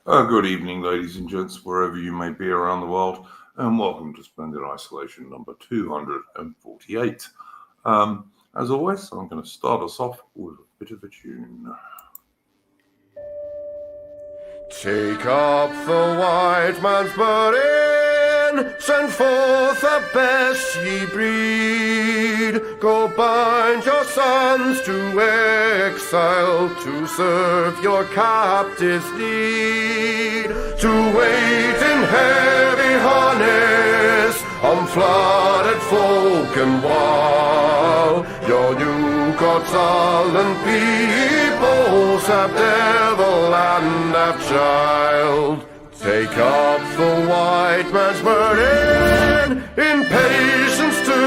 Good evening, ladies and gents, wherever you may be around the world, and welcome to Splendid Isolation number 248. As always, I'm going to start us off with a bit of a tune. Take up the white man's burden, send forth the best ye breed. Go bind your sons to exile, to serve your captives' need. To wait in heavy harness on flooded folk and wild. Your new God's sullen peoples have devil and have child. Take up the white man's burden, in patience to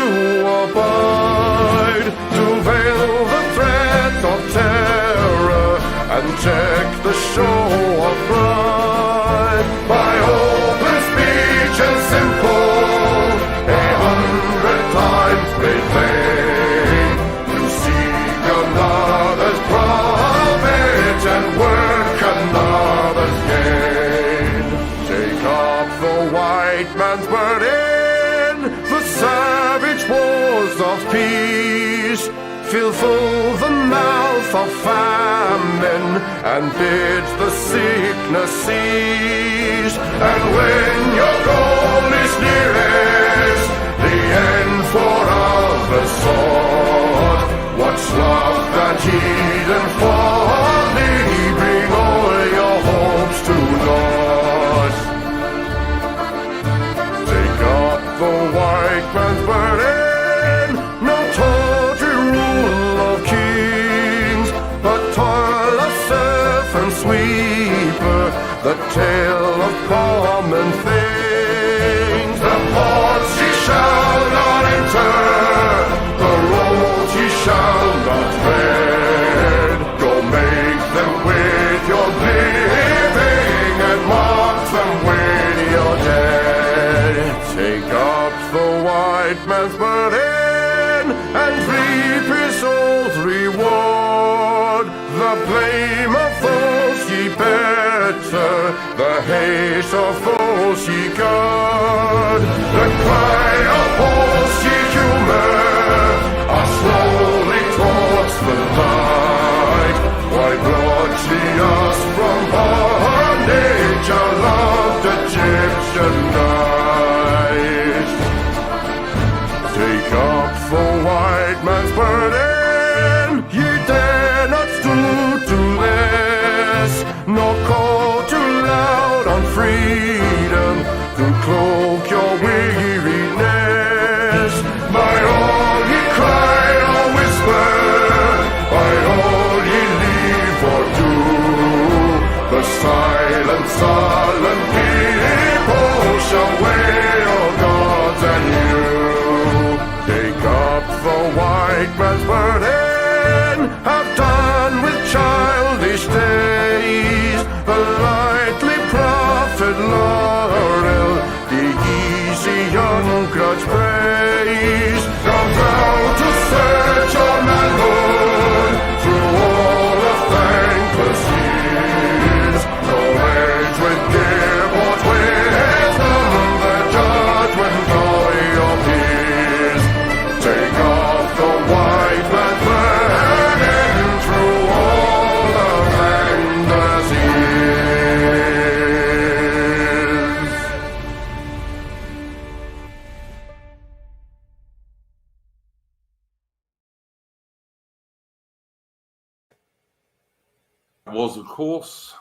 abide, to veil the threat of terror and check the show of pride. By open speech and simple, 100 times made plain, to seek another's profit and work another's gain. Take up the white man's burden, the savage wars of peace. Fill full the mouth of famine and bid the sickness cease. And when your goal is nearest, the end for others sought, what's love that heed and folly? Bring all your hopes to naught. Take up the white man's burden, no tawdry rule of kings, but toil of servant sweeper, the tale of common things. The ports ye shall not enter, the roads ye shall not tread. Go make them with your living and mark them with your dead. Take up the white man's burden and reap his soul's reward. The blame of those ye better, the hate of those ye guard. The cry of those ye humor are slowly towards the light. Why brought ye us from bondage, our loved Egyptian night? Take up the white man's burden, ye dare not stoop to less, nor call too loud on freedom to cloak your weariness. By all ye cry or whisper, by all ye leave or do, the silent, sullen people shall wail gods and you. Take up the white man's burden, have done with childish days, the lightly profit laurel, the easy ungrudged praise. Come down to search your manhood through all of thankless years. No age with give or wisdom, the judgment of your peers. Take off the white man's burden through all of thankless years. Was, of course,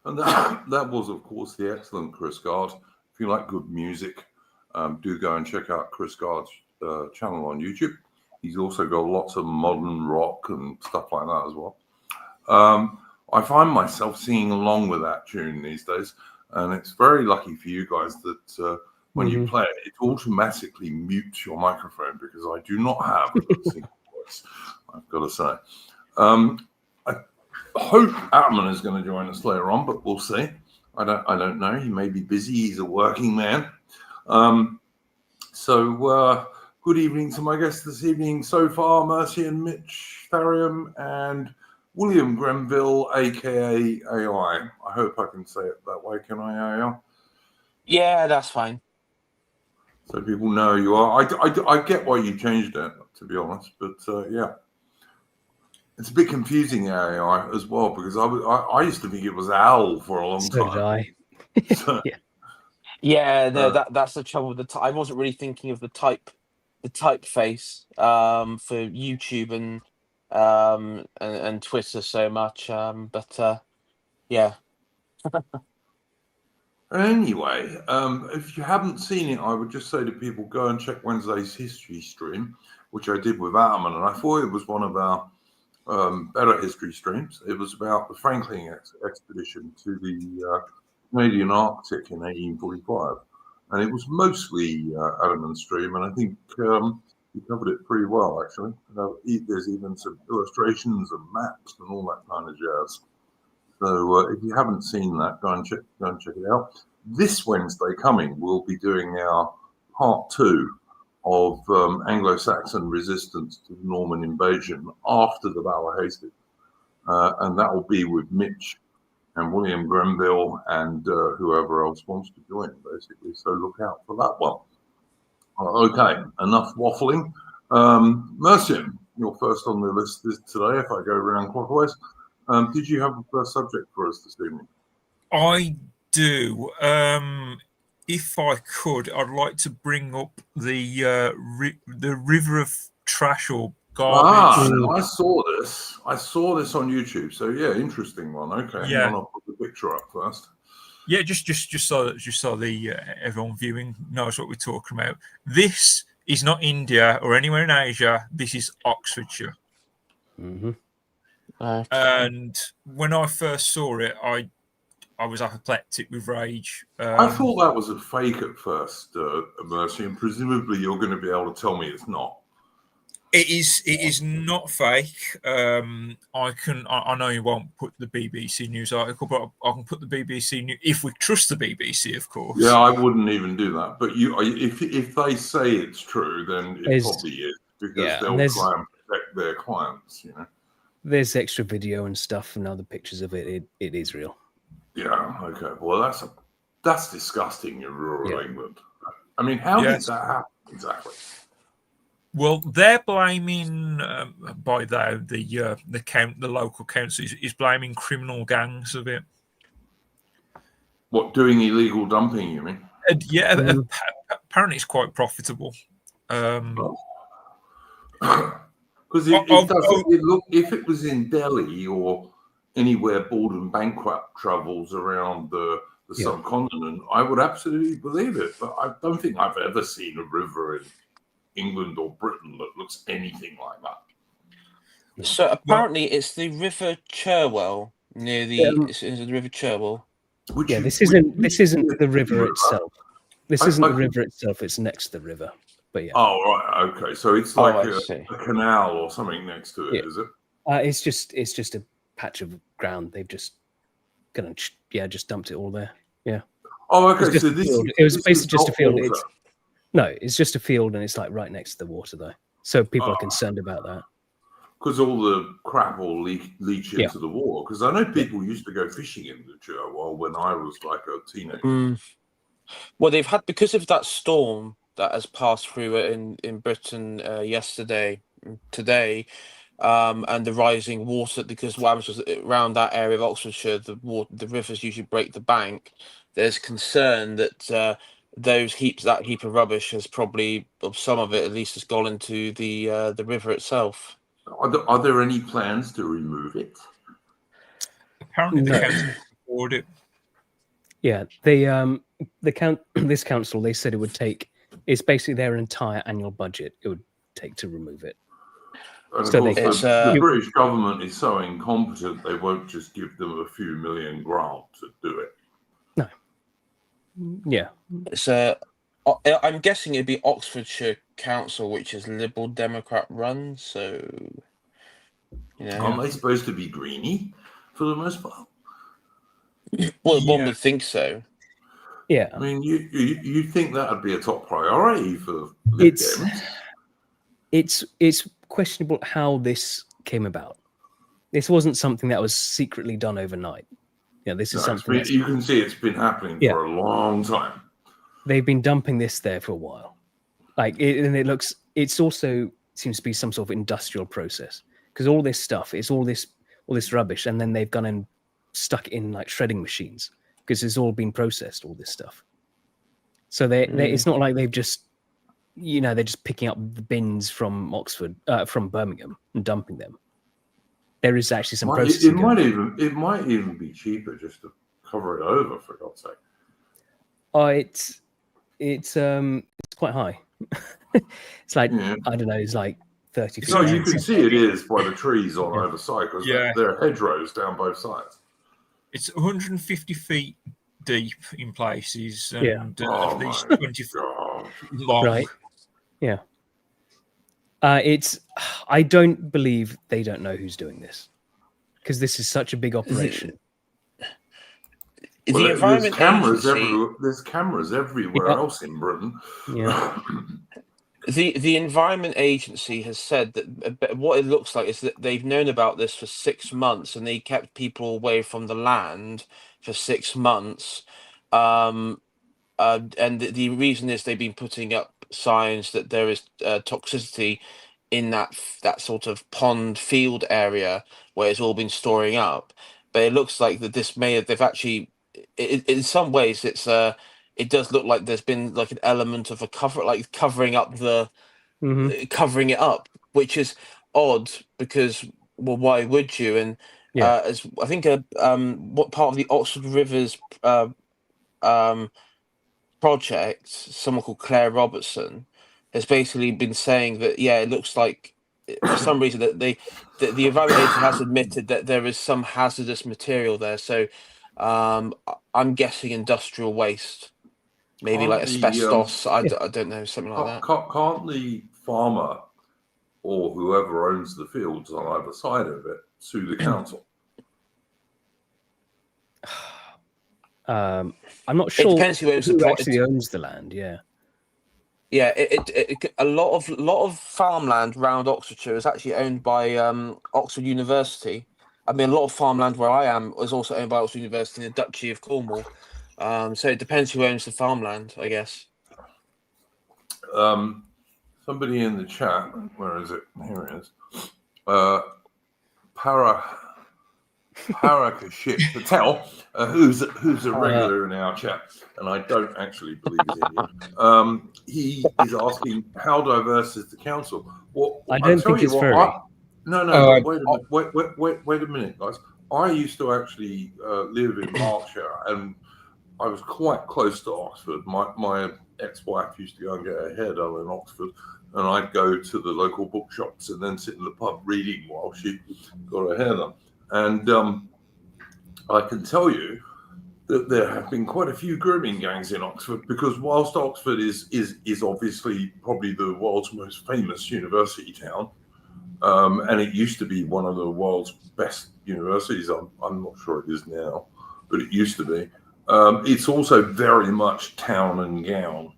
and that was, of course, the excellent Chris Gard. If you like good music, do go and check out Chris Gard's channel on YouTube. He's also got lots of modern rock and stuff like that as well. I find myself singing along with that tune these days, and it's very lucky for you guys that when you play it, it automatically mutes your microphone, because I do not have a single voice, I've got to say. I hope Atman is going to join us later on, but we'll see. I don't know. He may be busy. He's a working man. So good evening to my guests this evening so far, Mercy and Mitch Tharium, and William Grenville, aka AI. I hope I can say it that way. Can I, AI? Yeah, that's fine. So people know you are. I get why you changed it, to be honest, but yeah. It's a bit confusing, AI, as well, because I used to think it was Al for a long So time. did I. So, Yeah, no, that's the trouble with I wasn't really thinking of the typeface for YouTube and Twitter so much. But yeah. anyway, if you haven't seen it, I would just say to people, go and check Wednesday's history stream, which I did with Armin, and I thought it was one of our better history streams. It was about the Franklin expedition to the Canadian Arctic in 1845, and it was mostly Adam and Stream, and I think you covered it pretty well, actually. There's even some illustrations and maps and all that kind of jazz. So if you haven't seen that, go and check it out. This Wednesday coming, we'll be doing our part 2 of Anglo-Saxon resistance to the Norman invasion after the Battle of Hastings, and that will be with Mitch and William Grenville and whoever else wants to join, basically. So look out for that one. Okay, enough waffling. Mercian, you're first on the list today. If I go around clockwise, did you have a first subject for us this evening? I do. If I could, I'd like to bring up the river of trash or garbage. I saw this. I saw this on YouTube. So yeah, interesting one. Okay, Yeah. I'll put the picture up first. Yeah, just so the everyone viewing knows what we're talking about. This is not India or anywhere in Asia. This is Oxfordshire. Mm-hmm. And when I first saw it, I was apoplectic with rage. I thought that was a fake at first, Mercy, and presumably you're going to be able to tell me it's not. It is not fake. I know you won't put the BBC News article, but I can put the BBC News if we trust the BBC, of course. Yeah, I wouldn't even do that. But if they say it's true, then it probably is, because they'll try and protect their clients. You know, there's extra video and stuff and other pictures of it. It is real. Yeah. Okay. Well, that's disgusting in rural England. I mean, how did that happen exactly? Well, they're blaming the local council is blaming criminal gangs of it. What, doing illegal dumping? You mean? Apparently it's quite profitable. Because if it was in Delhi or anywhere Borden bankrupt travels around the subcontinent, I would absolutely believe it. But I don't think I've ever seen a river in England or Britain that looks anything like that. So apparently it's the River Cherwell near the is the River Cherwell. This isn't the river itself. This isn't the river itself. It's next to the river. But yeah. Oh right, okay. So it's like a canal or something next to it, is it? It's just a patch of ground. They've just just dumped it all there. Yeah. Oh, okay. So it was basically just a field. It's just a field, and it's like right next to the water, though. So people are concerned about that. Because all the crap will leach into the water. Because I know people used to go fishing in the Cherwell when I was like a teenager. Well, they've had, because of that storm that has passed through in Britain today, and the rising water, because what happens was around that area of Oxfordshire, the rivers usually break the bank. There's concern that that heap of rubbish has probably, or some of it at least, has gone into the river itself. Are there any plans to remove it? Apparently, the council support it. Yeah, this council, they said it would take. It's basically their entire annual budget. It would take to remove it. And so of course, the British government is so incompetent; they won't just give them a few million grant to do it. No. Yeah. So I'm guessing it'd be Oxfordshire Council, which is Liberal Democrat run. So, aren't they supposed to be greeny for the most part? Well, one would think so. Yeah. I mean, you think that would be a top priority for Lib Dems? It's questionable how this came about. This wasn't something that was secretly done overnight. This is something that's, you can see it's been happening for a long time. They've been dumping this there for a while. And it's also seems to be some sort of industrial process, because all this stuff is all this rubbish, and then they've gone and stuck it in like shredding machines, because it's all been processed, all this stuff. So it's not like they've just, they're just picking up the bins from Oxford, from Birmingham, and dumping them. There is actually some processing. It might even be cheaper just to cover it over, for God's sake. Oh, it's quite high. It's like, I don't know, it's like 30 feet. No, you can see it is by the trees on either side, because there are hedgerows down both sides. It's 150 feet deep in places, and at least 20 feet long. Right. Yeah. I don't believe they don't know who's doing this, because this is such a big operation. The Environment there's cameras everywhere else in Britain. Yeah. The Environment Agency has said that what it looks like is that they've known about this for 6 months, and they kept people away from the land for 6 months. And the reason is they've been putting up signs that there is toxicity in that sort of pond field area where it's all been storing up. But it looks like that they've actually, in some ways, it does look like there's been like an element of covering up covering it up, which is odd, because, well, why would you? And as I think what part of the Oxford Rivers project, someone called Claire Robertson, has basically been saying that it looks like for some reason that the Environment Agency has admitted that there is some hazardous material there. So I'm guessing industrial waste, maybe like asbestos. I don't know, something like that. Can't the farmer or whoever owns the fields on either side of it sue the council? I'm not sure. It depends who actually owns the land. Yeah. Yeah, a lot of farmland around Oxfordshire is actually owned by Oxford University. I mean, a lot of farmland where I am is also owned by Oxford University in the Duchy of Cornwall. So it depends who owns the farmland, I guess. Somebody in the chat, where is it? Here it is. Parakashit Patel, who's a regular in our chat, and I don't actually believe he's Indian. He is asking, how diverse is the council? Well, I don't think it's very. Wait a minute, guys. I used to actually live in Berkshire, and I was quite close to Oxford. My ex-wife used to go and get her hair done in Oxford, and I'd go to the local bookshops and then sit in the pub reading while she got her hair done. And I can tell you that there have been quite a few grooming gangs in Oxford, because whilst Oxford is obviously probably the world's most famous university town, and it used to be one of the world's best universities. I'm not sure it is now, but it used to be. It's also very much town and gown.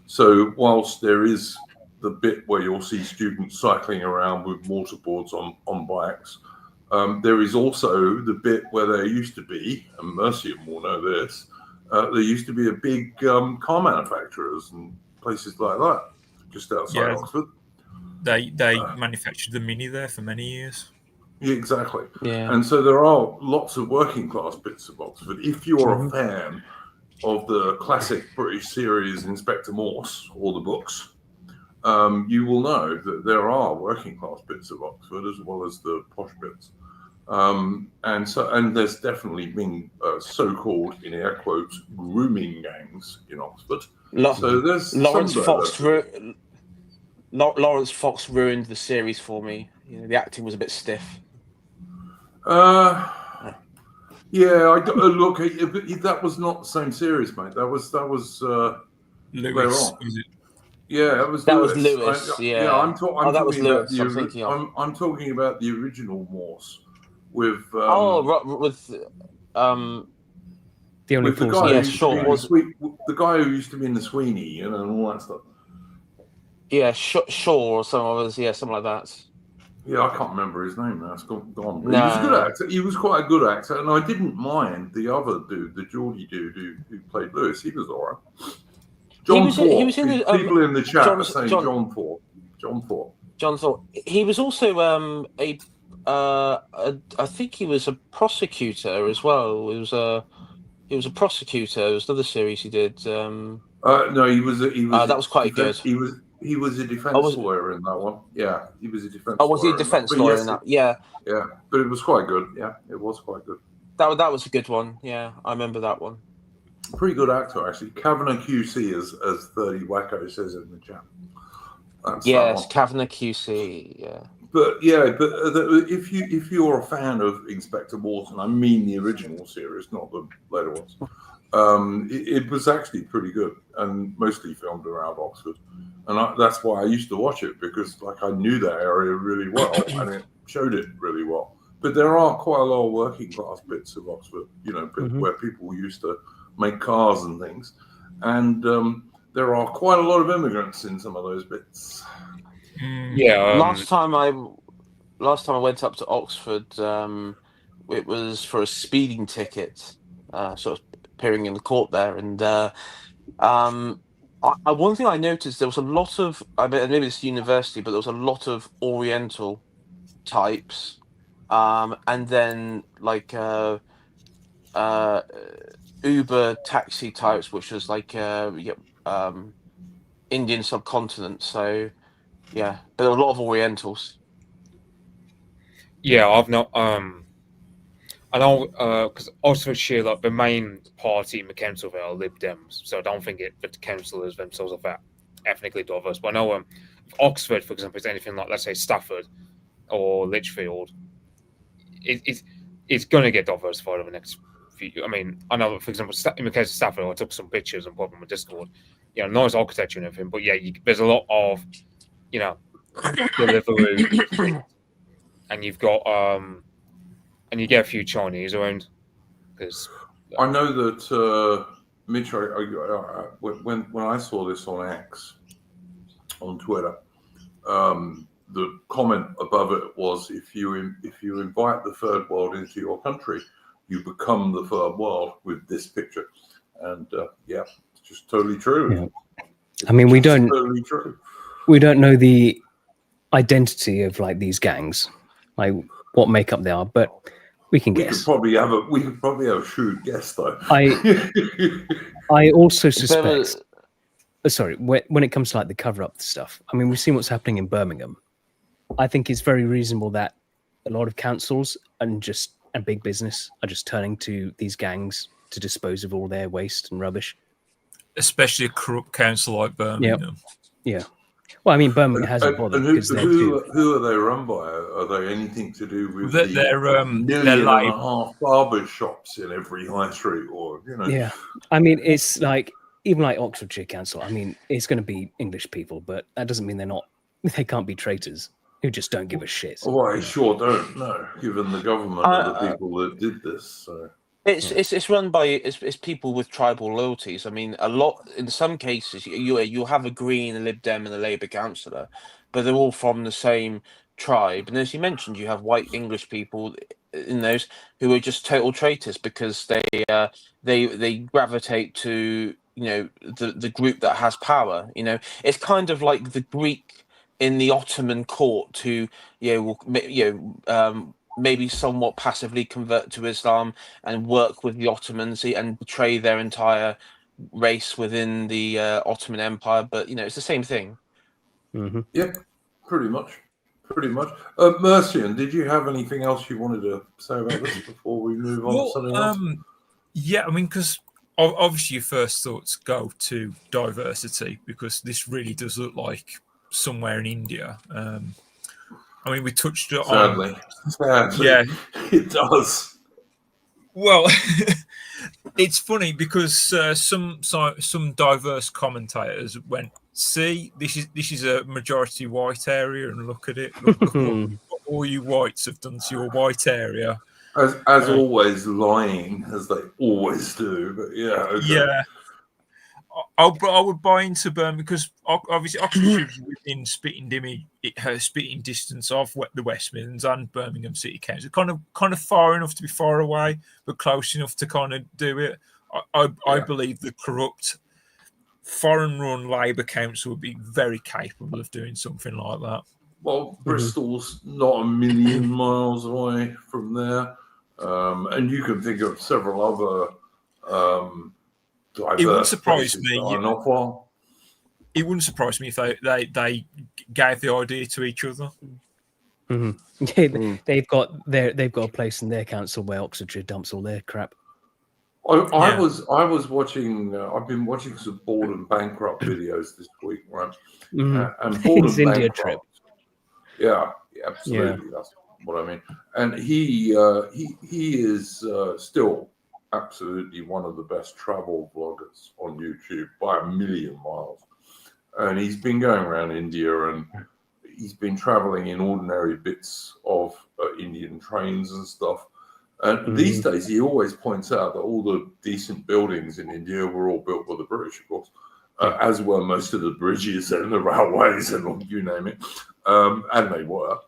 So whilst there is the bit where you'll see students cycling around with mortarboards on bikes, there is also the bit where there used to be, and Mercian will know this, there used to be a big car manufacturers and places like that just outside Oxford. They manufactured the Mini there for many years. Yeah, exactly. Yeah. And so there are lots of working class bits of Oxford. If you're a fan of the classic British series Inspector Morse, or the books, you will know that there are working class bits of Oxford as well as the posh bits. And there's definitely been so-called, in air quotes, grooming gangs in Oxford. So there's Lawrence Fox ruined the series for me. The acting was a bit stiff. Look, that was not the same series, mate. That was Lewis, was it? Yeah, it was. That Lewis. was Lewis. I'm talking about the I'm talking about the original Morse with. The only with the guy who used to be in the Sweeney, and all that stuff. Yeah, Shaw or something like that. Yeah, I can't remember his name now. It's gone. But No. he was a good actor. He was quite a good actor, and I didn't mind the other dude, the Geordie dude who played Lewis. He was all right. John Ford. He was in the, people in the chat John- are saying John- John Ford. John Ford. John Thorpe. He was also I think he was a prosecutor as well. He was a prosecutor. It was another series he did. No, he was. That was quite good. He was a defense lawyer in that one. Yeah, he was a defense. Oh, was he a lawyer defense in lawyer yes, in that? Yeah. Yeah, but it was quite good. Yeah, it was quite good. That was a good one. Yeah, I remember that one. Pretty good actor, actually. Kavanagh QC, as 30 Wacko says in the chat. Yes, Kavanagh QC. Yeah. But if you're a fan of Inspector Morton, I mean the original series, not the later ones. It was actually pretty good and mostly filmed around Oxford, and that's why I used to watch it, because like I knew that area really well and it showed it really well. But there are quite a lot of working class bits of Oxford, where people used to make cars and things, and there are quite a lot of immigrants in some of those bits. Yeah. Last time I went up to Oxford, it was for a speeding ticket, sort of appearing in the court there, and one thing I noticed, there was a lot of, maybe it's university, but there was a lot of Oriental types, and then like Uber taxi types, which was like Indian subcontinent. So yeah, but there were a lot of Orientals. Yeah, I've not. I know because Oxfordshire, like the main party in the council, there are Lib Dems, so I don't think the councillors themselves are that ethnically diverse. But I know Oxford, for example, is anything like, let's say, Stafford or Lichfield, it's going to get diversified over the next few. I mean, I know, for example, in the case of Stafford, I took some pictures and put them on Discord. Nice architecture and everything, but yeah, there's a lot of, Deliveroo, and you've got and you get a few Chinese around. Because I know that Mitch, when I saw this on X, on Twitter, the comment above it was, if you invite the third world into your country, you become the third world with this picture. And it's just totally true. Yeah. I mean, we don't know the identity of like these gangs, like what makeup they are, but we can guess. We could probably have a shrewd guess, though. I also suspect. Sorry, when it comes to like the cover-up stuff, I mean, we've seen what's happening in Birmingham. I think it's very reasonable that a lot of councils and big business are just turning to these gangs to dispose of all their waste and rubbish. Especially a corrupt council like Birmingham. Yeah. Well, I mean, Birmingham hasn't bothered because who are they run by? Are they anything to do with the million and a half barber shops in every high street, or Yeah, I mean, it's like even like Oxfordshire Council. I mean, it's going to be English people, but that doesn't mean they can't be traitors who just don't give a shit. Well, I sure don't know, given the government are the people that did this. So. It's run by it's people with tribal loyalties. I mean, in some cases you have a Green, a Lib Dem, and a Labour councillor, but they're all from the same tribe. And as you mentioned, you have white English people in those who are just total traitors because they gravitate to the group that has power. It's kind of like the Greek in the Ottoman court who maybe somewhat passively convert to Islam and work with the Ottomans and betray their entire race within the Ottoman Empire. But, it's the same thing. Mm-hmm. Yeah, pretty much. Mercian, did you have anything else you wanted to say about this before we move on to something else? Yeah, I mean, because obviously your first thoughts go to diversity, because this really does look like somewhere in India. I mean, we touched on. Sadly, yeah, it does. Well, it's funny because some diverse commentators went, "See, this is a majority white area, and look at it. Look what all you whites have done to your white area." As always, lying as they always do. But yeah, okay. Yeah. I would buy into Birmingham because obviously Oxfordshire within spitting distance of the West Midlands and Birmingham City Council, kind of far enough to be far away, but close enough to kind of do it. I believe the corrupt foreign-run Labour Council would be very capable of doing something like that. Well, Bristol's not a million miles away from there, and you can think of several other diverse It wouldn't surprise places me. that are not far. It wouldn't surprise me if they gave the idea to each other. Yeah, they've got a place in their council where Oxfordshire dumps all their crap. I was watching. I've been watching some Bored and Bankrupt videos this week, right? And Bored His and India Bankrupt. trip. Yeah, absolutely. Yeah. That's what I mean. And he is still absolutely one of the best travel vloggers on YouTube by a million miles. And he's been going around India, and he's been traveling in ordinary bits of Indian trains and stuff. And these days, he always points out that all the decent buildings in India were all built by the British, of course, as were most of the bridges and the railways and all, you name it. And they were.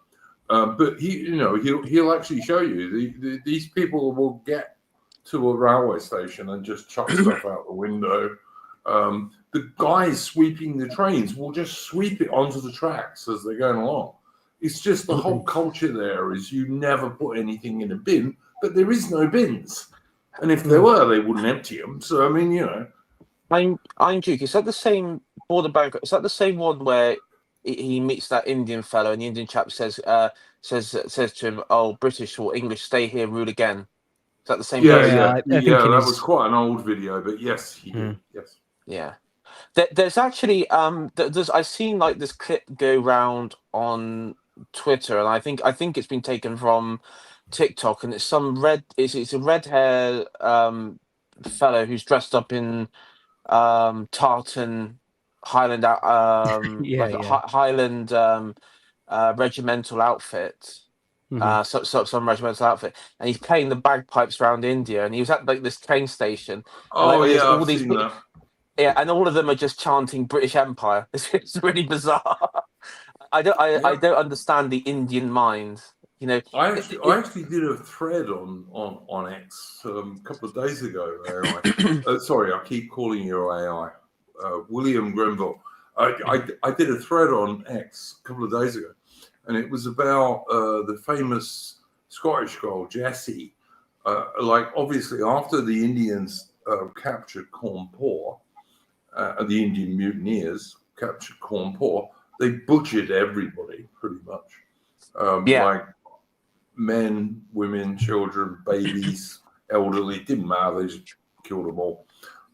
But he'll actually show you these people will get to a railway station and just chuck stuff out the window. The guys sweeping the trains will just sweep it onto the tracks as they're going along. It's just the whole culture there is you never put anything in a bin, but there is no bins. And if there were, they wouldn't empty them. So, I mean, you know. I'm Duke. Is that the same Border Bank? Is that the same one where he meets that Indian fellow and the Indian chap says to him, "Oh, British or English, stay here, rule again." Is that the same? Yeah, I think that was quite an old video, but yes, he did. Yes. Yeah. There's actually I've seen like this clip go round on Twitter, and I think it's been taken from TikTok, and it's a red hair fellow who's dressed up in tartan Highland Highland regimental outfit. Some regimental outfit, and he's playing the bagpipes around India, and he was at like this train station. Oh, and, yeah, I've seen that. Yeah, and all of them are just chanting British Empire. It's really bizarre. I don't understand the Indian mind. You know, I actually did a thread on X a couple of days ago. AI. Sorry, I keep calling you AI. William Grenville. I did a thread on X a couple of days ago, and it was about the famous Scottish girl Jessie. Like obviously after the Indians captured Cawnpore. The Indian mutineers captured Cawnpore, they butchered everybody pretty much. Like men, women, children, babies, elderly, didn't matter, they just killed them all.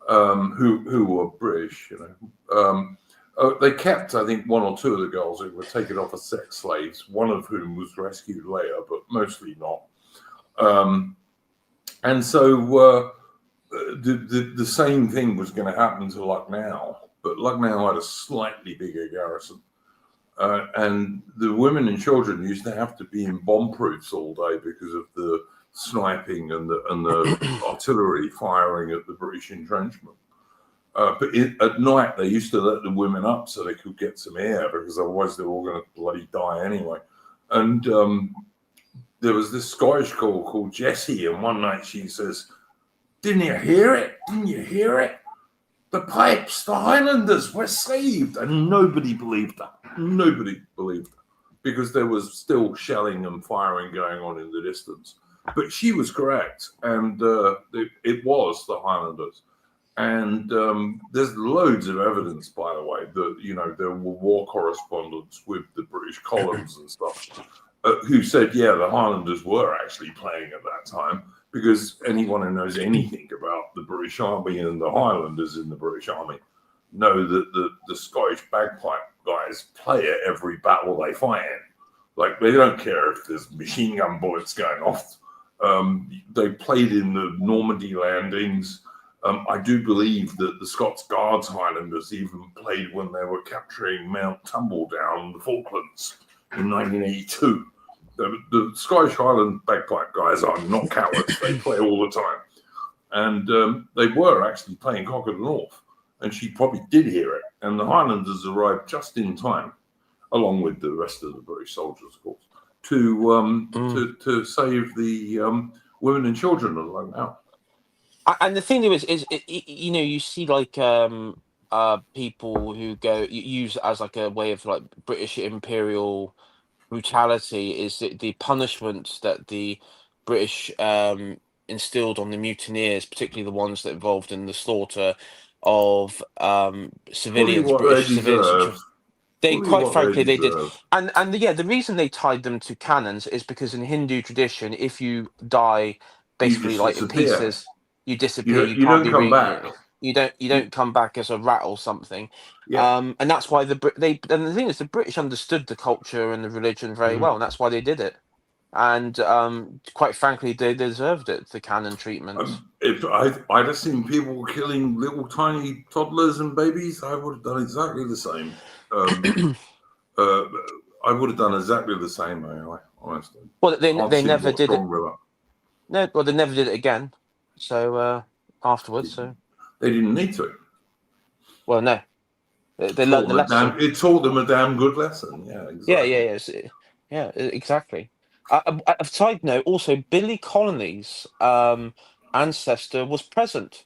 Who were British, you know. They kept, I think, one or two of the girls who were taken off as sex slaves, one of whom was rescued later, but mostly not. And so the same thing was going to happen to Lucknow, but Lucknow had a slightly bigger garrison. And the women and children used to have to be in bomb-proofs all day because of the sniping and the artillery firing at the British entrenchment. But at night, they used to let the women up so they could get some air, because otherwise they were all going to bloody die anyway. And there was this Scottish girl called Jessie, and one night she says, "Didn't you hear it? Didn't you hear it? The pipes, the Highlanders were saved." And nobody believed that. Nobody believed that, because there was still shelling and firing going on in the distance. But she was correct, and it was the Highlanders. And there's loads of evidence, by the way, that, you know, there were war correspondents with the British columns and stuff who said, yeah, the Highlanders were actually playing at that time, because anyone who knows anything about the British Army and the Highlanders in the British Army know that the Scottish bagpipe guys play at every battle they fight in. Like, they don't care if there's machine gun bullets going off. They played in the Normandy landings. I do believe that the Scots Guards Highlanders even played when they were capturing Mount Tumbledown, the Falklands, in 1982. The Scottish Highland bagpipe guys are not cowards. They play all the time. And they were actually playing Cock of the North. and she probably did hear it. And the Highlanders arrived just in time, along with the rest of the British soldiers, of course, to save the women and children along out. And the thing is, you know, you see like people who use it as like a way of like British imperial brutality is the punishment that the British instilled on the mutineers, particularly the ones that involved in the slaughter of civilians, what British they civilians. deserved. They Fully quite what frankly they they did, deserved. and yeah, the reason they tied them to cannons is because in Hindu tradition, if you die You basically just like in disappear. pieces, you disappear. You You can't don't be come back. you don't come back as a rat or something. Yeah. And that's why and the thing is the British understood the culture and the religion very well, and that's why they did it. And quite frankly, they deserved it, the cannon treatment. If I'd have seen people killing little tiny toddlers and babies, I would have done exactly the same. I would have done exactly the same, honestly. Well, they Can't see never what's did it. wrong with that. No, well, they never did it again. So afterwards, so They didn't need to. well, no, they learned the lesson. It taught them a damn good lesson. Yeah, exactly. Yeah, exactly. A side note, also, Billy Connolly's ancestor was present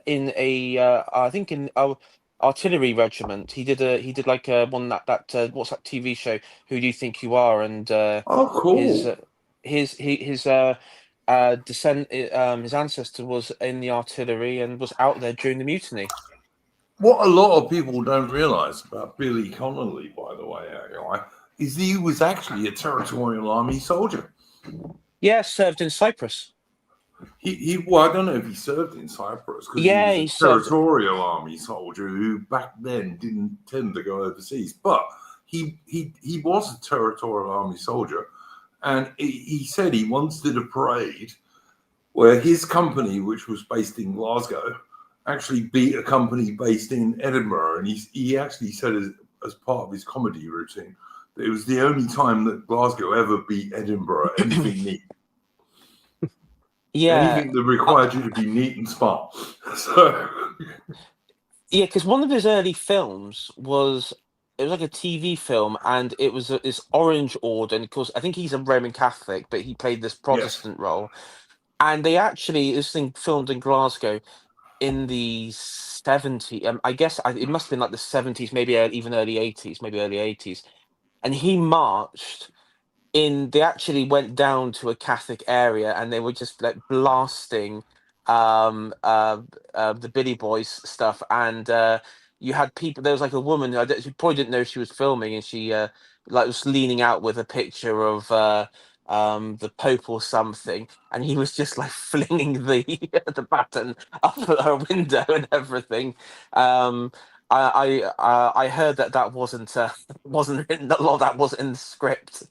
in I think in artillery regiment. He did like one that what's that TV show? Who Do You Think You Are? And Oh, cool. his descent his ancestor was in the artillery and was out there during the mutiny. What a lot of people don't realise about Billy Connolly, by the way, is he was actually a Territorial Army soldier. Yeah, served in Cyprus. Well, I don't know if he served in Cyprus because he was a Territorial Army soldier who back then didn't tend to go overseas. But he was a Territorial Army soldier, and he said he once did a parade where his company, which was based in Glasgow, actually beat a company based in Edinburgh, and he actually said as part of his comedy routine that it was the only time that Glasgow ever beat Edinburgh anything neat. Yeah, anything that required you to be neat and smart. So yeah, because one of his early films was like a TV film, and it was this Orange Order, and of course I think he's a Roman Catholic, but he played this Protestant role, and they actually this thing filmed in Glasgow in the 70s. I guess it must have been like the 70s, maybe even early 80s, maybe early 80s. And he marched in. They actually went down to a Catholic area, and they were just like blasting the Billy Boys stuff. And you had people. There was like a woman who she probably didn't know she was filming, and she like was leaning out with a picture of the Pope or something, and he was just like flinging the baton up at her window and everything. I heard that wasn't written. A lot of that wasn't in the script.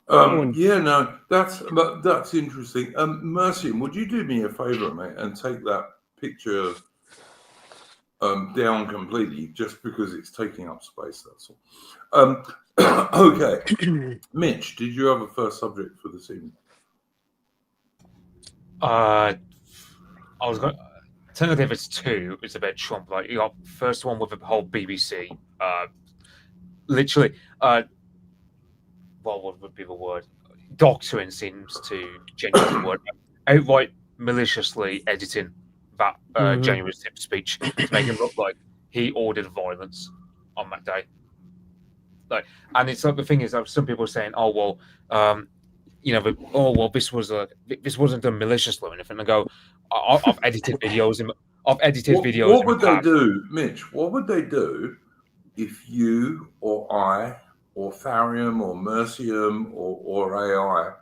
yeah, no, that's interesting. Mercian, would you do me a favour, mate, and take that picture down completely, just because it's taking up space? That's all. Okay, Mitch, did you have a first subject for this evening? I was going. Technically, if it's two, it's a bit Trump. Like you got first one with the whole BBC. Literally, what would be the word? Doctoring seems to genuinely the word. Outright maliciously editing that January 6th speech to make him look like he ordered violence on that day. Like, and it's like the thing is, like, some people are saying, "Oh well, this wasn't done maliciously or anything." I go, I've edited videos. I've edited videos. What would they do, Mitch? What would they do if you or I or Tharium or Mercium or AI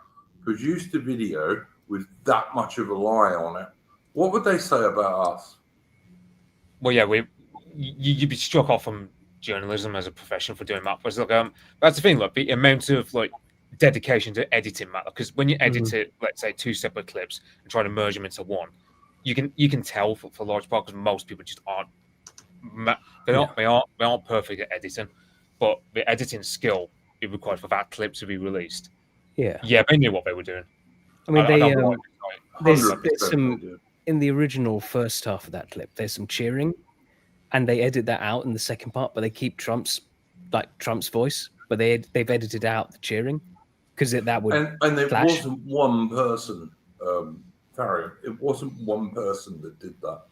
produced a video with that much of a lie on it? What would they say about us? Well, yeah, you'd be struck off from journalism as a profession for doing that. But like, that's the thing. Like the amount of like dedication to editing matter, because when you edit it, let's say 2 separate clips and try to merge them into one, you can tell for large part because most people just aren't. They aren't perfect at editing, but the editing skill it required for that clip to be released. Yeah, they knew what they were doing. I mean, I they don't know. there's 100% some they do. in the original first half of that clip. There's some cheering, and they edit that out in the second part, but they keep Trump's voice, but they've edited out the cheering because that would And it clash. wasn't one person, Farrier. It wasn't one person that did that.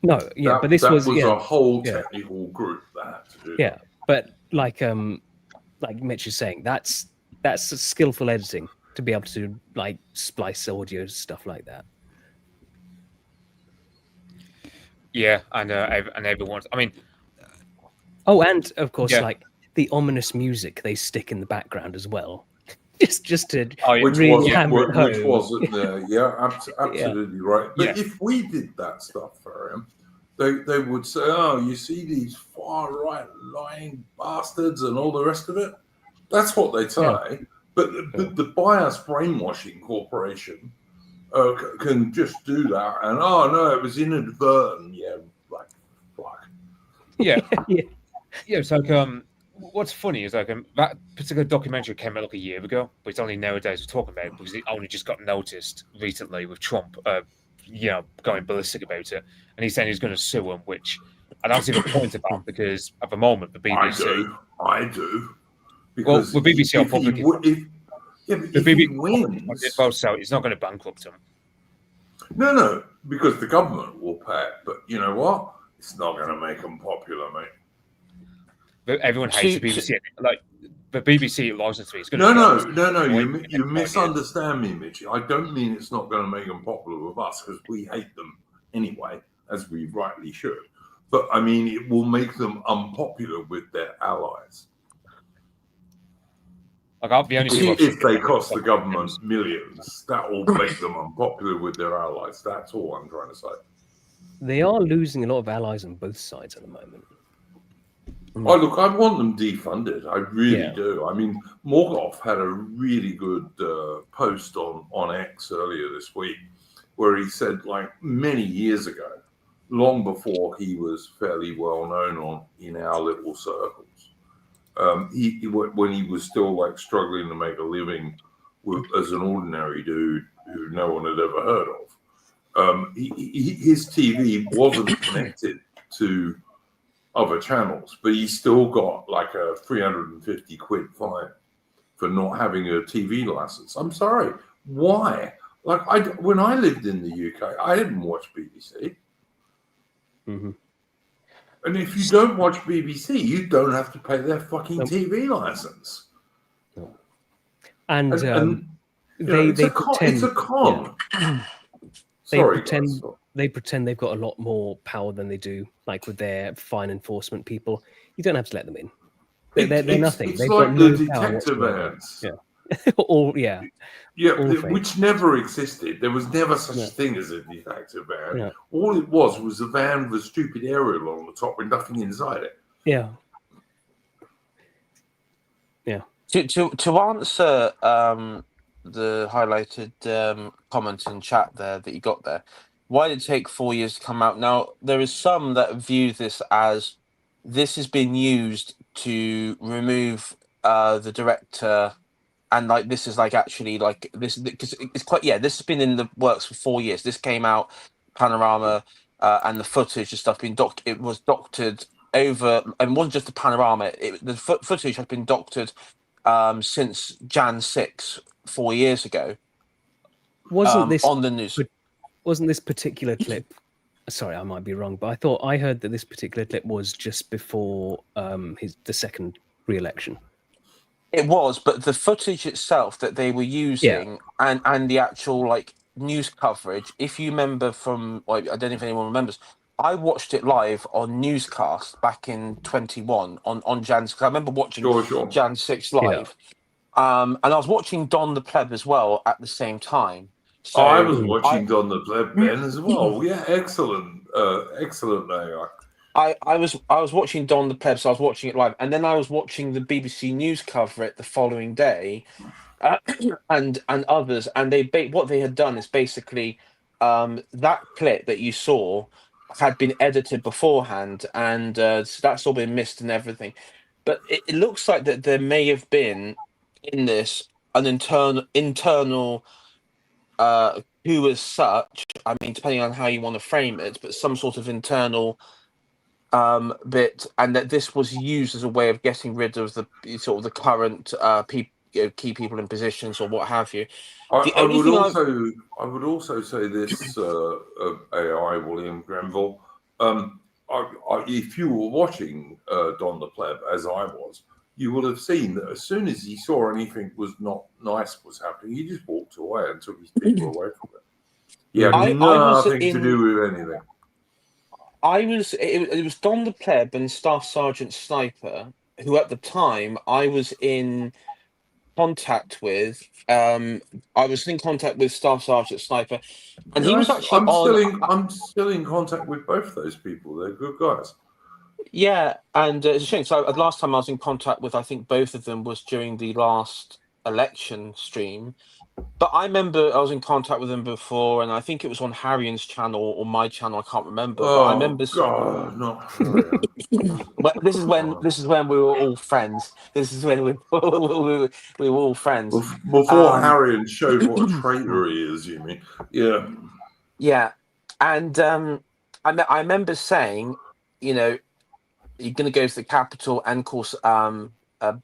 No, yeah, That, but this that was a whole yeah. technical group that had to do Yeah, that. but like Mitch is saying, that's skillful editing to be able to like splice audio stuff like that. Yeah, and everyone's. I mean, Oh, and of course, Yeah. like the ominous music they stick in the background as well, just to Which really wasn't, hammer it which home. wasn't there. Yeah, absolutely right. But Yeah. if we did that stuff for him, they would say, "Oh, you see these far right lying bastards and all the rest of it." That's what they say. Yeah. But the bias brainwashing corporation can just do that, and oh no, it was inadvertent. Yeah, like fuck. yeah, Yeah. yeah. It's like what's funny is like that particular documentary came out like a year ago, but it's only nowadays we're talking about it because it only just got noticed recently with Trump, going ballistic about it, and he's saying he's going to sue him, which I don't see the point about because at the moment the BBC, I do. Because the BBC are if public. if he wins, so it's not going to bankrupt him. No, because the government will pay it. But you know what? It's not going to make them popular, mate. But everyone hates the BBC. Like the BBC license fee is going to. No. You misunderstand me, Mitchy. I don't mean it's not going to make them popular with us because we hate them anyway, as we rightly should. But I mean, it will make them unpopular with their allies. Like if they cost the government millions, that will make them unpopular with their allies. That's all I'm trying to say. They are losing a lot of allies on both sides at the moment. Oh, look, I want them defunded. I really do. I mean, Morgoth had a really good post on X earlier this week where he said, like, many years ago, long before he was fairly well known in our little circles, when he was still like struggling to make a living as an ordinary dude who no one had ever heard of, his TV wasn't connected to other channels, but he still got like a 350 quid fine for not having a TV license. I'm sorry, why? Like when I lived in the UK, I didn't watch BBC. Mm-hmm. And if you don't watch BBC, you don't have to pay their fucking TV license. No. And it's a con. Yeah. Sorry, they pretend they've got a lot more power than they do, like with their fine enforcement people. You don't have to let them in. They're nothing. It's They've like got no the power detective whatsoever. ads. Yeah. Which never existed. There was never such a thing as a detective van. Yeah. All it was a van with a stupid aerial on the top with nothing inside it. Yeah. Yeah. To answer the highlighted comment in chat there that you got there, why did it take 4 years to come out? Now, there is some that view this as this has been used to remove the director. And like this is like actually like this because it's quite this has been in the works for 4 years. This came out panorama and the footage and stuff it was doctored over, and it wasn't just the panorama. The footage had been doctored since Jan 6 4 years ago. Wasn't this on the news? Wasn't this particular clip? Sorry, I might be wrong, but I heard that this particular clip was just before the second re-election. It was, but the footage itself that they were using and the actual like news coverage, if you remember from, like, I don't know if anyone remembers, I watched it live on newscast back in 21 on Jan. Because I remember watching Jan 6 live, and I was watching Don the Pleb as well at the same time. So I was watching Don the Pleb then as well. Yeah, excellent, excellent. I was watching Don the Pleb, so I was watching it live, and then I was watching the BBC News cover it the following day, and others, and what they had done is basically that clip that you saw had been edited beforehand, and so that's all been missed and everything. But it looks like that there may have been in this an internal coup as such. I mean, depending on how you want to frame it, but some sort of internal bit, and that this was used as a way of getting rid of the sort of the current key people in positions or what have you. The I only would thing also say this, AI William Grenville. If you were watching Don the Pleb as I was, you will have seen that as soon as he saw anything was not nice was happening, he just walked away and took his people away from it. He had I was nothing to in. do with anything. It was Don the Pleb and Staff Sergeant Sniper, who at the time I was in contact with. I was in contact with Staff Sergeant Sniper, and he was actually on. I'm still in contact with both those people. They're good guys. Yeah, and it's a shame. So the last time I was in contact with, I think both of them was during the last election stream. But I remember I was in contact with them before, and I think it was on Harrian's channel or my channel. I can't remember, but I remember. God, not Harrian. But this is when we were all friends. This is when we were all friends. Before Harrian showed what a traitor he is, you mean? Yeah. Yeah, and I remember saying, you know, you're going to go to the capital, and of course,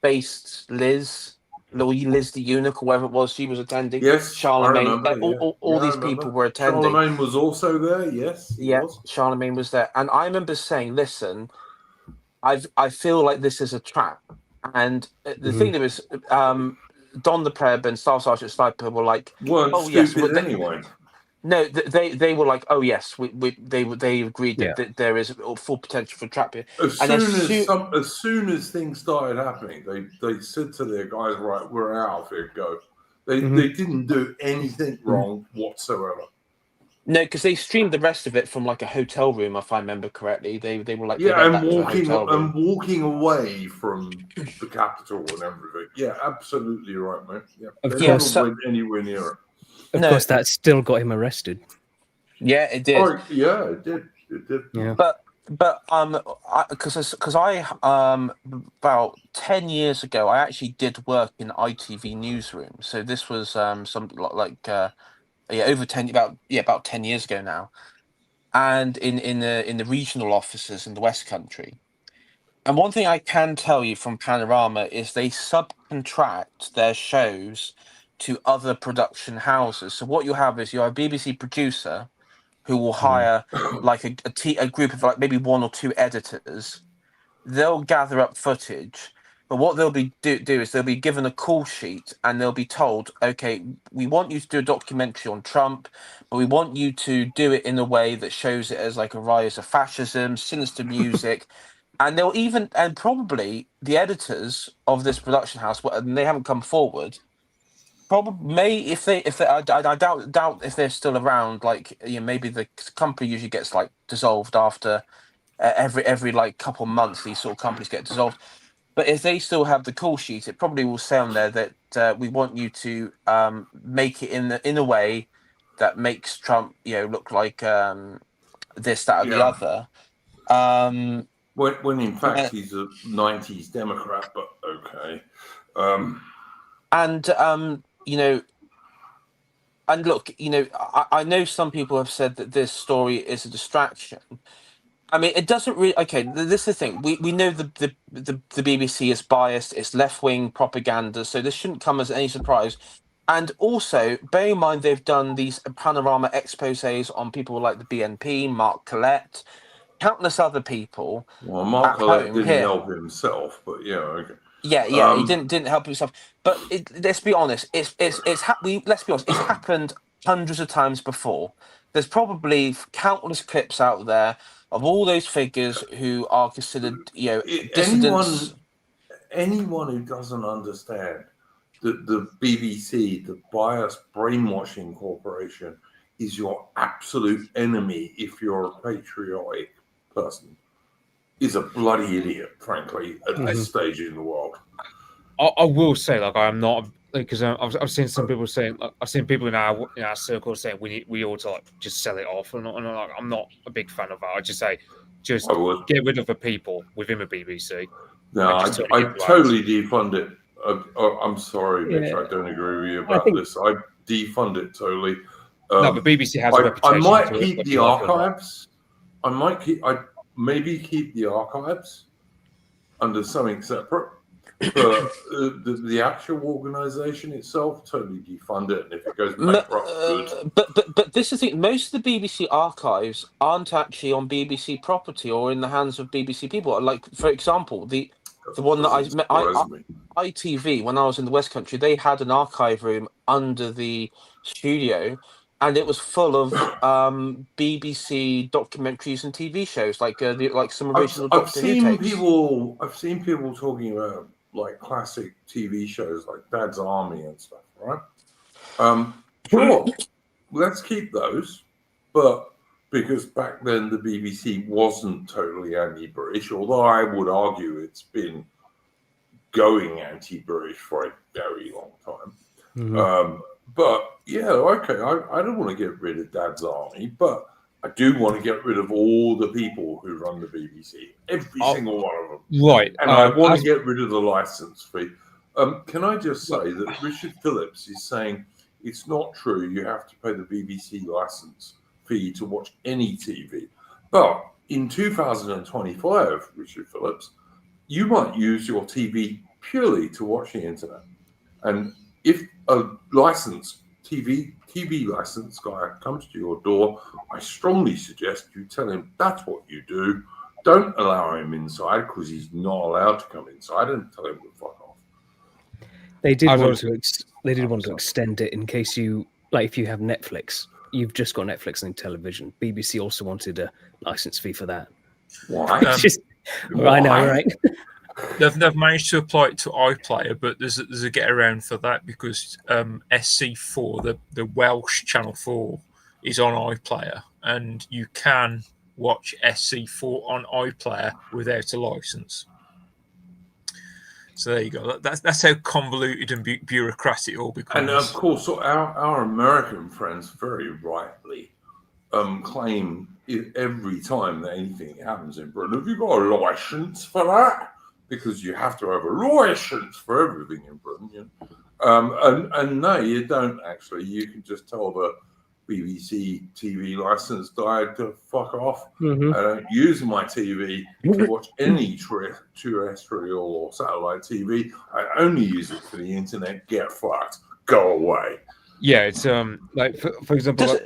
based Liz the eunuch, or whatever it was, she was attending. Yes, Charlemagne, I remember. all I these remember. people were attending. Charlemagne was also there. Yes, he was. Charlemagne was there, and I remember saying, "Listen, I feel like this is a trap." And the thing there is, Don the Pleb and Staff Sergeant Sniper were like, Weren't "Oh yes," stupid anyway. No, they were like, "Oh yes," they agreed that there is full potential for trap here. As soon as things started happening, they said to their guys, "Right, we're out of here. Go." They didn't do anything wrong whatsoever. No, because they streamed the rest of it from like a hotel room, if I remember correctly. They were like, walking away from the capital and everything. Yeah, absolutely right, mate. Yeah, they never went anywhere near it. Of course, that still got him arrested. Yeah, it did. Oh, yeah, it did. It did. Yeah. But because I about 10 years ago, I actually did work in ITV newsroom. So this was something like over 10 about 10 years ago now, and in the regional offices in the West Country. And one thing I can tell you from Panorama is they subcontract their shows to other production houses. So what you have is you have a BBC producer who will hire like a group of like maybe one or two editors. They'll gather up footage, but what they'll be do is they'll be given a call sheet and they'll be told, okay, we want you to do a documentary on Trump, but we want you to do it in a way that shows it as like a rise of fascism, sinister music. And they'll even, and probably the editors of this production house, and they haven't come forward, probably may if they I doubt if they're still around. Like, you know, maybe the company usually gets like dissolved after every like couple months. These sort of companies get dissolved. But if they still have the call sheet, it probably will say on there that we want you to make it in a way that makes Trump, you know, look like this, that, or the other. When in fact he's a 90s Democrat, but okay. You know, and look, you know, I know some people have said that this story is a distraction. I mean, it doesn't really. Okay, this is the thing. We know the BBC is biased. It's left wing propaganda, so this shouldn't come as any surprise. And also, bear in mind they've done these panorama exposés on people like the BNP, Mark Collette, countless other people. Well, Mark Collette didn't help himself, but yeah, okay. Yeah, he didn't help himself. But let's be honest, let's be honest, it's happened hundreds of times before. There's probably countless clips out there of all those figures who are considered, you know, dissidents. Anyone who doesn't understand that the BBC, the biased brainwashing corporation, is your absolute enemy if you're a patriotic person, is a bloody idiot, frankly, at this stage in the world. I will say, like, I'm not, because I've seen some people saying, like, I've seen people in our circle saying we ought to like just sell it off, and like, I'm not a big fan of that. I just say, just get rid of the people within the BBC. No, I totally defund it. I'm sorry, Mitch. I don't agree with you about this. defund it totally. No, but BBC has a I reputation. might for keep it, the like it or not. archives. I'd maybe keep the archives under something separate. But the actual organisation itself, totally defund it, and if it goes bankrupt, good. But this is the thing. Most of the BBC archives aren't actually on BBC property or in the hands of BBC people. Like, for example, the one that Doesn't surprise me. ITV, when I was in the West Country, they had an archive room under the studio, and it was full of BBC documentaries and TV shows, like some original I've Doctor Who seen tapes. I've seen people talking about like classic TV shows like Dad's Army and stuff, right? Sure, let's keep those, but because back then the BBC wasn't totally anti-British, although I would argue it's been going anti-British for a very long time. Mhm. But yeah, okay, I don't want to get rid of Dad's Army, but I do want to get rid of all the people who run the BBC, every single one of them. Right. And I want to get rid of the license fee. Can I just say that Richard Phillips is saying it's not true, you have to pay the BBC license fee to watch any TV. But in 2025, Richard Phillips, you might use your TV purely to watch the internet. And if a TV license guy comes to your door, I strongly suggest you tell him that's what you do. Don't allow him inside because he's not allowed to come inside, and tell him to fuck off. They did I want was- to. They did want to extend it in case you like if you have Netflix, you've just got Netflix and television. BBC also wanted a license fee for that. Why? It's just, I know, Why? right? They've managed to apply it to iPlayer, but there's a get around for that because SC4, the Welsh Channel 4, is on iPlayer, and you can watch SC4 on iPlayer without a license. So there you go. That's how convoluted and bureaucratic it all becomes. And of course, our American friends very rightly claim every time that anything happens in Britain, have you got a license for that? Because you have to have a license for everything in Britain. You know? And no, you don't actually. You can just tell the BBC TV license guy to fuck off. Mhm. I don't use my TV to watch any terrestrial or satellite TV. I only use it for the internet. Get fucked. Go away. Yeah, it's like for example,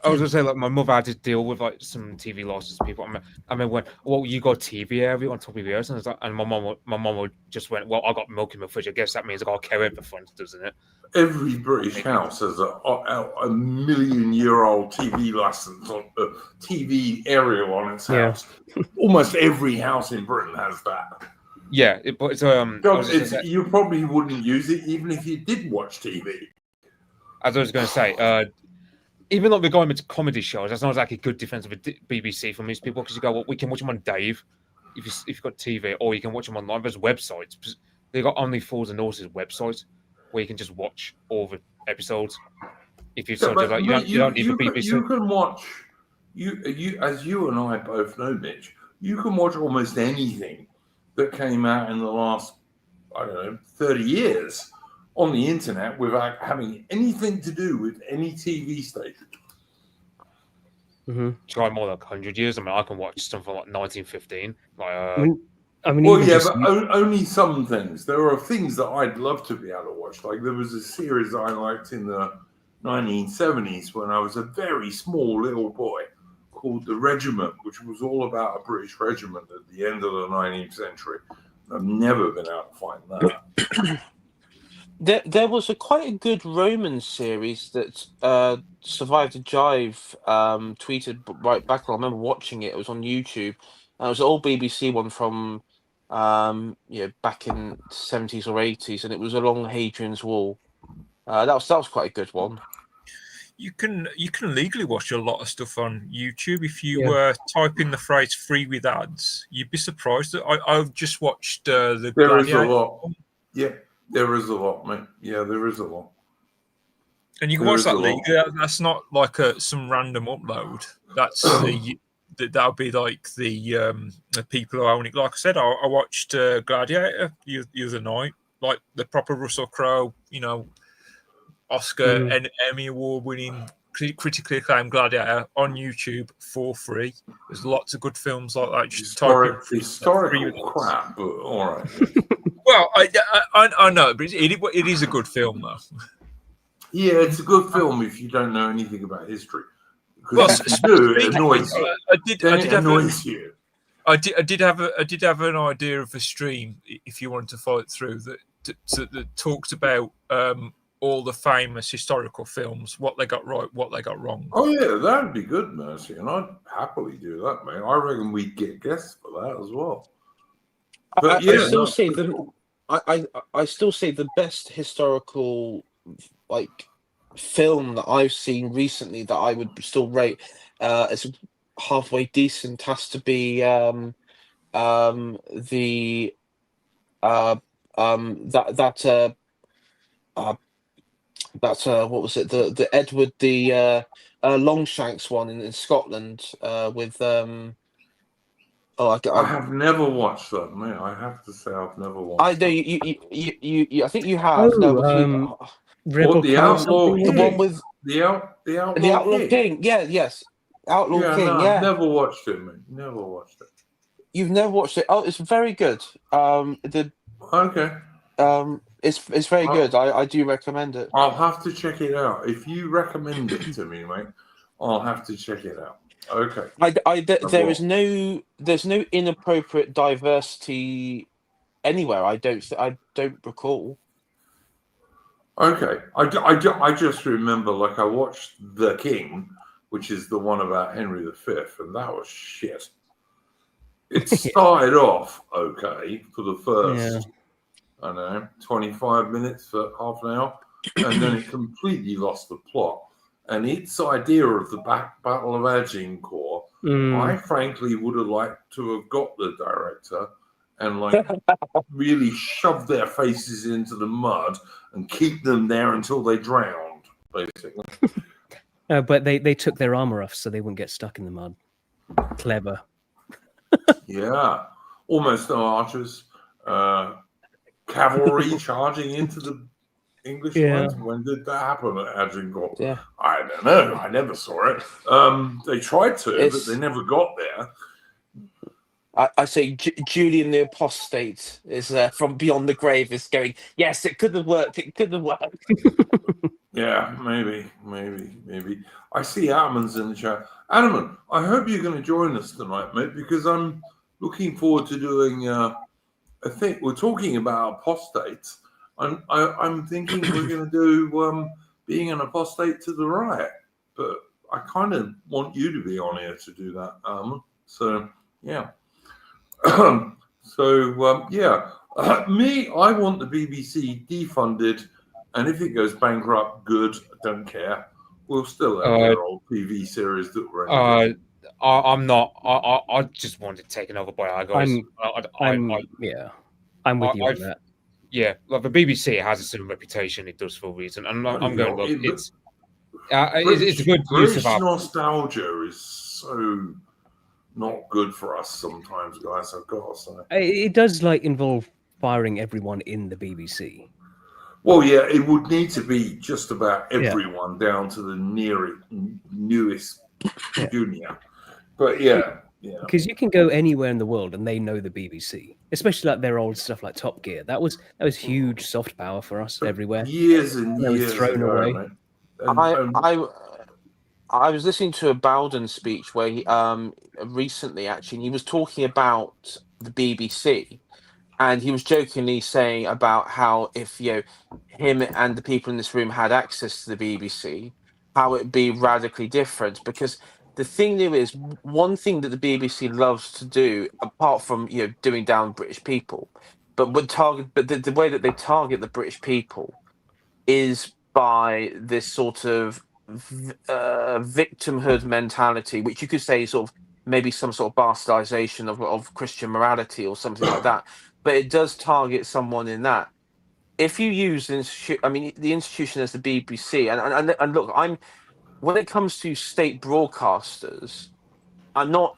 I was gonna say like my mother had to deal with like some TV license people. I mean when you got TV area on top of yours, and, and my mom just went, well, I got milk in my fridge. I guess that means I got to carry everything, doesn't it? Every British house has a million-year-old TV license on TV aerial on its Yeah. house. Almost every house in Britain has that. Yeah, but it's You probably wouldn't use it even if you did watch TV. as I was going to say, even though we're going into comedy shows, that's not exactly good defense of a BBC for most people because you go, well, we can watch them on Dave if you've got TV, or you can watch them online. There's websites. They've got Only Fools and Horses website where you can just watch all the episodes. If you sort of like, you don't need the BBC. You can watch. You as you and I both know, Mitch. You can watch almost anything that came out in the last, I don't know, 30 years on the internet without having anything to do with any TV station. Mm-hmm. Try more like 100 years. I mean, I can watch something like 1915. Like, I mean, well, even yeah, just, but only some things. There are things that I'd love to be able to watch. Like there was a series I liked in the 1970s when I was a very small little boy called The Regiment, which was all about a British regiment at the end of the 19th century. I've never been able to find that. There was quite a good Roman series that Survived a Jive tweeted right back. I remember watching it. It was on YouTube. It was an old BBC one from back in the 70s or 80s, and it was along Hadrian's Wall. That was quite a good one. You can legally watch a lot of stuff on YouTube if you Yeah. type in the phrase "free with ads." You'd be surprised. I've just watched the. There is a Gladiator. lot. Yeah, there is a lot, mate. Yeah, there is a lot. And you can There watch is that a lot. legally. That's not like some random upload. That's that'll be like the people who own it. Like I said, I watched Gladiator the other night, like the proper Russell Crowe, Oscar and Emmy award-winning, critically acclaimed Gladiator on YouTube for free. There's lots of good films like that. Just type in historical crap, but all right. Well, I know, but it is a good film, though. Yeah, it's a good film if you don't know anything about history. Well, Because if you do, it annoys you. I did have an idea of a stream, if you wanted to follow it through, that talked about all the famous historical films, what they got right, what they got wrong. Oh yeah, that'd be good, Mercy, and I'd happily do that, mate. I reckon we'd get guests for that as well. But I still say the best historical film that I've seen recently that I would still rate as halfway decent has to be what was it, the Edward Longshanks one in Scotland with I have never watched that, mate. I have to say I've never watched. I know you I think you have. Rebel the King or Outlaw something, King. The one with the Outlaw King. Yes. Outlaw King. I've never watched it, mate. Never watched it. You've never watched it? Oh, it's very good. Okay. It's very good. I do recommend it. I'll have to check it out. If you recommend it to me, mate, I'll have to check it out. Okay. There's no inappropriate diversity anywhere. I don't recall. Okay. I just remember, like, I watched The King, which is the one about Henry V, and that was shit. It started off okay for the first, I don't know, 25 minutes for half an hour, and then it completely lost the plot. And its idea of the Battle of Agincourt, I frankly would have liked to have got the director and really shove their faces into the mud and keep them there until they drowned, basically. But they took their armor off so they wouldn't get stuck in the mud. Clever. Yeah. Almost no archers. Cavalry charging into the English lines. When did that happen at Agincourt? Yeah. I don't know. I never saw it. They tried to, but they never got there. I say Julian the Apostate is from beyond the grave is going, yes, it could have worked. It could have worked. Yeah, maybe. I see Adamant's in the chat. Adamant, I hope you're going to join us tonight, mate, because I'm looking forward to doing, I think we're talking about apostates. I'm thinking we're going to do being an apostate to the right, but I kind of want you to be on here to do that, Adamant. So, yeah. Me, I want the BBC defunded, and if it goes bankrupt, good. I don't care. We'll still have their old TV series that we're. I'm not. I just want it taken over by our guys. I'm with you on that. Yeah, like the BBC has a certain reputation it does for a reason, and I'm going to look. It's a good use of our nostalgia is so not good for us sometimes, guys. I've got to say it does involve firing everyone in the BBC. Well, yeah, it would need to be just about everyone down to the newest junior. But yeah. Because you can go anywhere in the world and they know the BBC, especially their old stuff like Top Gear. That was huge soft power for us everywhere. Years and years was thrown away. I was listening to a Bowden speech where he recently actually, and he was talking about the BBC, and he was jokingly saying about how if him and the people in this room had access to the BBC, how it'd be radically different. Because the thing there is, one thing that the BBC loves to do, apart from doing down British people, but the way that they target the British people is by this sort of victimhood mentality, which you could say is sort of maybe some sort of bastardization of Christian morality or something like that. But it does target someone in that. If you use the institution as the BBC, and look, when it comes to state broadcasters, I'm not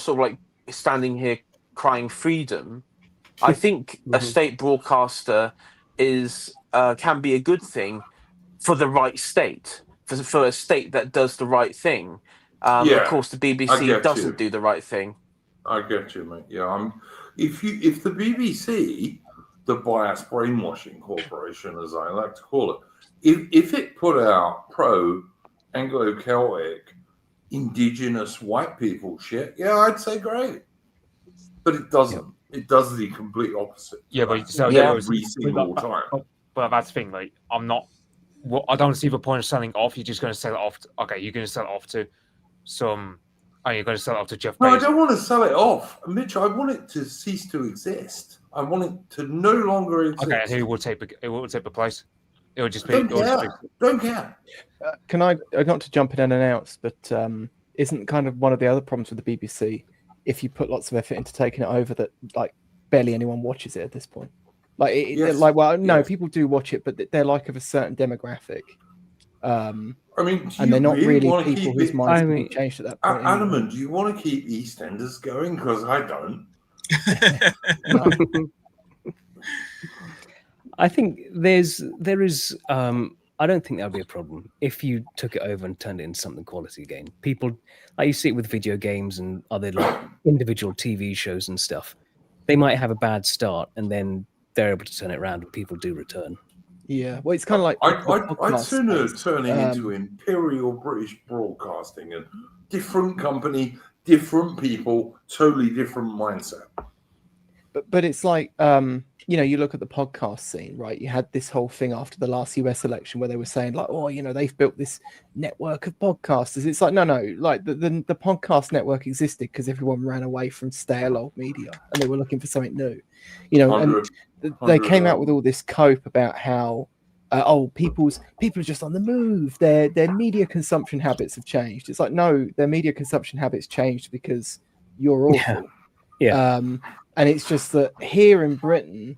sort of standing here crying freedom. I think a state broadcaster can be a good thing, for the right state, for a state that does the right thing. Of Yeah, course, the I BBC get doesn't you. do the right thing. I get you, mate. Yeah, if the BBC, the bias brainwashing corporation, as I like to call it, if it put out pro Anglo-Celtic indigenous white people shit, yeah, I'd say great. But it doesn't. It does the complete opposite. Yeah, but so Yeah. every single time. But that's the thing. Like, I'm not. Well, I don't see the point of selling off. You're just going to sell it off. Okay, you're going to sell it off to some. Oh, you're going to sell it off to Jeff No, Bezos. I don't want to sell it off, Mitch. I want it to cease to exist. I want it to no longer exist. Okay, and who will take the place? It would just be. Don't care. Can I not to jump in and announce, but isn't kind of one of the other problems with the BBC if you put lots of effort into taking it over that like barely anyone watches it at this point? Like, Yes. like, well, no, Yes. people do watch it, but they're like of a certain demographic. I mean, And they're not really wanna people keep whose it- minds have been changed at that point. anyway. Adamant, do you want to keep EastEnders going? Because I don't. No. I think there is. I don't think that would be a problem if you took it over and turned it into something quality again. People, like you see it with video games and other like individual TV shows and stuff. They might have a bad start and then they're able to turn it around, and people do return. Yeah, well, it's kind of like I'd sooner turn it into Imperial British Broadcasting, and different company, different people, totally different mindset. But it's like you look at the podcast scene, right? You had this whole thing after the last US election where they were saying like, oh, they've built this network of podcasters. It's like, no, like the podcast network existed because everyone ran away from stale old media and they were looking for something new, and they came out with all this cope about how people are just on the move. Their media consumption habits have changed. It's like, no, their media consumption habits changed because you're awful. Yeah. And it's just that here in Britain,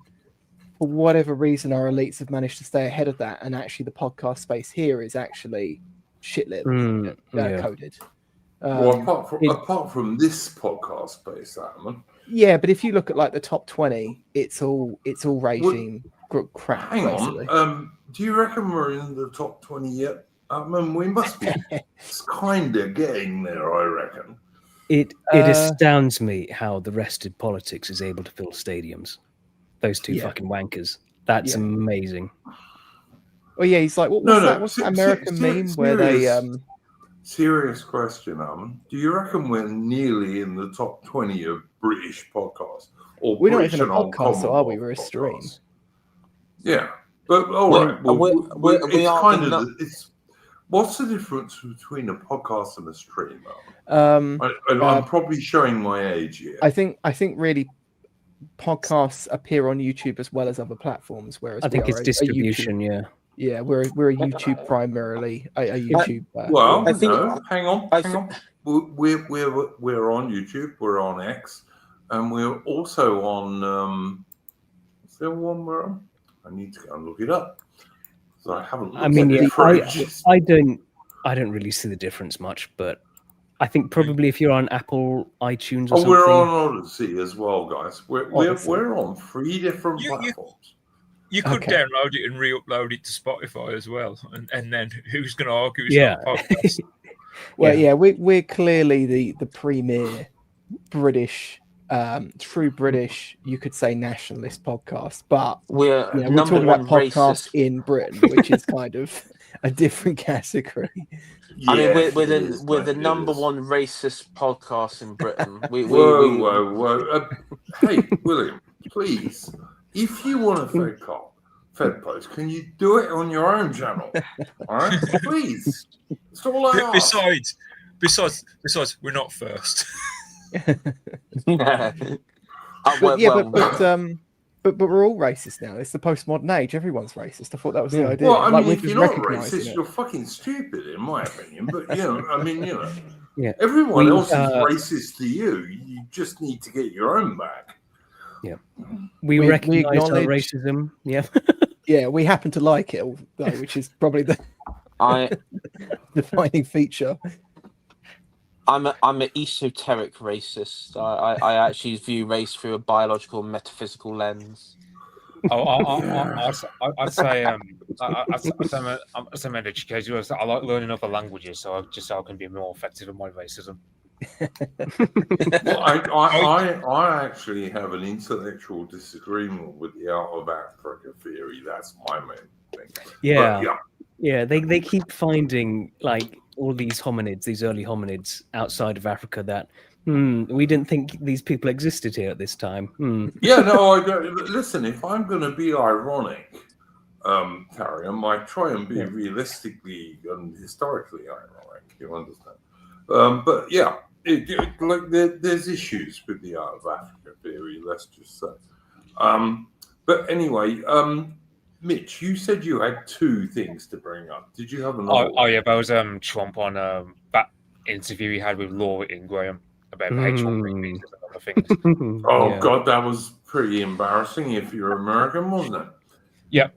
for whatever reason, our elites have managed to stay ahead of that. And actually, the podcast space here is actually shit-lit coded. Well, apart from this podcast space, Adam. Yeah, but if you look at like the top 20, it's all regime crap. Hang basically. on. Do you reckon we're in the top 20 yet? We must be kind of getting there, I reckon. It astounds me how the rested politics is able to fill stadiums. Those two fucking wankers. That's amazing. Well, yeah, he's like, what's that American meme where they Serious question, Armin. Do you reckon we're nearly in the top 20 of British podcasts? Or we're not British even a and Old podcast, so are we? Commonwealth We're a stream. podcasts? Yeah, but all right. What's the difference between a podcast and a stream? I'm probably showing my age here. I think really podcasts appear on YouTube as well as other platforms, whereas I think it's distribution. Yeah, we're a YouTube primarily. A YouTube. Hang on. We're on YouTube. We're on X, and we're also on. Is there one we're on? I need to go and look it up. So I haven't. I don't really see the difference much, but I think probably if you're on Apple iTunes or something. We're on Odyssey as well, guys. We're on 3 different platforms. You could download it and re-upload it to Spotify as well, and then who's going to argue? Podcast? We're clearly the premier British, true British, you could say nationalist podcast, but we're talking about podcasts in Britain, which is kind of a different category. I mean, we're the number one racist podcast in Britain. Whoa. Hey, William, please. If you want a Fed post, can you do it on your own channel? All right, please. That's all I ask. Besides, we're not first. But we're all racist now. It's the postmodern age. Everyone's racist. I thought that was the idea. Well, I mean, if you're not racist, you're fucking stupid, in my opinion. But everyone else is racist to you. You just need to get your own back. Yeah, we recognize our racism. Yeah, yeah, we happen to like it, though, which is probably the defining feature. I'm an esoteric racist. I actually view race through a biological, metaphysical lens. I'd say I'd say I'm educated. I like learning other languages, so I can be more effective in my racism. Well, I actually have an intellectual disagreement with the out of Africa theory. That's my main thing. Yeah. But, Yeah, they keep finding like all these hominids, these early hominids outside of Africa that we didn't think these people existed here at this time. yeah, no, I don't. Listen, if I'm going to be ironic, Terry, I might try and be realistically and historically ironic. You understand? But yeah, there's issues with the out of Africa theory. Let's just say. But anyway, Mitch, you said you had two things to bring up. Did you have another? Oh yeah, that was Trump on that interview he had with Laura Ingraham about H1 and other things. Oh Yeah. God, that was pretty embarrassing if you're American, wasn't it? Yeah,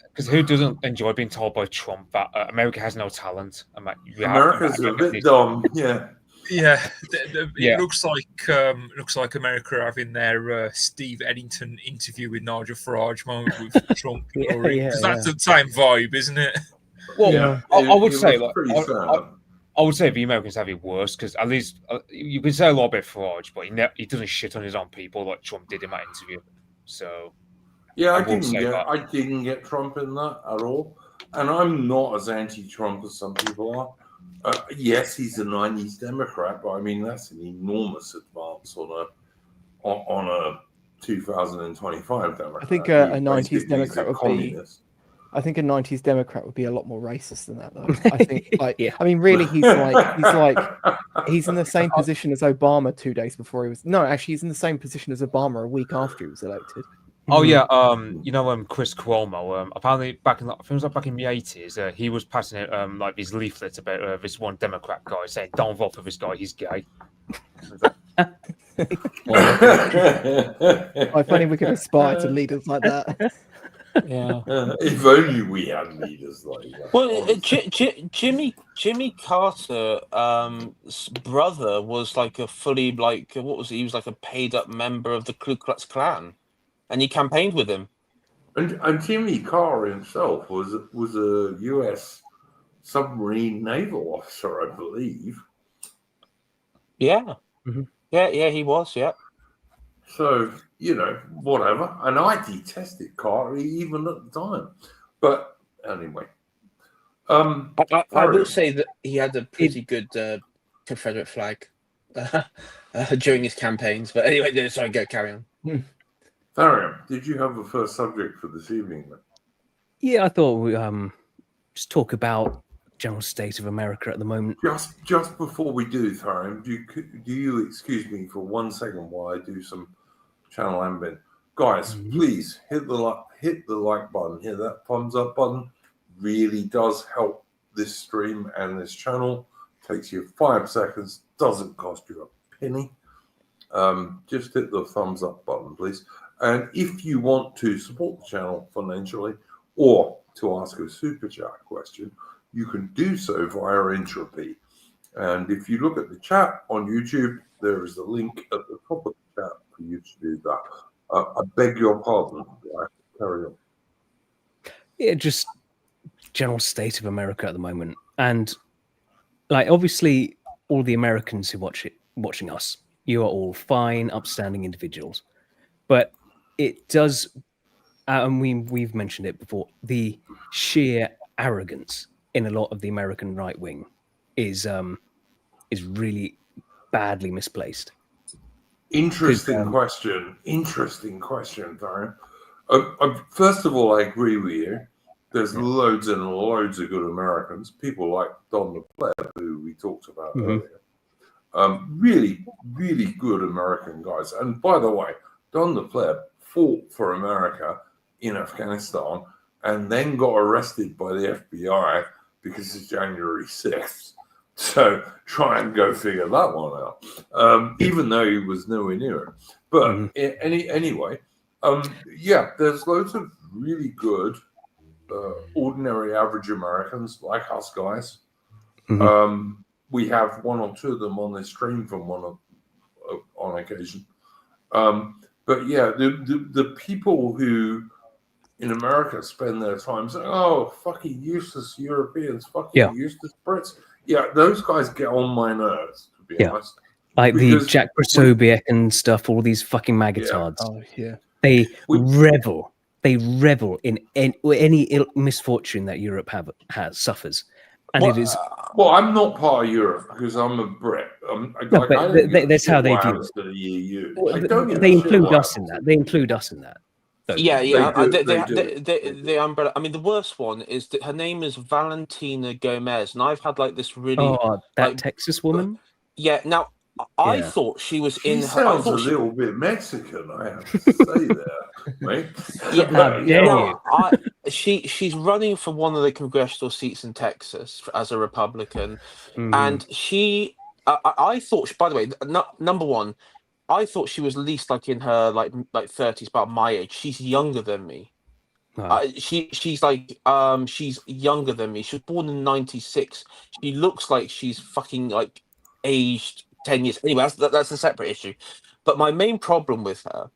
because who doesn't enjoy being told by Trump that America has no talent? America's a bit dumb, yeah. Yeah, it looks like America having their Steve Eddington interview with Nigel Farage moment with Trump, because that's the same vibe, isn't it? Well, yeah, I would say like I would say the Americans have it worse because at least you can say a lot about Farage, but he doesn't shit on his own people like Trump did in that interview. So yeah, I didn't get Trump in that at all, and I'm not as anti-Trump as some people are. Yes, he's a 90s Democrat, but I mean that's an enormous advance on a 2025 Democrat. I think a 90s Democrat would be. I think a 90s Democrat would be a lot more racist than that, though. I think, I mean, really, he's in the same position as Obama 2 days before he was. No, actually, he's in the same position as Obama a week after he was elected. Oh yeah, Chris Cuomo. Apparently, back in back in the 80s, he was passing out like these leaflets about this one Democrat guy saying, "Don't vote for this guy, he's gay." I find we could aspire to leaders like that. Yeah. If only we had leaders like that. Well, Jimmy Carter, brother was like a fully what was he? He was like a paid up member of the Ku Klux Klan, and he campaigned with him. And Jimmy Carter himself was a U.S. submarine naval officer, I believe. Yeah. Mm-hmm. Yeah, he was. Yeah. So, whatever. And I detested Carter even at the time. But anyway. I will say that he had a pretty good Confederate flag during his campaigns. But anyway, sorry, carry on. Tharian, did you have a first subject for this evening? Then? Yeah, I thought we just talk about general state of America at the moment. Just before we do, Tharian, do you excuse me for 1 second while I do some channel ambient? Guys, please hit the like button, hit that thumbs up button. Really does help this stream and this channel. Takes you 5 seconds, doesn't cost you a penny. Just hit the thumbs up button, please. And if you want to support the channel financially or to ask a super chat question, you can do so via Entropy. And if you look at the chat on YouTube, there is a link at the top of the chat for you to do that. I beg your pardon. Carry on. Yeah, just general state of America at the moment. And obviously all the Americans who watching us, you are all fine, upstanding individuals. But it does, and we've mentioned it before, the sheer arrogance in a lot of the American right wing is really badly misplaced. Interesting question, Darren. First of all, I agree with you. There's loads and loads of good Americans, people like Don the Pleb, who we talked about earlier. Really, really good American guys. And by the way, Don the Pleb fought for America in Afghanistan and then got arrested by the FBI because of January 6th. So try and go figure that one out, even though he was nowhere near it. But anyway, there's loads of really good, ordinary, average Americans like us guys. We have one or two of them on this stream from on occasion. But yeah, the people who in America spend their time saying, "Oh, fucking useless Europeans, fucking useless Brits." Yeah, those guys get on my nerves, to be honest. Like Because the Jack Prosobiec and stuff, all these fucking magatards. Oh yeah. They revel in any misfortune that Europe suffers. And it is well, I'm not part of Europe because I'm a Brit. but that's how they view it. To the EU. They include us in that. They include us in that. Yeah, They the umbrella. I mean, the worst one is that her name is Valentina Gomez, and I've had like this really that Texas woman. Yeah. Now, I thought she was in her. Sounds a little bit Mexican, I have to say there, mate. She's running for one of the congressional seats in Texas as a Republican, and she. I thought. By the way, number one, I thought she was at least like in her like 30s, about my age. She's younger than me. She's younger than me. She was born in '96. She looks like she's fucking like aged 10 years. Anyway, that's a separate issue. But my main problem with her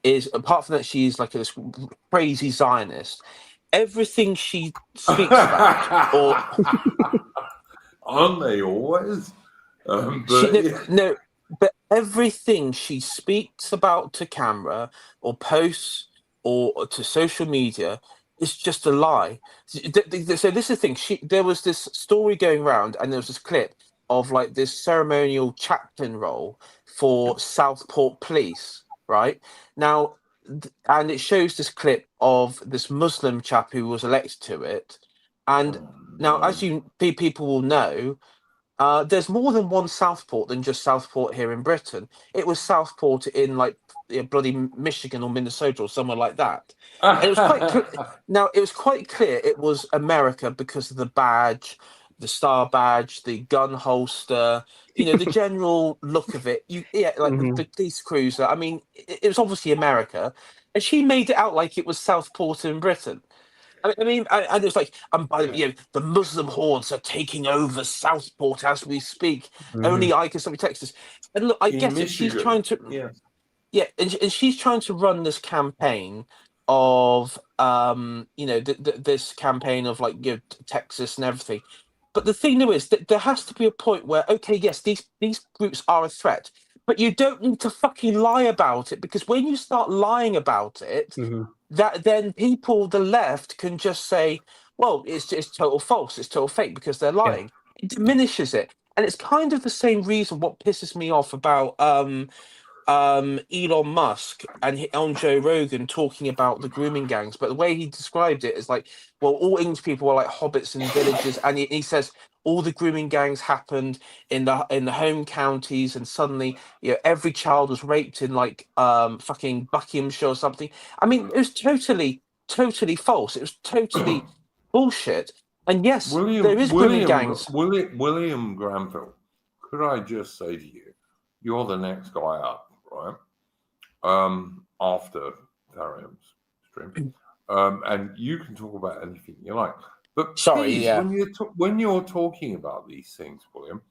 is, apart from that, she's like this crazy Zionist. Everything she speaks about, or aren't they always? But everything she speaks about to camera or posts or to social media is just a lie. So this is the thing. There was this story going around, and there was this clip of like this ceremonial chaplain role for Southport Police, right? Now, and it shows this clip of this Muslim chap who was elected to it. And now, as people will know, there's more than one Southport than just Southport here in Britain. It was Southport in like bloody Michigan or Minnesota or somewhere like that. And it was it was quite clear it was America because of the badge, the star badge, the gun holster, the general look of it. The police cruiser. I mean, it was obviously America, and she made it out like it was Southport in Britain. I mean, and it's like, the Muslim hordes are taking over Southport as we speak. Only I can stop Texas. And look, I get it. She's trying to, and she's trying to run this campaign of, this campaign of like, Texas and everything. But the thing though is that there has to be a point where, okay, yes, these groups are a threat, but you don't need to fucking lie about it, because when you start lying about it, that then people, the left, can just say, well, it's total false, it's total fake, because they're lying. It diminishes it. And it's kind of the same reason what pisses me off about Elon Musk and on Joe Rogan talking about the grooming gangs, but the way he described it is like, well, all English people are like hobbits in villages, and he says all the grooming gangs happened in the home counties, and suddenly every child was raped in like fucking Buckinghamshire or something. I mean, it was totally false. It was totally bullshit. And yes, there is grooming gangs. William Granville, could I just say to you, you're the next guy up, right? After Darium's stream, and you can talk about anything you like. But please, when you're talking about these things, William,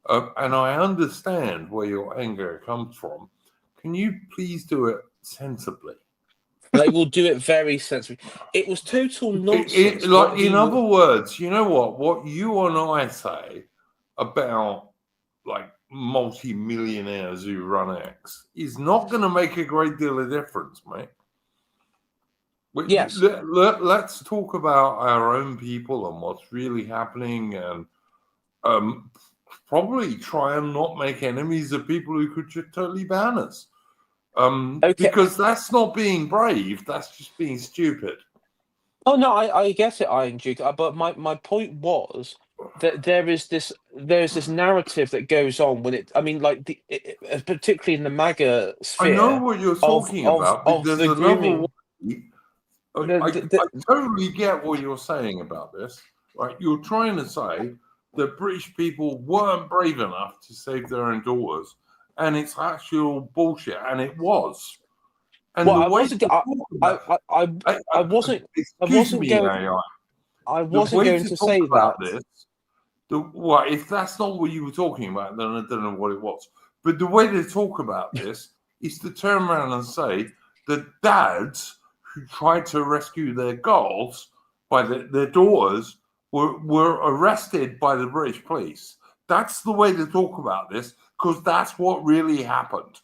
and I understand where your anger comes from, can you please do it sensibly? They will do it very sensibly. It was total nonsense. In other words, you know what you and I say about like multi-millionaires who run X is not going to make a great deal of difference, mate. Yes. Let's talk about our own people and what's really happening, and probably try and not make enemies of people who could just totally ban us. Because that's not being brave, that's just being stupid. Oh no, I get it, Iron Duke. But my point was that there's this narrative that goes on when it. I mean, like particularly in the MAGA sphere. I know what you're talking about. Because there's another way. I totally get what you're saying about this. Right, you're trying to say that British people weren't brave enough to save their own daughters, and it's actual bullshit, and it was. And well, I wasn't going to say that. If that's not what you were talking about, then I don't know what it was. But the way to talk about this is to turn around and say that dads who tried to rescue their girls by their daughters were arrested by the British police. That's the way to talk about this, because that's what really happened.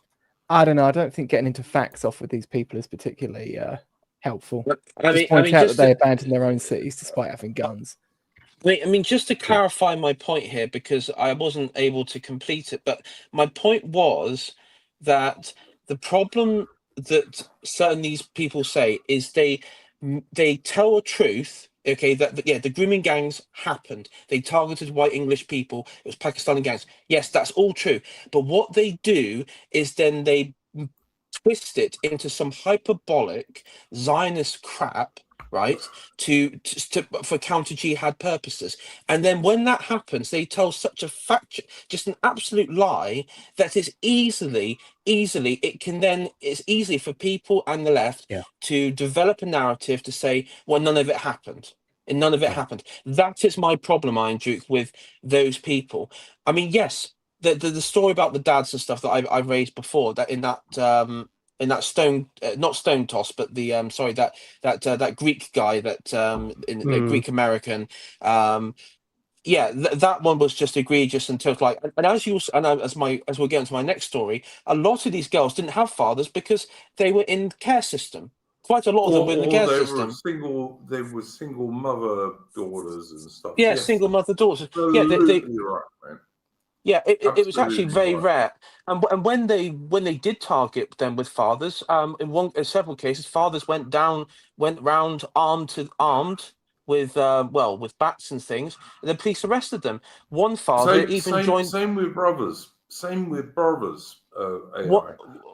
I don't know. I don't think getting into facts off with these people is particularly helpful. I Just point out that they abandoned their own cities despite having guns. I mean, just to clarify my point here, because I wasn't able to complete it, but my point was that the problem that certain these people say is they tell a truth. Okay, that the grooming gangs happened. They targeted white English people. It was Pakistani gangs. Yes, that's all true. But what they do is then they twist it into some hyperbolic Zionist crap, right? For counter jihad purposes, and then when that happens, they tell such a just an absolute lie that is easily it's easy for people and the left to develop a narrative to say, well, none of it happened. And none of it happened. That is my problem, Iron Duke, with those people. I mean, yes, the story about the dads and stuff that I've raised before, that in that stone, not stone toss, but the that Greek guy that Greek American, that one was just egregious and total. Like, and as you and as we're getting to my next story, a lot of these girls didn't have fathers because they were in the care system. Quite a lot of them were in the care system. They were single mother daughters and stuff. Yeah, yes. Single mother daughters. Absolutely right, man. Yeah, it was actually very rare. And when they did target them with fathers, in several cases, fathers went round armed with with bats and things, and the police arrested them. One father joined. Same with brothers.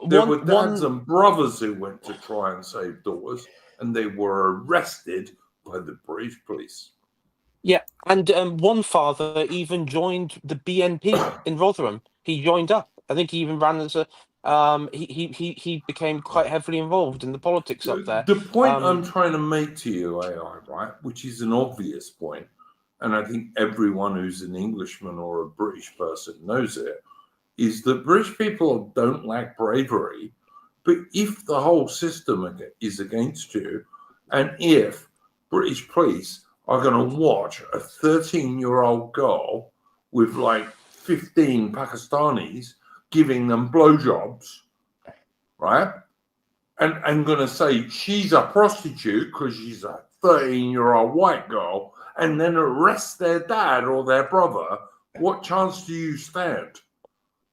There were dads and brothers who went to try and save daughters, and they were arrested by the British police. Yeah, and one father even joined the BNP in Rotherham. He joined up. I think he even ran as a. He became quite heavily involved in the politics up there. The point I'm trying to make to you, AI, right, which is an obvious point, and I think everyone who's an Englishman or a British person knows it, is that British people don't lack bravery, but if the whole system is against you, and if British police are going to watch a 13-year-old girl with like 15 Pakistanis giving them blowjobs, right? And I'm going to say she's a prostitute because she's a 13-year-old white girl, and then arrest their dad or their brother, what chance do you stand?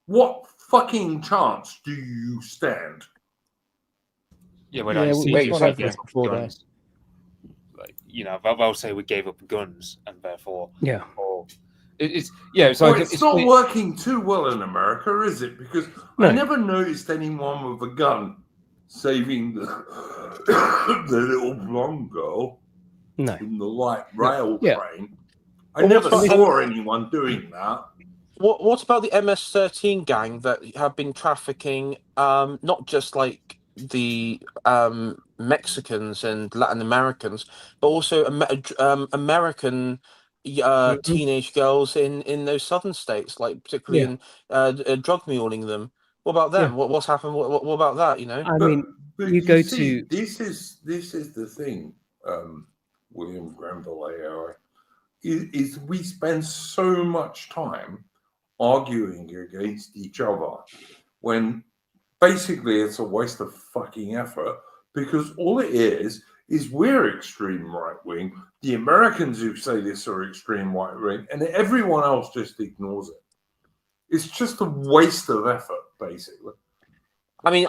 What fucking chance do you stand? Yeah, we don't see you say guns. Like, you know, they'll say we gave up guns, and therefore, it's not working too well in America, is it? Because I never noticed anyone with a gun saving the little blonde girl in the light rail train. I never saw anyone doing that. What about the MS-13 gang that have been trafficking not just like the Mexicans and Latin Americans, but also American teenage girls in those southern states, like particularly in drug muling them? What about them? What's happened? What about that? You know, but you go to this is the thing, William Grenville AI, is we spend so much time arguing against each other when basically it's a waste of fucking effort, because all it is we're extreme right wing. The Americans who say this are extreme right wing, and everyone else just ignores it. It's just a waste of effort, basically. I mean,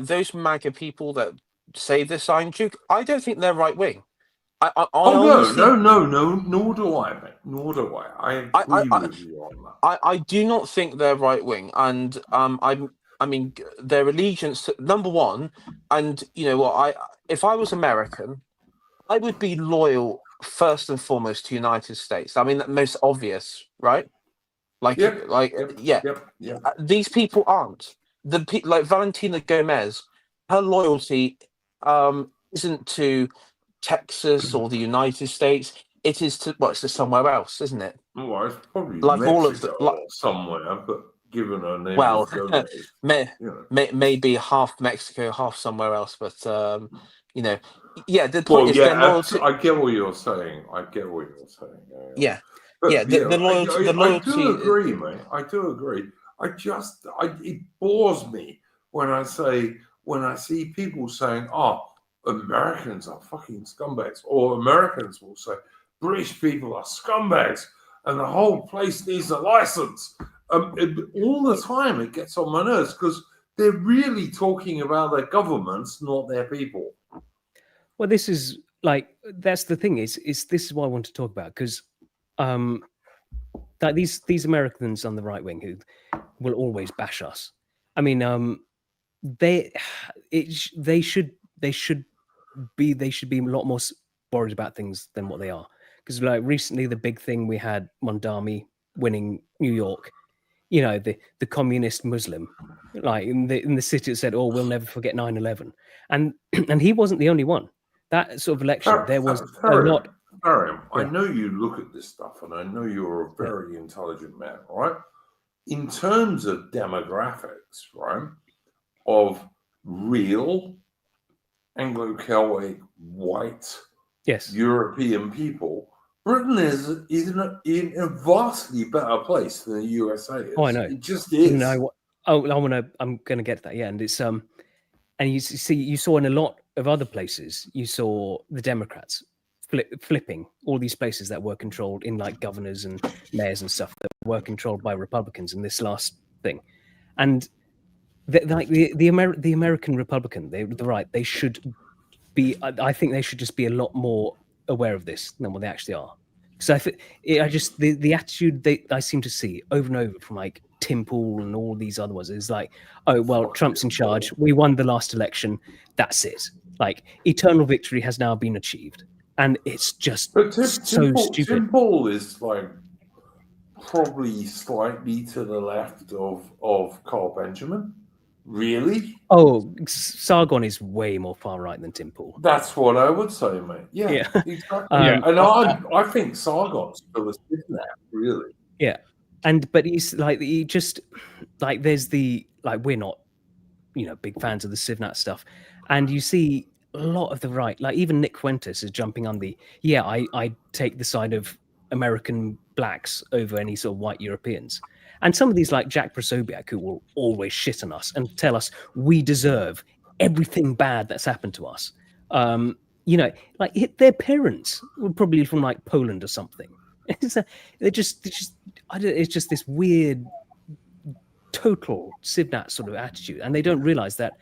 those MAGA people that say this, Iron Duke, I don't think they're right wing. No, nor do I, mate. Nor do I. I agree with you on that. I do not think they're right wing, and I mean their allegiance to, number one, and you know what, if I was American, I would be loyal first and foremost to United States. I mean, that most obvious, right? These people aren't. Like Valentina Gomez, her loyalty isn't to Texas or the United States. It is to it's to somewhere else, isn't it? Well, it's probably like Mexico all of the somewhere, but given her name Well, is Gomez. may, You know. maybe half Mexico, half somewhere else, but you know, yeah. The Well, point is yeah, their loyalty. I get what you're saying. I get what you're saying. Yeah, But, yeah. The loyalty. The I loyalty. do agree, mate. I do agree. It bores me when I see people saying, "Oh, Americans are fucking scumbags," or Americans will say, "British people are scumbags," and the whole place needs a license. All the time, it gets on my nerves because they're really talking about their governments, not their people. Well, this is like that's the thing is this is what I want to talk about because that these Americans on the right wing who will always bash us. I mean, they should be a lot more worried about things than what they are. Because like recently, the big thing we had Mondami winning New York. You know, the communist Muslim, like in the city that said, "Oh, we'll never forget 9/11," and he wasn't the only one. That sort of election, there was a lot. Mariam, I Yeah. know you look at this stuff, and I know you're a very intelligent man, right? In terms of demographics, right, of real Anglo-Celtic white Yes. European people, Britain is in a vastly better place than the USA is. Oh, I know. It just is. No, I'm gonna get to that. Yeah, and it's and you see, you saw in a lot of other places, you saw the Democrats flipping all these places that were controlled in like governors and mayors and stuff that were controlled by Republicans in this last thing, and the American Republican, the right, they should be. I think they should just be a lot more aware of this than what they actually are. Because I just the attitude I seem to see over and over from like Tim Pool and all these other ones is like, oh well, Trump's in charge. We won the last election. That's it. Like eternal victory has now been achieved, and it's just stupid. Tim Pool is like probably slightly to the left of Carl Benjamin. Really? Oh, Sargon is way more far right than Tim Pool. That's what I would say, mate. Yeah. Exactly. And I think Sargon's still a citizen, really. Yeah, but he's like he just like there's the like we're not big fans of the Civnat stuff, and you see a lot of the right, like even Nick Fuentes is jumping on the I take the side of American blacks over any sort of white Europeans. And some of these, like Jack Prosobiec, who will always shit on us and tell us we deserve everything bad that's happened to us. Like their parents were probably from like Poland or something. It's just this weird, total Civnat sort of attitude, and they don't realize that.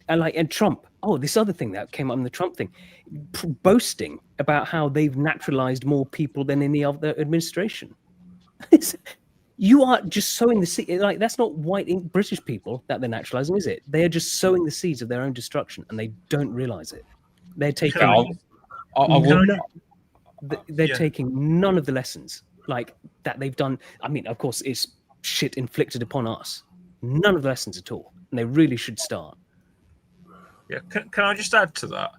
And Trump. Oh, this other thing that came up in the Trump thing, boasting about how they've naturalized more people than any other administration. You are just sowing the seed. Like that's not white British people that they're naturalizing, is it? They are just sowing the seeds of their own destruction, and they don't realize it. They're taking. They're taking none of the lessons like that they've done. I mean, of course, it's shit inflicted upon us. None of the lessons at all, and they really should start. Yeah, can I just add to that?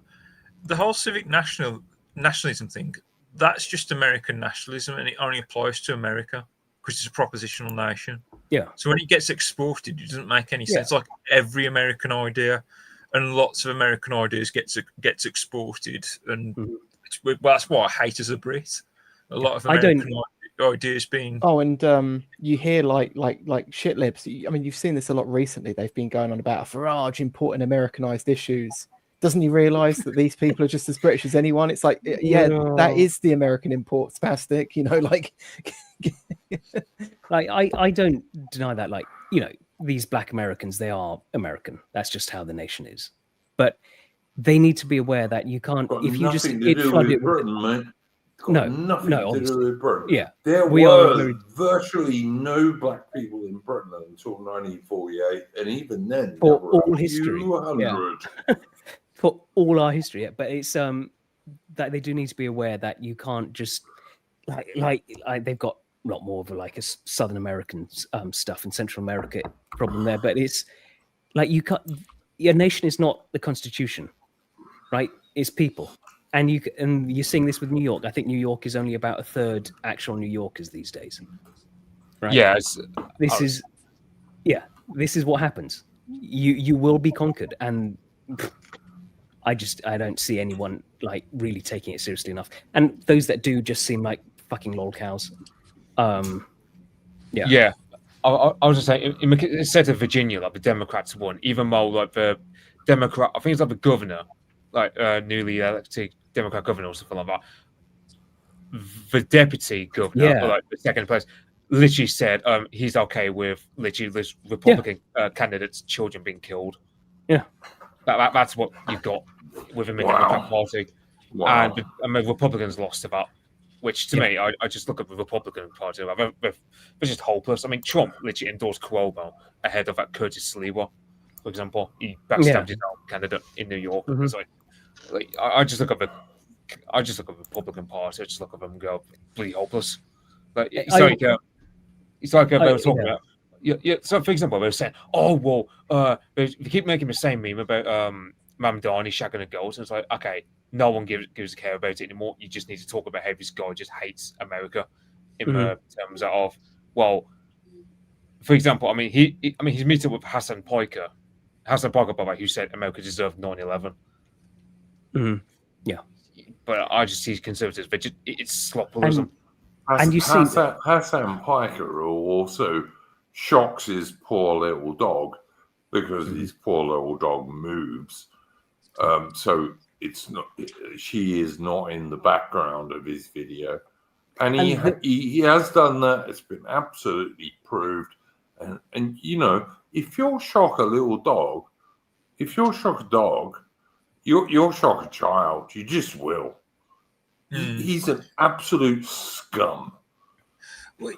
The whole civic nationalism thing, that's just American nationalism, and it only applies to America because it's a propositional nation. Yeah. So when it gets exported, it doesn't make any sense. Like every American idea, and lots of American ideas gets exported, and that's why I hate as a Brit. A lot of American ideas being. Oh, and you hear like shit libs. I mean, you've seen this a lot recently. They've been going on about Farage importing Americanized issues. Doesn't he realize that these people are just as British as anyone? It's like, that is the American import spastic, like. Like I don't deny that. Like these Black Americans, they are American. That's just how the nation is. But they need to be aware that you can't. If you just flood it with Britain, mate. Nothing to do with Britain. Yeah, there were virtually no black people in Britain until 1948, and even then, for all history, for all our history. But it's that they do need to be aware that you can't just like they've got a lot more of a Southern American stuff and Central America problem there. But it's like you can't. Your nation is not the Constitution, right? It's people. And you're seeing this with New York. I think New York is only about a third actual New Yorkers these days. Right? Yeah, Yeah, this is what happens. You will be conquered, and I don't see anyone like really taking it seriously enough. And those that do just seem like fucking lol cows. Yeah. Yeah. I was just saying, instead of Virginia, like the Democrats won, even though like the Democrat, I think it's like the governor, like newly elected Democrat governor or something like that. The deputy governor, or Yeah. like the second place, literally said he's okay with literally this Republican candidates' children being killed. Yeah. That's what you've got within the Democrat Party. Wow. And the Republicans lost to that, which to me, I just look at the Republican Party. They're just hopeless. I mean, Trump literally endorsed Cuomo ahead of that Curtis Sliwa, for example. He backstabbed his own candidate in New York. Mhm. It's like I just look at the Republican Party. I just look at them and go, bloody hopeless. Like it's like they were talking about. Yeah. So, for example, they were saying, "Oh, well, they keep making the same meme about Mamdani shagging a ghost." And it's like, okay, no one gives a care about it anymore. You just need to talk about how this guy just hates America in terms of, well, for example, I mean, he's meeting up with Hassan Piker, by the way, who said America deserved 9/11. Yeah. But I just see conservatives, but it's sloppily. And you see Hassan Piker also shocks his poor little dog because his poor little dog moves. So it's not. She is not in the background of his video, and he has done that. It's been absolutely proved. And you know, if you'll shock a little dog, if you'll shock a dog, you'll shock a child. You just will. He's an absolute scum. Well,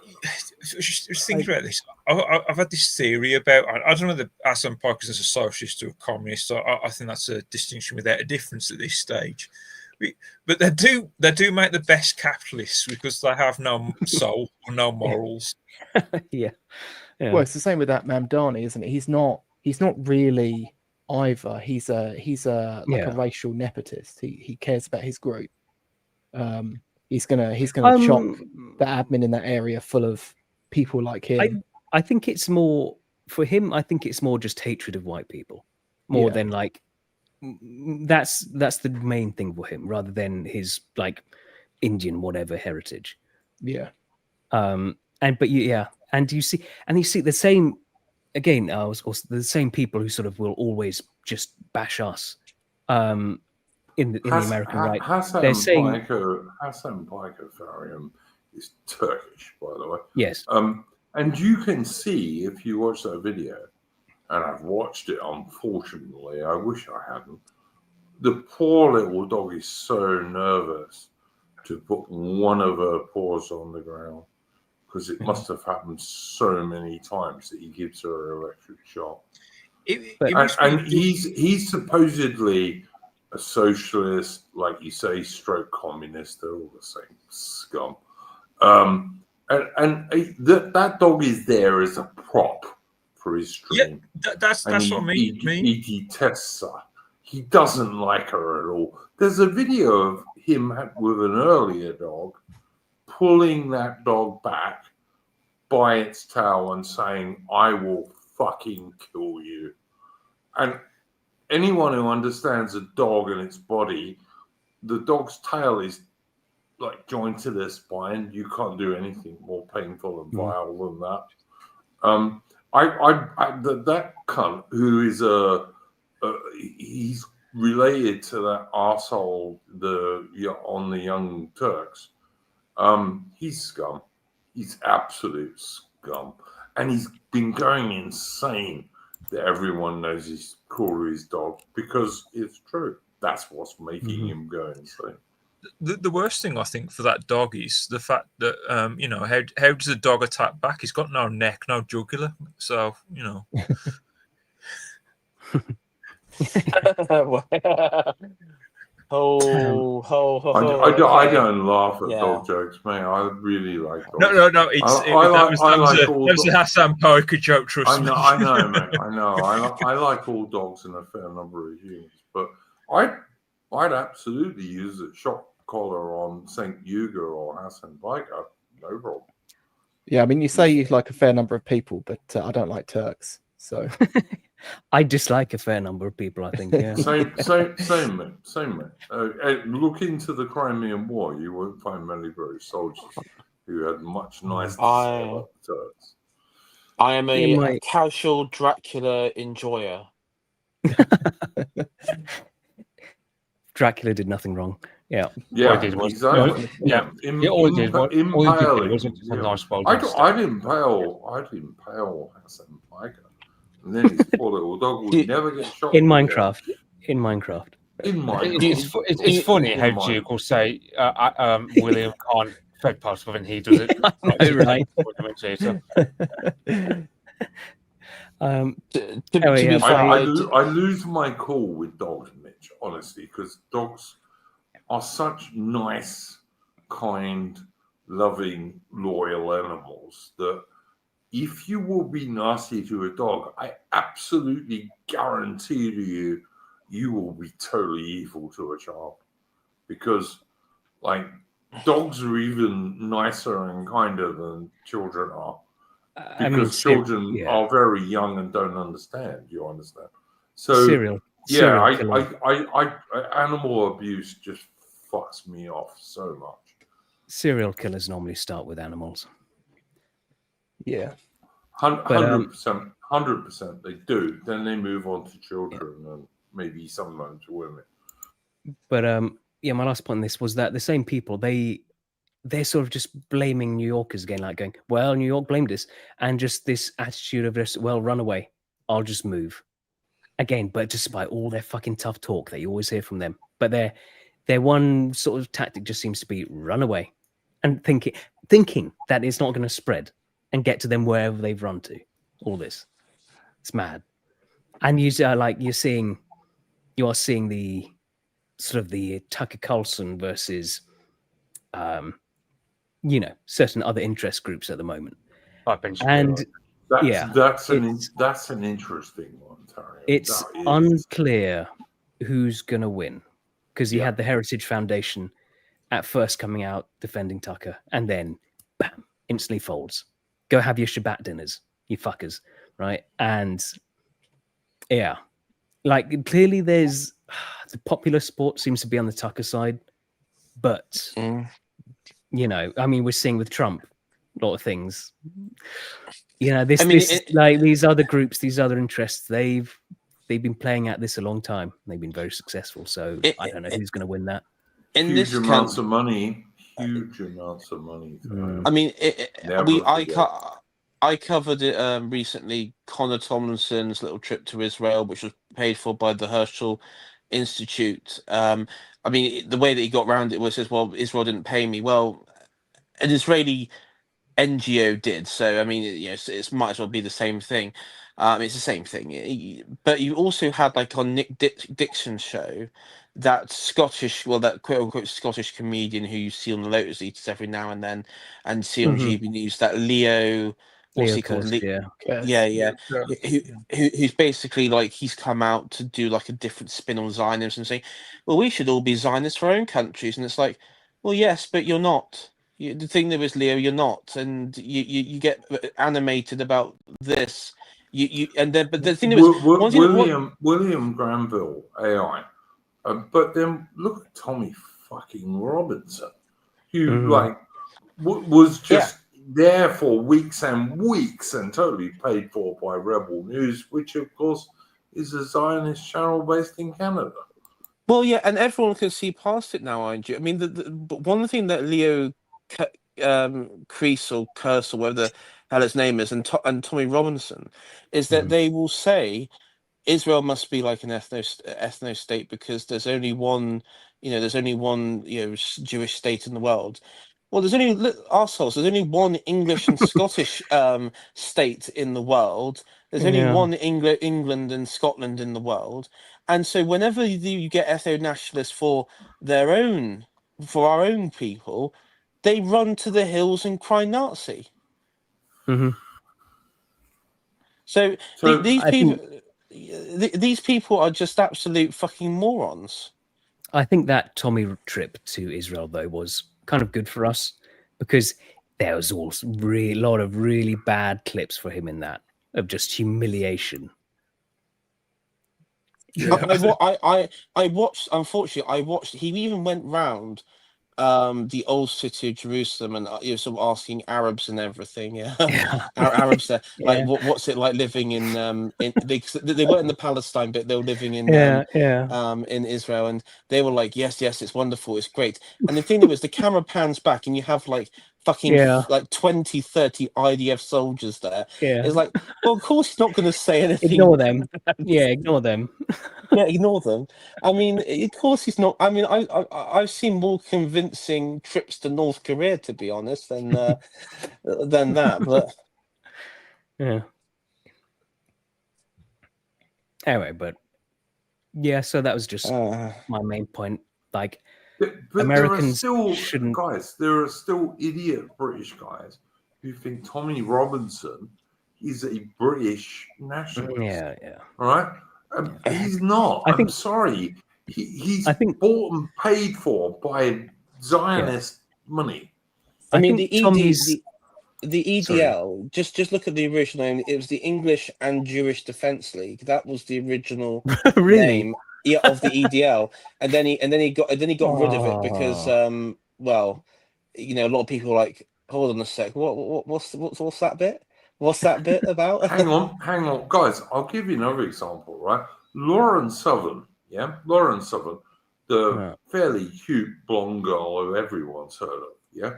just think about this. I've had this theory about. I don't know that Hassan Piker is a socialist or a communist. So I think that's a distinction without a difference at this stage. But they do make the best capitalists because they have no soul or no morals. Yeah. Well, it's the same with that Mamdani, isn't it? He's not really either. He's a a racial nepotist. He cares about his group. He's gonna chop the admin in that area full of people like him. I think it's more for him. I think it's more just hatred of white people, more than like that's the main thing for him, rather than his like Indian whatever heritage. Yeah. And you see the same again. Also the same people who sort of will always just bash us. In the American right, they're saying Hassan Piker Farium is Turkish, by the way. Yes. And you can see if you watch that video, and I've watched it. Unfortunately, I wish I hadn't. The poor little dog is so nervous to put one of her paws on the ground because it must have happened so many times that he gives her an electric shock. And he's supposedly a socialist, like you say, stroke communist. They're all the same scum. That dog is there as a prop for his stream. Yeah, that's what I mean. He detests her. He doesn't like her at all. There's a video of him with an earlier dog pulling that dog back by its tail and saying, "I will fucking kill you." And anyone who understands a dog and its body, the dog's tail is like joined to the spine. You can't do anything more painful and vile than that. That cunt who is he's related to that arsehole on the Young Turks. He's scum. He's absolute scum, and he's been going insane. That everyone knows he's cruel to his dog because it's true. That's what's making him go insane. The worst thing I think for that dog is the fact that how does a dog attack back? He's got no neck, no jugular, so I don't laugh at dog jokes, mate. I really like dogs. No. That was a Hassan Piker joke. Trust me. I know, mate. I know. I like all dogs in a fair number of humans, but I'd absolutely use a shock collar on St. Hugo or Hassan Piker. No problem. Yeah, I mean, you say you like a fair number of people, but I don't like Turks. So I dislike a fair number of people, I think. Yeah. Same, mate. Look into the Crimean War. You won't find many British soldiers who had much nice to say about the Turks. I am In my- a casual Dracula enjoyer. Dracula did nothing wrong. Yeah. Yeah, All he did was- exactly. yeah. All he did was just a nice well done stuff. I'd impale Hassan Piker, and then his poor little dog would never get shot In again. Minecraft. In Minecraft. In Minecraft. It's funny how Duke will say William can't fed pass when he does it. I know, right? To Oh, yeah, be fair, I lose my cool with dogs, Mitch, honestly, because dogs are such nice, kind, loving, loyal animals that if you will be nasty to a dog, I absolutely guarantee to you, you will be totally evil to a child. Because, like, dogs are even nicer and kinder than children are. Because children are very young and don't understand. You understand? So serial killer. I animal abuse just fucks me off so much. Serial killers normally start with animals. Yeah, 100%, they do. Then they move on to children and maybe sometimes women. But yeah, my last point on this was that the same people they're sort of just blaming New Yorkers again, like going, well, New York blamed us, and just this attitude of just, well, run away, I'll just move again. But despite all their fucking tough talk that you always hear from them, but their one sort of tactic just seems to be run away, and thinking that it's not going to spread and get to them wherever they've run to. All this, it's mad. And you are seeing the sort of the Tucker Carlson versus certain other interest groups at the moment. And that's an interesting one, Terry. It's unclear who's going to win, because you had the Heritage Foundation at first coming out defending Tucker, and then bam, instantly folds. Go have your Shabbat dinners, you fuckers, right? And yeah, like clearly there's the popular sport seems to be on the Tucker side, but I mean, we're seeing with Trump a lot of things. These other groups, these other interests, they've been playing at this a long time. They've been very successful. So I don't know who's going to win that. Huge amounts of money. I mean, I covered it recently. Connor Tomlinson's little trip to Israel, which was paid for by the Herschel Institute. I mean, the way that he got around it was says, well, Israel didn't pay me. Well, an Israeli NGO did. So, I mean, it might as well be the same thing. It's the same thing. But you also had, like, on Nick Dixon's show, that that quote-unquote Scottish comedian who you see on the Lotus Eaters every now and then, and see on GB News, that Leo... What's he called? Who's basically like he's come out to do like a different spin on Zionism and saying, well, we should all be Zionists for our own countries, and it's like, well, yes, but you're not. The thing there is, Leo, you're not, and you get animated about this. But the thing there is William Granville AI, but then look at Tommy fucking Robinson, who was just. There for weeks and weeks and totally paid for by Rebel News, which of course is a Zionist channel based in Canada. Well, yeah, and everyone can see past it now, aren't you? I mean, but one thing that Leo Crease or Curse or whatever the hell his name is, and Tommy Robinson, is that they will say Israel must be like an ethno state because there's only one, Jewish state in the world. Well, there's only arseholes. There's only one English and Scottish state in the world. There's only one England and Scotland in the world. And so whenever you get ethno-nationalists for our own people, they run to the hills and cry Nazi. So these people are just absolute fucking morons. I think that Tommy trip to Israel, though, was kind of good for us because there was also a lot of really bad clips for him in that of just humiliation. Yeah, I watched. Unfortunately, I watched. He even went round the old city of Jerusalem and you know, sort of asking Arabs and everything. Yeah, Yeah. Arabs there, like Yeah. what's it like living in they weren't in the Palestine bit. They were living in Yeah. in Israel, and they were like, yes, it's wonderful, it's great. And the thing was, the camera pans back, and you have like fucking Yeah. like 20, 30 IDF soldiers there. Yeah. It's like, well, of course he's not going to say anything. Ignore them. Yeah, ignore them. Yeah, ignore them. I mean, of course he's not. I mean, I've seen more convincing trips to North Korea, to be honest, than that. But Yeah. Anyway, but yeah, so that was just my main point. Like, But Americans there are still shouldn't. guys. There are still idiot British guys who think Tommy Robinson is a British nationalist. Yeah. All right, he's not. I think- I'm sorry. He's I think- bought and paid for by Zionist money. I mean, think the Tommy's- the EDL. Just look at the original name. It was the English and Jewish Defence League. That was the original Really? name, yeah, of the EDL. and then he got rid of it because well, you know, a lot of people were like, hold on a sec, what's that bit? What's that bit about? hang on, guys. I'll give you another example. Right, Lauren Southern. Yeah, Lauren Southern, the Yeah. fairly cute blonde girl who everyone's heard of. Yeah.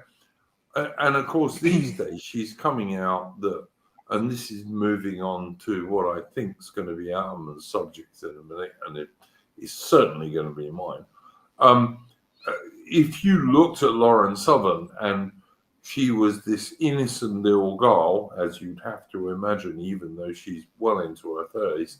And of course, these days she's coming out that, and this is moving on to what I think is going to be Alman's subject in a minute, and it is certainly going to be mine. If you looked at Lauren Southern and she was this innocent little girl, as you'd have to imagine, even though she's well into her 30s,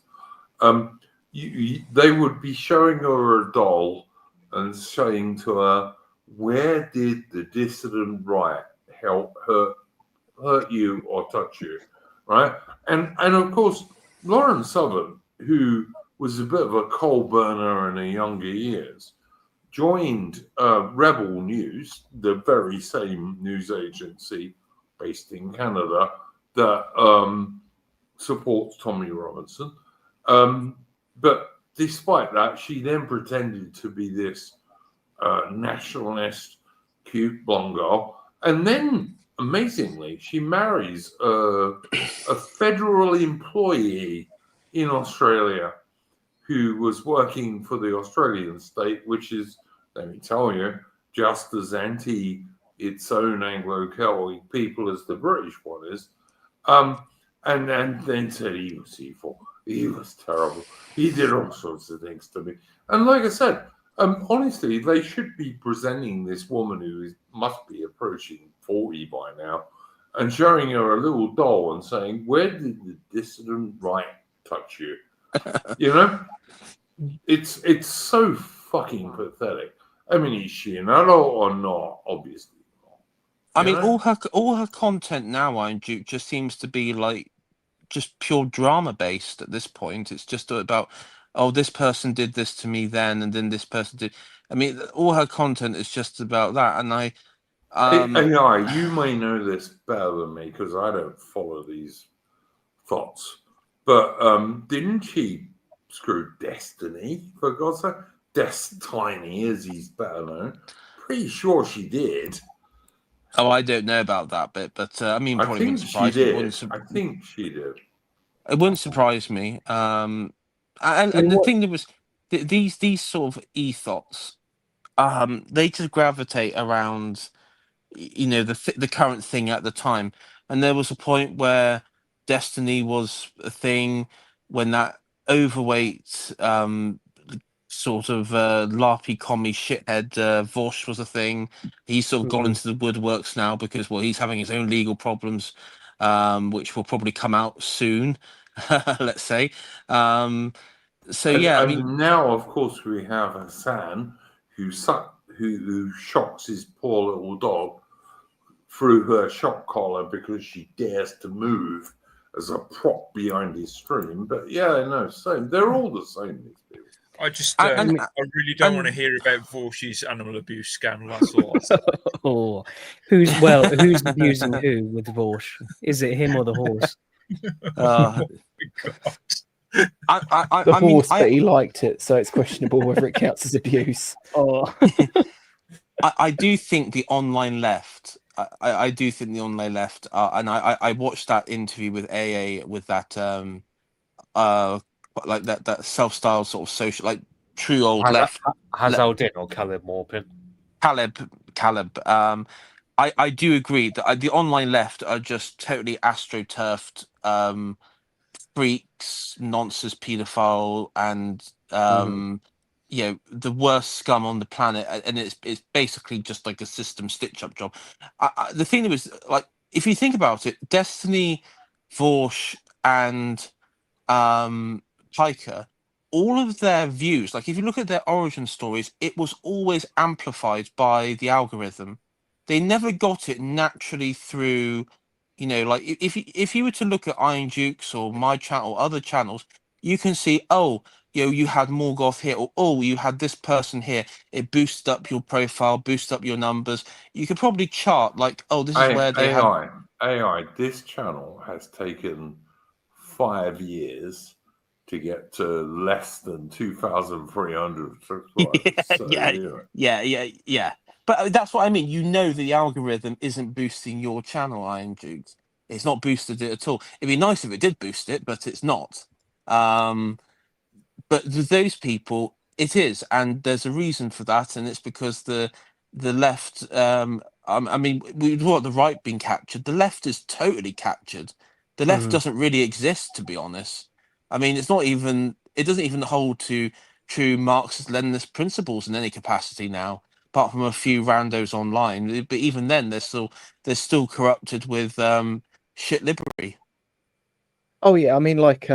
they would be showing her a doll and saying to her, where did the dissident right help hurt you or touch you, right? And of course, Lauren Southern, who was a bit of a coal burner in her younger years, joined Rebel News, the very same news agency based in Canada that supports Tommy Robinson. But despite that, she then pretended to be this nationalist, cute blonde girl. And then, amazingly, she marries a federal employee in Australia who was working for the Australian state, which is, let me tell you, just as anti its own Anglo-Celtic people as the British one is. And then said he was evil. He was terrible. He did all sorts of things to me. And like I said, honestly, they should be presenting this woman who must be approaching 40 by now and showing her a little doll and saying, where did the dissident right touch you? You know? It's so fucking pathetic. I mean, is she an adult or not? Obviously not. I mean, all her content now, Iron Duke, just seems to be like just pure drama based at this point. It's just about, oh, this person did this to me then, and then this person did. I mean, all her content is just about that. And AI, you may know this better than me because I don't follow these thoughts. But didn't she screw Destiny, for God's sake? Destiny, as he's better known. Pretty sure she did. Oh, I don't know about that bit, but I mean, I probably think wouldn't she surprise me. did. I think she did. It wouldn't surprise me. And the thing that was these sort of ethos, they just gravitate around, you know, the current thing at the time. And there was a point where Destiny was a thing, when that overweight sort of larpy commie shithead Vosh was a thing. He's sort of gone into the woodworks now because, well, he's having his own legal problems, which will probably come out soon, let's say. I mean, now, of course, we have Hassan, who shocks his poor little dog through her shock collar because she dares to move as a prop behind his stream. But yeah, no, same. They're all the same, these people. I just, And- I and- really don't and- want to hear about Vorsh's animal abuse scandal. That's all. I'll say. Oh, who's abusing who with Vorsh? Is it him or the horse? uh, God. The horse, but he liked it, so it's questionable whether it counts as abuse. Oh, I do think the online left. I do think the online left, and I watched that interview with AA with that like that self-styled sort of social, like true old left. Hazaldin or Caleb Morpin. Caleb. I do agree that the online left are just totally astroturfed freaks, nonsense, paedophile, and you know, the worst scum on the planet, and it's basically just like a system stitch-up job. The thing was, like, if you think about it, Destiny, Vorsh, and Piker, all of their views, like if you look at their origin stories, it was always amplified by the algorithm. They never got it naturally through, you know, like if you were to look at Iron Dukes or my channel or other channels, you can see, oh, you know, you had Morgoth here, or oh, you had this person here. It boosts up your profile, boosts up your numbers. You could probably chart like, oh, this is where they had AI. This channel has taken 5 years to get to less than 2,300 subscribers. So, yeah. But that's what I mean. You know, the algorithm isn't boosting your channel, Iron Dukes. It's not boosted it at all. It'd be nice if it did boost it, but it's not. But with those people, it is, and there's a reason for that, and it's because the left. I mean, we want the right being captured. The left is totally captured. The left doesn't really exist, to be honest. I mean, it's not even. It doesn't even hold to true Marxist-Leninist principles in any capacity now, apart from a few randos online. But even then, they're still corrupted with shit liberty. Oh yeah, I mean, like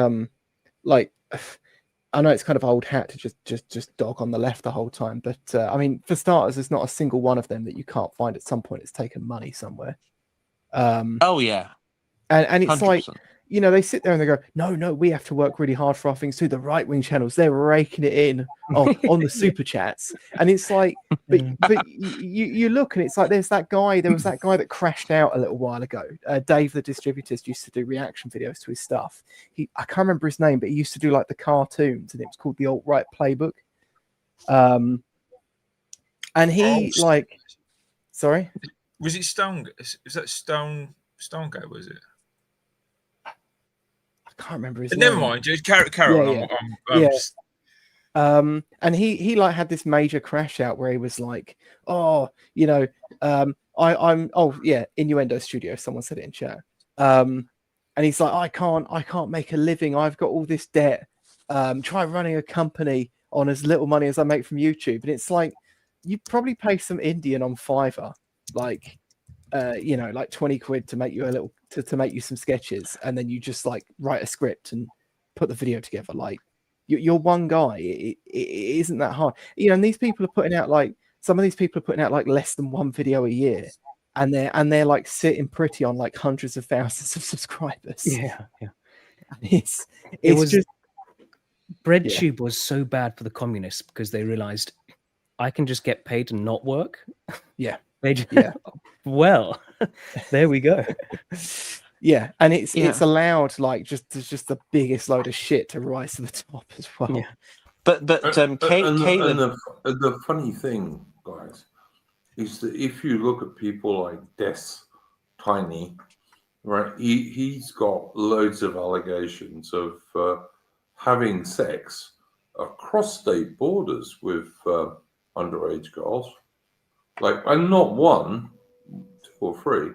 I know it's kind of old hat to just dog on the left the whole time, but I mean, for starters, there's not a single one of them that you can't find at some point it's taken money somewhere. Oh yeah, and it's 100%. like, you know, they sit there and they go, no, we have to work really hard for our things too. The right wing channels, they're raking it in on the super chats, and it's like, but you look and it's like there was that guy that crashed out a little while ago. Dave the Distributist used to do reaction videos to his stuff. I can't remember his name, but he used to do like the cartoons, and it was called the Alt-Right Playbook. And he sorry, was it Stone? Is that Stone Gate? Was it? I can't remember his name. Never mind. Just carry on. Yeah. And he like had this major crash out where he was like, oh, you know, I'm Innuendo Studio. Someone said it in chat. And he's like, I can't make a living. I've got all this debt. Try running a company on as little money as I make from YouTube. And it's like, you probably pay some Indian on Fiverr, like, you know, like 20 quid to make you to make you some sketches, and then you just like write a script and put the video together. Like, you're one guy. It isn't that hard, you know. And these people are putting out like less than one video a year, and they're like sitting pretty on like hundreds of thousands of subscribers. yeah. It's just BreadTube was so bad for the communists because they realized I can just get paid and not work. Yeah. Well, there we go. Yeah, and it's allowed like just the biggest load of shit to rise to the top as well. Yeah. But Caleb, and the funny thing, guys, is that if you look at people like Des Tiny, right, he's got loads of allegations of having sex across state borders with underage girls, like, and not one, 2 or 3.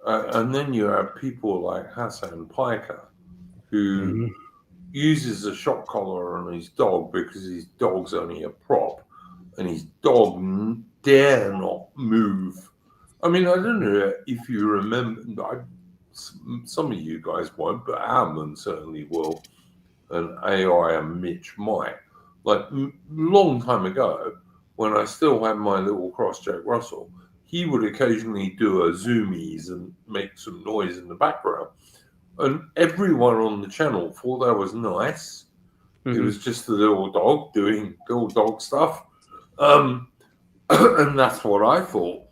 And then you have people like Hassan Piker, who uses a shock collar on his dog because his dog's only a prop, and his dog dare not move. I mean, I don't know if you remember, some of you guys won't, but Alman certainly will, and AI and Mitch might. Like, long time ago, when I still had my little cross Jack Russell, he would occasionally do a zoomies and make some noise in the background. And everyone on the channel thought that was nice. It was just the little dog doing little dog stuff. And that's what I thought.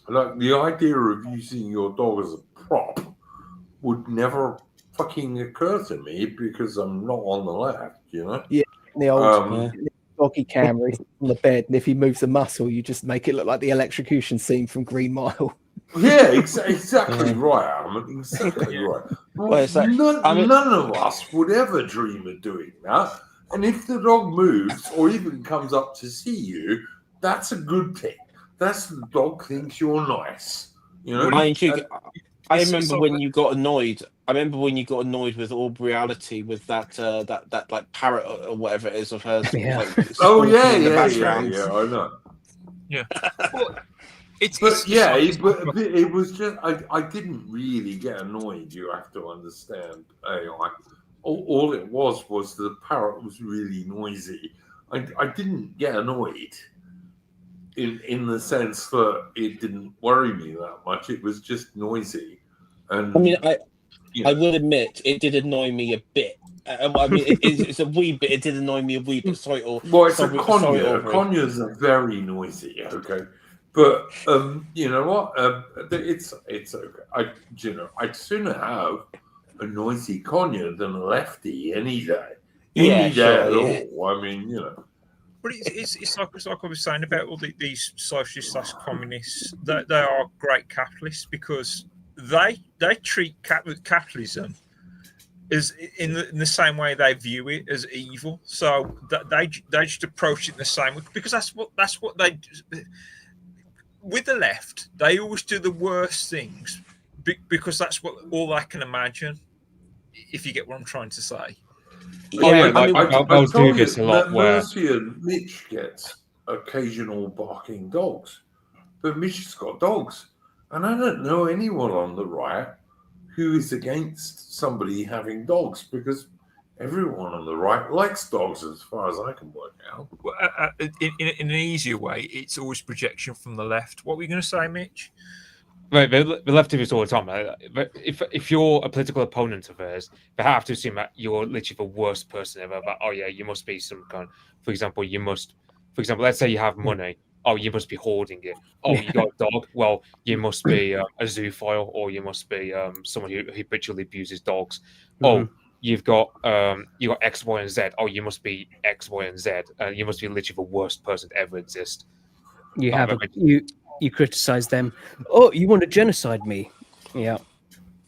Like, the idea of using your dog as a prop would never fucking occur to me because I'm not on the left, you know? Yeah, the old Yeah. doggy camera he's on the bed, and if he moves a muscle, you just make it look like the electrocution scene from Green Mile. Yeah, exactly right, Alan. Exactly right. Well, it's like- None of us would ever dream of doing that. And if the dog moves or even comes up to see you, that's a good thing. That's the dog thinks you're nice. You know? I remember when you got annoyed. I remember when you got annoyed with Orb Reality with that like parrot or whatever it is of hers. Yeah. Like, Oh squawking yeah, in the yeah, background. yeah, I know. Yeah. Well, it's it was just I didn't really get annoyed. You have to understand. All it was the parrot was really noisy. I didn't get annoyed in the sense that it didn't worry me that much. It was just noisy. And I mean, you know, I will admit it did annoy me a bit. I mean, it's a wee bit. It did annoy me a wee bit. Sorry, it's a sorry, conure. Aubrey. Conures are very noisy. Okay, but you know what? It's okay. I'd sooner have a noisy conure than a lefty any day. Any day at all. I mean, you know. But it's like I was saying about all these socialists / communists. That they are great capitalists because they treat capitalism as in the same way they view it as evil. So that they just approach it in the same way because that's what they do. With the left, they always do the worst things because that's all I can imagine. If you get what I'm trying to say. Yeah, I mean, I'll do this a lot where Mercy and Mitch gets occasional barking dogs, but Mitch has got dogs, and I don't know anyone on the right who is against somebody having dogs because everyone on the right likes dogs, as far as I can work out. Well, in an easier way, it's always projection from the left. What were you going to say, Mitch? right, the left do this all the time. But if you're a political opponent of theirs, they have to assume that you're literally the worst person ever. But oh yeah, you must be some kind. For example, let's say you have money. Oh, you must be hoarding it. Oh, you got a dog. Well, you must be a zoophile, or you must be someone who habitually abuses dogs. Oh, you've got X, Y, and Z. Oh, you must be X, Y, and Z. You must be literally the worst person to ever exist. You criticize them. Oh, you want to genocide me? Yeah.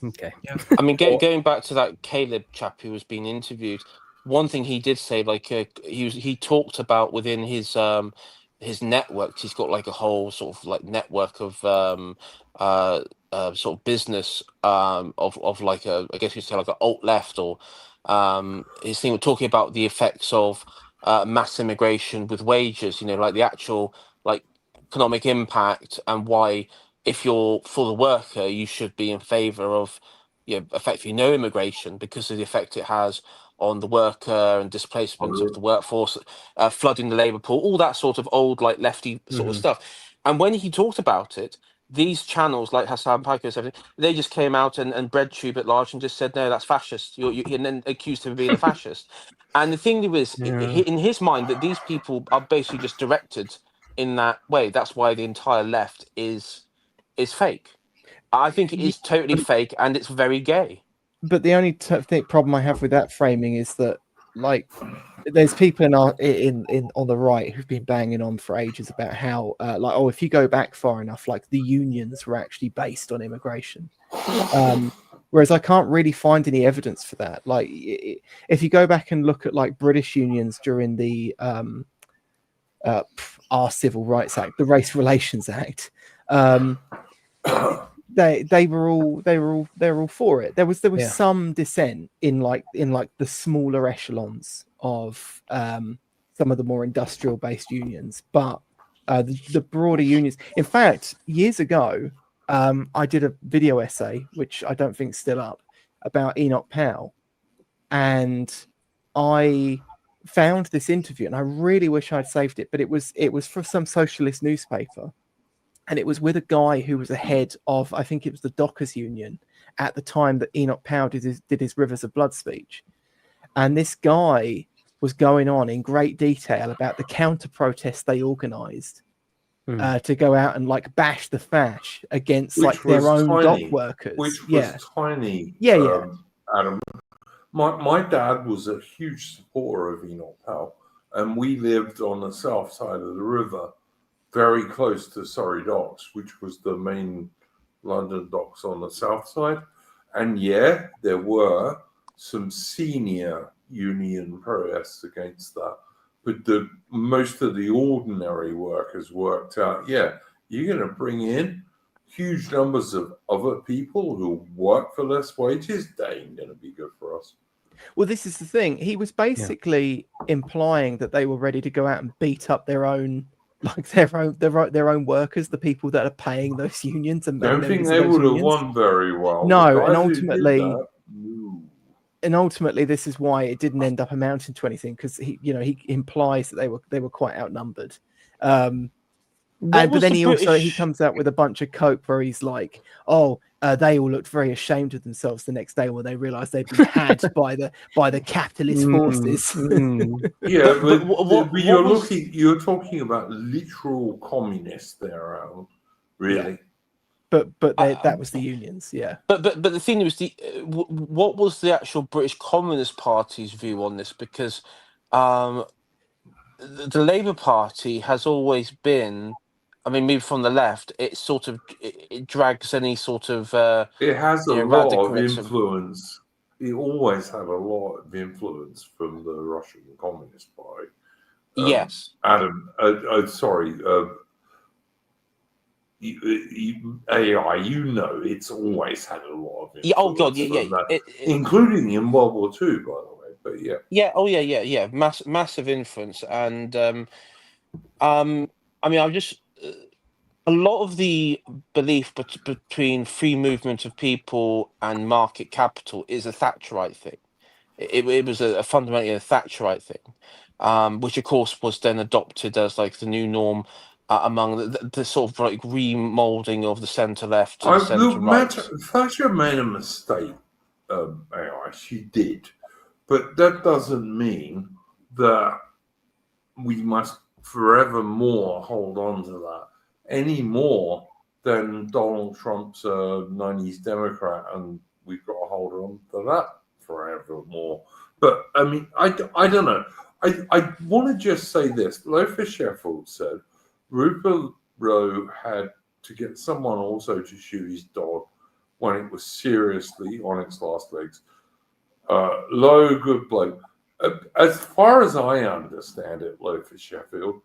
Okay. Yeah. I mean, going back to that Caleb chap who was being interviewed, one thing he did say, like he talked about within his network, he's got like a whole sort of like network of sort of business of like I guess you'd say like an alt left or his thing was talking about the effects of mass immigration with wages, like the actual like economic impact and why if you're for the worker you should be in favor of effectively no immigration because of the effect it has on the worker and displacement of the workforce, flooding the labor pool, all that sort of old like lefty sort of stuff. And when he talked about it, these channels like Hassan Piker and everything, they just came out and breadtube at large and just said no, that's fascist. And then accused him of being a fascist. And the thing was, in his mind, that these people are basically just directed in that way. That's why the entire left is fake. I think it is totally fake and it's very gay. But the only problem I have with that framing is that, like, there's people in on the right who've been banging on for ages about how, if you go back far enough, like the unions were actually based on immigration. Whereas I can't really find any evidence for that. Like, if you go back and look at like British unions during the our Civil Rights Act, the Race Relations Act. They were all for it. There was some dissent in the smaller echelons of some of the more industrial based unions, but the broader unions. In fact, years ago, I did a video essay, which I don't think is still up, about Enoch Powell, and I found this interview, and I really wish I'd saved it, but it was for some socialist newspaper. And it was with a guy who was the head of, I think it was the Dockers Union at the time that Enoch Powell did his Rivers of Blood speech. And this guy was going on in great detail about the counter protests they organised to go out and like bash the fash against like their own dock workers. Which was tiny. Yeah. Adam. My dad was a huge supporter of Enoch Powell, and we lived on the south side of the river, very close to Surrey Docks, which was the main London docks on the south side. And yeah, there were some senior union protests against that, but most of the ordinary workers worked out, you're going to bring in huge numbers of other people who work for less wages. They ain't going to be good for us. Well, this is the thing. He was basically implying that they were ready to go out and beat up their own workers, the people that are paying those unions. And don't think they would have won very well. No, and ultimately, this is why it didn't end up amounting to anything, because he implies that they were quite outnumbered. But then he comes out with a bunch of cope where he's like, they all looked very ashamed of themselves the next day when they realized they'd been had by the capitalist forces. Yeah, but you're talking about literal communists there, Alan. Really? Yeah. But that was the unions, yeah. But the thing was, what was the actual British Communist Party's view on this? Because the Labour Party has always been, I mean, maybe from the left, it drags any sort of it has a lot of influence. It always had a lot of influence from the Russian Communist Party. Yes, Adam. Sorry. It's always had a lot of influence. Oh God, yeah. Including in World War II, by the way. But yeah. Yeah. Oh yeah. Massive influence, and I mean, I've just a lot of the belief between free movement of people and market capital is a Thatcherite thing. It was a fundamentally a Thatcherite thing, which of course was then adopted as like the new norm among the sort of like remolding of the centre left to the centre right. Thatcher made a mistake. She did, but that doesn't mean that we must forevermore hold on to that any more than Donald Trump's a 90s Democrat, and we've got to hold on to that forevermore. But I mean, I don't know. I want to just say this. Lothar Sheffield said Rupert Lowe had to get someone also to shoot his dog when it was seriously on its last legs. Lowe, good bloke. As far as I understand it, Lothar Sheffield,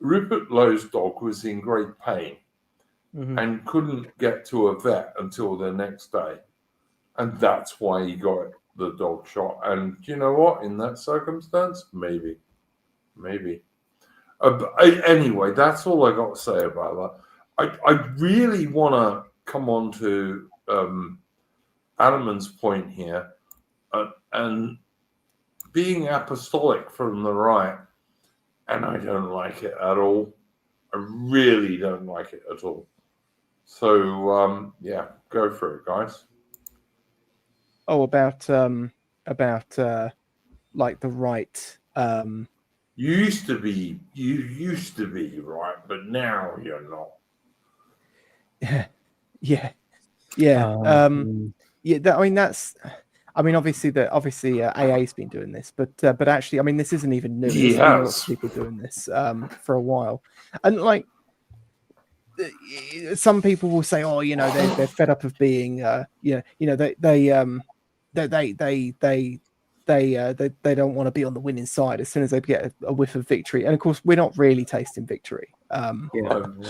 Rupert Lowe's dog was in great pain and couldn't get to a vet until the next day. And that's why he got the dog shot. And you know what? In that circumstance, maybe. Anyway, that's all I got to say about that. I really want to come on to Adamant's point here, and being apostolic from the right, and I don't like it at all. I really don't like it at all. So go for it, guys. Oh, about like the right. You used to be right, but now you're not. Yeah. Obviously, AA's been doing this, but actually, I mean, this isn't even new. There's been lots of people doing this for a while, and like some people will say, oh, they're fed up of being, they don't want to be on the winning side as soon as they get a whiff of victory. And of course, we're not really tasting victory,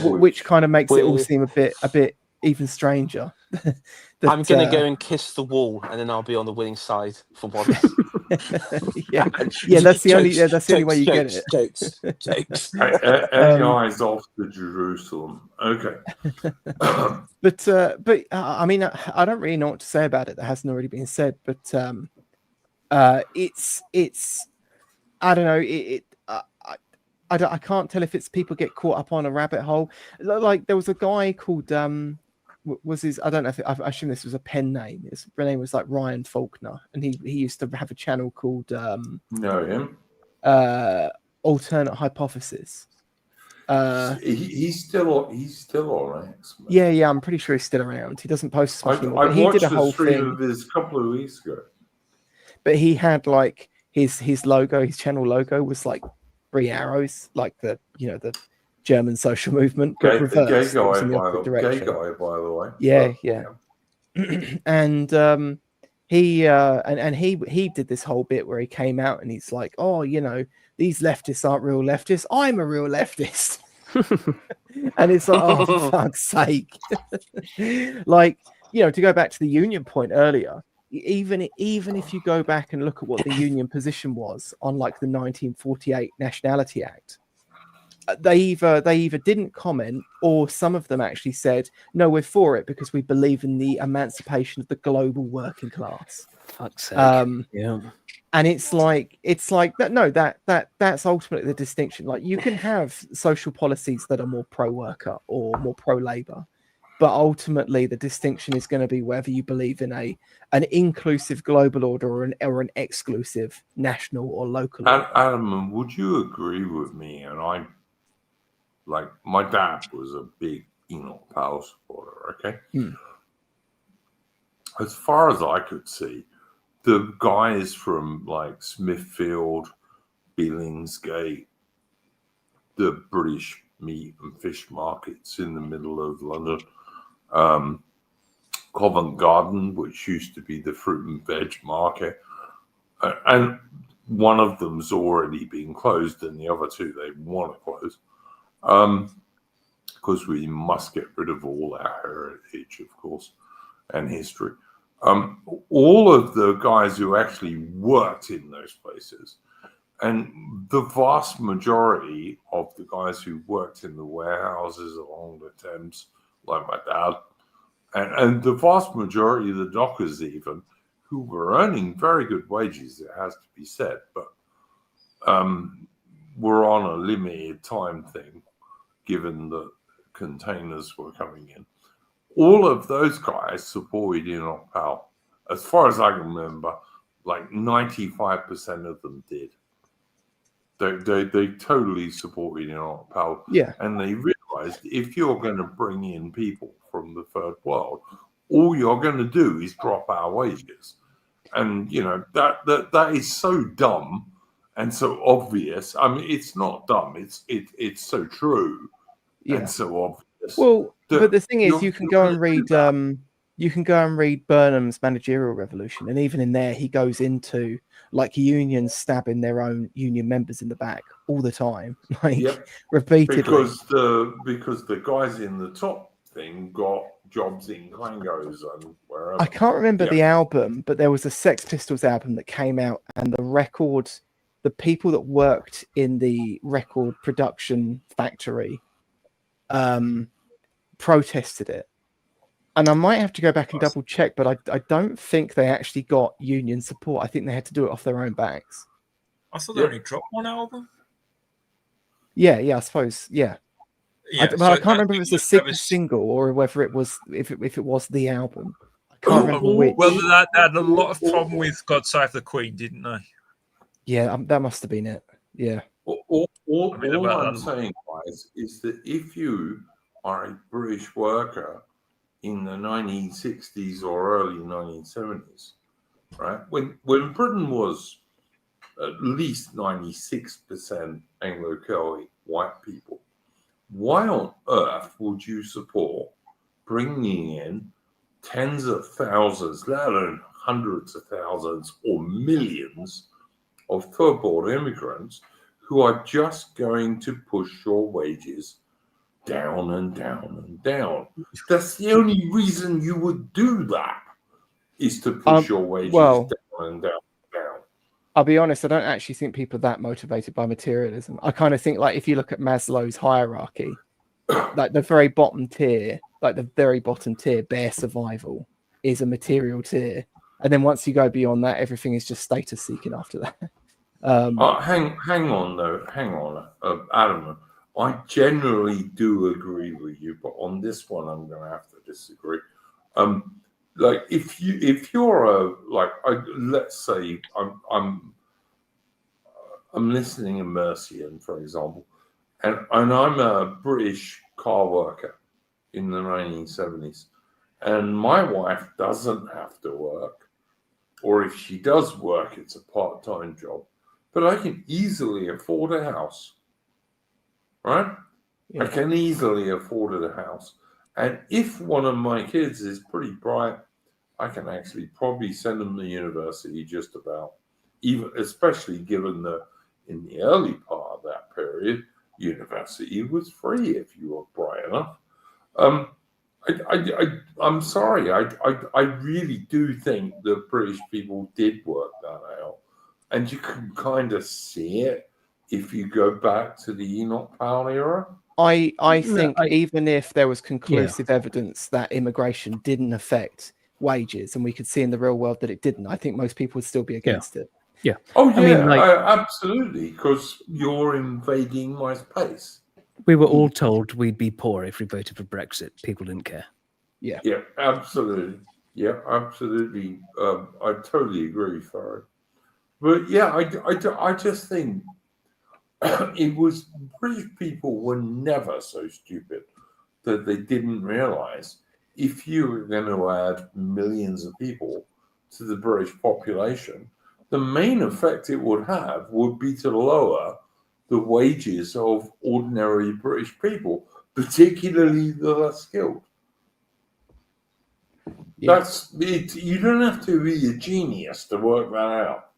which kind of makes it all seem a bit even stranger. I'm gonna go and kiss the wall, and then I'll be on the winning side for once. That's the only way you get it. Jokes. Eyes off to Jerusalem. Okay. But I mean, I don't really know what to say about it that hasn't already been said. But it's I don't know. I can't tell if it's people get caught up on a rabbit hole. Like there was a guy called I don't know if I assume this was a pen name. His name was like Ryan Faulkner, and he used to have a channel called know him. alternate hypothesis. He's still on X. Man. Yeah, I'm pretty sure he's still around. He doesn't post as much anymore. I But he did watched a the whole stream thing. of this a couple of weeks ago. But he had like his logo, his channel logo was like 3 arrows, like the German social movement, but Gay reversed. It was guy, in the opposite direction. by the way. Yeah, But, yeah. And he did this whole bit where he came out and he's like, oh, these leftists aren't real leftists. I'm a real leftist. And it's like, oh, for fuck's sake. Like, to go back to the union point earlier, even if you go back and look at what the union position was on like the 1948 Nationality Act, they either didn't comment, or some of them actually said, no, we're for it because we believe in the emancipation of the global working class. Fuck's sake. Yeah. And it's like that. No, that's ultimately the distinction. Like, you can have social policies that are more pro-worker or more pro-labor, but ultimately the distinction is going to be whether you believe in an inclusive global order or an exclusive national or local order. Adam, would you agree with me? And my dad was a big Enoch Powell supporter. Okay, as far as I could see, the guys from like Smithfield, Billingsgate, the British meat and fish markets in the middle of London, Covent Garden, which used to be the fruit and veg market, and one of them's already been closed, and the other two they want to close, because we must get rid of all our heritage, of course, and history. All of the guys who actually worked in those places, and the vast majority of the guys who worked in the warehouses along the Thames, like my dad, and the vast majority of the dockers even, who were earning very good wages, it has to be said, but were on a limited time thing, given that containers were coming in. All of those guys supported Enoch Powell. As far as I can remember, like 95% of them did. They totally supported Enoch Powell. Yeah. And they realized if you're going to bring in people from the third world, all you're going to do is drop our wages. And, that is so dumb and so obvious. I mean, it's not dumb. It's so true and so obvious. Well, but the thing is, you can go and read Burnham's Managerial Revolution, and even in there, he goes into like unions stabbing their own union members in the back all the time, like repeatedly. Because the guys in the top thing got jobs in Klangos and wherever. I can't remember the album, but there was a Sex Pistols album that came out, and the people that worked in the record production factory protested it. And I might have to go back and double check, but I don't think they actually got union support. I think they had to do it off their own backs. I thought they only dropped one album. Yeah, I suppose. Yeah. I can't remember if it was a single or whether it was if it was the album. I can't remember which. Well, they had a lot of problem with God Save the Queen, didn't they? Yeah, that must have been it. Yeah. All I'm saying, guys, is that if you are a British worker in the 1960s or early 1970s, right, when Britain was at least 96% Anglo-Celtic white people, why on earth would you support bringing in tens of thousands, let alone hundreds of thousands or millions of third world immigrants who are just going to push your wages down and down and down? That's the only reason you would do that, is to push your wages down and down and down. I'll be honest, I don't actually think people are that motivated by materialism. I kind of think, like, if you look at Maslow's hierarchy, like the very bottom tier, bare survival, is a material tier. And then once you go beyond that, everything is just status seeking after that. Hang on, Adam. I generally do agree with you, but on this one, I'm going to have to disagree. Like if you're let's say I'm I'm listening in Mercian, for example, and I'm a British car worker in the 1970s, and my wife doesn't have to work, or if she does work, it's a part-time job, but I can easily afford a house, right? Yeah. I can easily afford a house, and if one of my kids is pretty bright, I can actually probably send them to university just about, even especially given that in the early part of that period, university was free if you were bright enough. I'm sorry. I really do think the British people did work that out, and you can kind of see it if you go back to the Enoch Powell era. I No, think I- even if there was conclusive evidence that immigration didn't affect wages, and we could see in the real world that it didn't, I think most people would still be against it. Oh yeah, I mean, like, absolutely, because you're invading my space. we were all told we'd be poor if we voted for Brexit. People didn't care. Yeah, absolutely. Yeah, absolutely. I totally agree, Farrell. But yeah, I just think it was British people were never so stupid that they didn't realize if you were going to add millions of people to the British population, the main effect it would have would be to lower the wages of ordinary British people, particularly the less skilled. Yeah. That's it. You don't have to be a genius to work that out.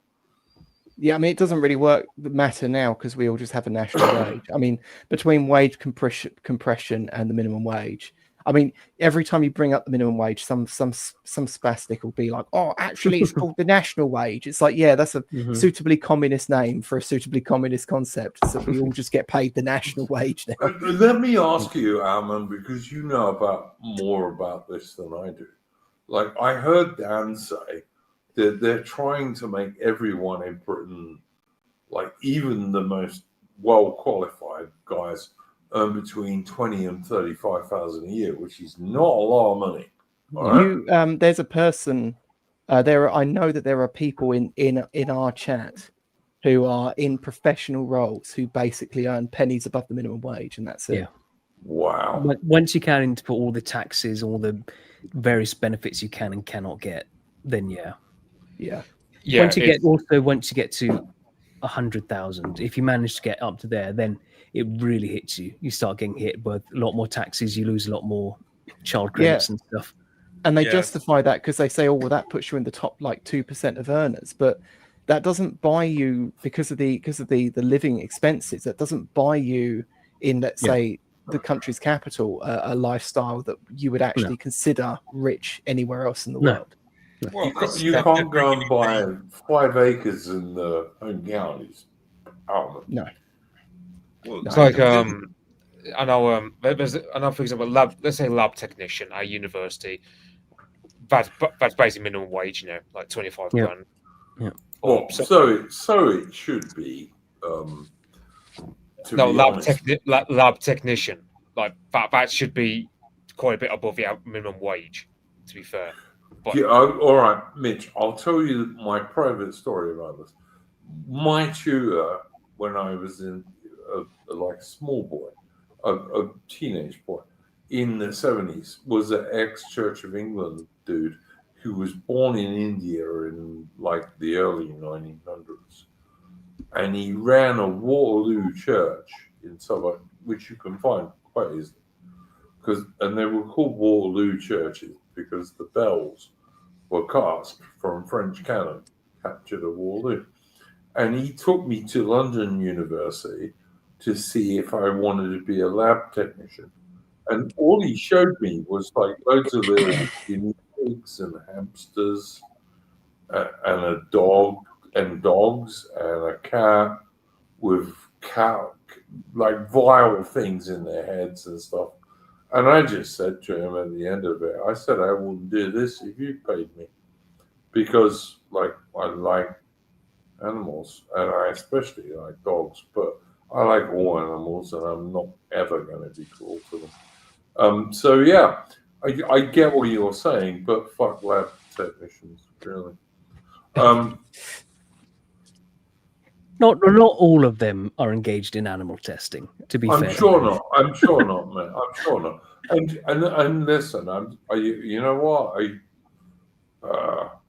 Yeah, I mean, it doesn't really matter now because we all just have a national wage. I mean, between wage compression and the minimum wage, I mean, every time you bring up the minimum wage, some spastic will be like, "Oh, actually, it's called the national wage." It's like, yeah, that's a suitably communist name for a suitably communist concept. So we all just get paid the national wage now. Let me ask you, Alman, because you know about more about this than I do. Like I heard Dan say that they're trying to make everyone in Britain, like even the most well-qualified guys, earn between 20 and 35,000 a year, which is not a lot of money. All right? There's a person. I know that there are people in our chat who are in professional roles who basically earn pennies above the minimum wage, and that's it. Yeah. Wow. But once you can input all the taxes, all the various benefits you can and cannot get, then yeah. Once you get to 100,000, if you manage to get up to there, then it really hits you. You start getting hit with a lot more taxes. You lose a lot more child credits and stuff. And they justify that because they say, "Oh, well, that puts you in the top like 2% of earners," but that doesn't buy you because of the living expenses. That doesn't buy you in, let's say, the country's capital, a lifestyle that you would actually consider rich anywhere else in the world. Well, You can't go and buy 5 acres in the home counties. No. Well, It's like I know for example, let's say lab technician at university. That's basically minimum wage, like 25 grand. Yeah. Well, so it should be. Lab technician, like that should be quite a bit above the minimum wage, to be fair. But yeah, all right, Mitch, I'll tell you my private story about this. My tutor, when I was in like a small boy, a teenage boy in the 70s, was an ex-Church of England dude who was born in India in like the early 1900s. And he ran a Waterloo church in Southwark, which you can find quite easily. And they were called Waterloo churches because the bells were cast from French cannon captured at Waterloo. And he took me to London University to see if I wanted to be a lab technician. And all he showed me was like loads of little guinea pigs and hamsters and a dog and dogs and a cat with like vile things in their heads and stuff. And I just said to him at the end of it, I said, I wouldn't do this if you paid me. Because like I like animals and I especially like dogs, but I like all animals and I'm not ever going to be cruel to them. So yeah, I get what you're saying, but fuck lab technicians, really. Not all of them are engaged in animal testing. To be I'm fair, sure not. I'm sure not, man. I'm sure not. And listen, you know what?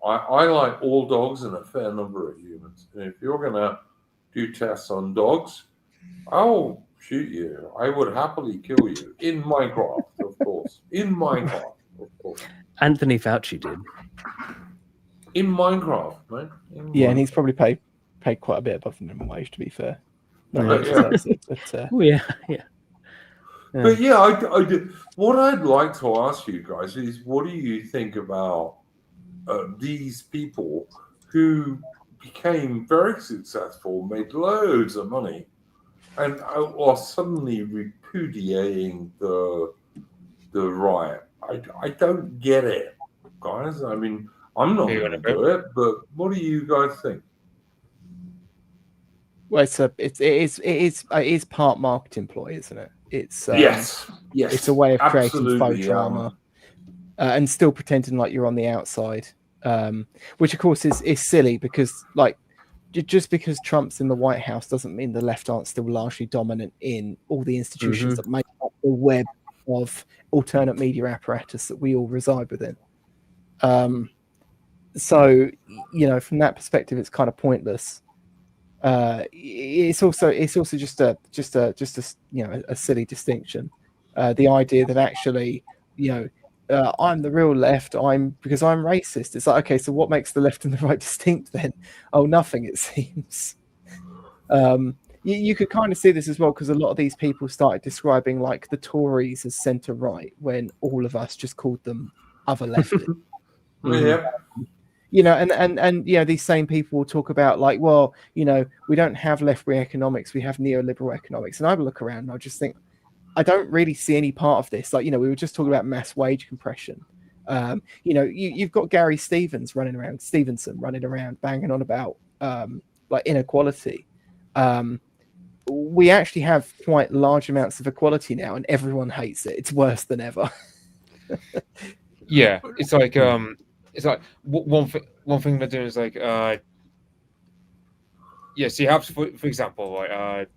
I like all dogs and a fair number of humans. And if you're gonna do tests on dogs, I'll shoot you. I would happily kill you in Minecraft, of course. In Minecraft, of course. Anthony Fauci did. In Minecraft, man. Yeah, and he's probably paid quite a bit above the minimum wage, to be fair. Not Yeah. that he deserves it, but Oh yeah, yeah. But yeah, I do. What I'd like to ask you guys is, what do you think about these people who became very successful, made loads of money, and are suddenly repudiating the riot? I don't get it, guys. I mean, I'm not going to do it, but what do you guys think? well, it is part marketing ploy, isn't it? It's Yes, it's a way of creating faux absolutely, drama and still pretending like you're on the outside, which of course is silly because like just because Trump's in the White House doesn't mean the left aren't still largely dominant in all the institutions that make up the web of alternate media apparatus that we all reside within. So from that perspective, it's kind of pointless. It's also just a silly distinction. The idea that actually I'm the real left, because I'm racist. It's like, okay, so what makes the left and the right distinct then? Oh, nothing, it seems. You could kind of see this as well because a lot of these people started describing like the Tories as centre right when all of us just called them other leftists. Yeah. And these same people will talk about like, well, we don't have left-wing economics, we have neoliberal economics. And I look around and I just think, I don't really see any part of this. Like, we were just talking about mass wage compression. You've got Gary Stevenson running around banging on about like inequality. We actually have quite large amounts of equality now, and everyone hates it. It's worse than ever. Yeah, it's like one thing they're doing is like yes, you have for example like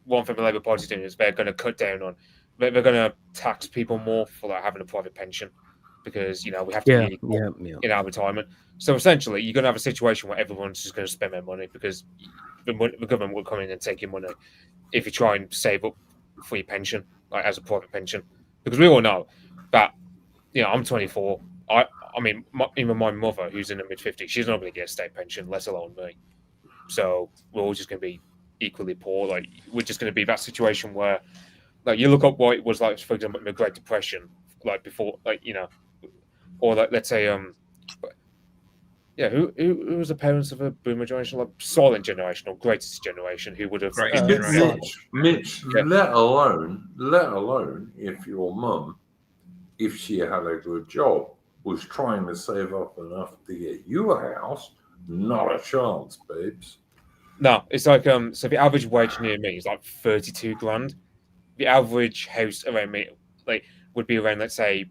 one thing the Labour Party's doing is they're going to cut down on they're going to tax people more for like having a private pension because we have to be in our retirement. So essentially, you're going to have a situation where everyone's just going to spend their money because the government will come in and take your money if you try and save up for your pension, like as a private pension. Because we all know that I'm 24. I mean, even my mother, who's in her mid-50s, she's not going to get a state pension, let alone me. So we're all just going to be equally poor. Like we're just going to be that situation where, like, you look up what it was like, for example, in the Great Depression, like before, like or like let's say, who was the parents of a boomer generation, like silent generation or greatest generation, who would have Mitch, let alone if your mum, if she had a good job, was trying to save up enough to get you a house, not a chance, babes. No, it's like so the average wage near me is like 32 grand. The average house around me would be around, let's say,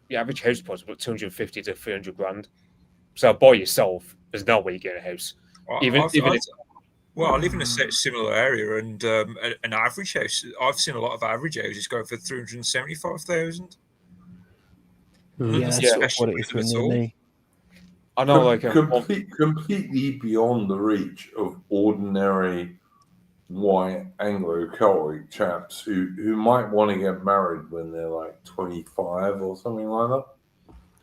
the average house price about 250 to 300 grand. So by yourself, there's no way you get a house. I live in a similar area, and an average house. I've seen a lot of average houses go for 375,000. Yeah, that's what it is when you're me. I know, completely beyond the reach of ordinary white Anglo-Celtic chaps who might want to get married when they're like 25 or something like that.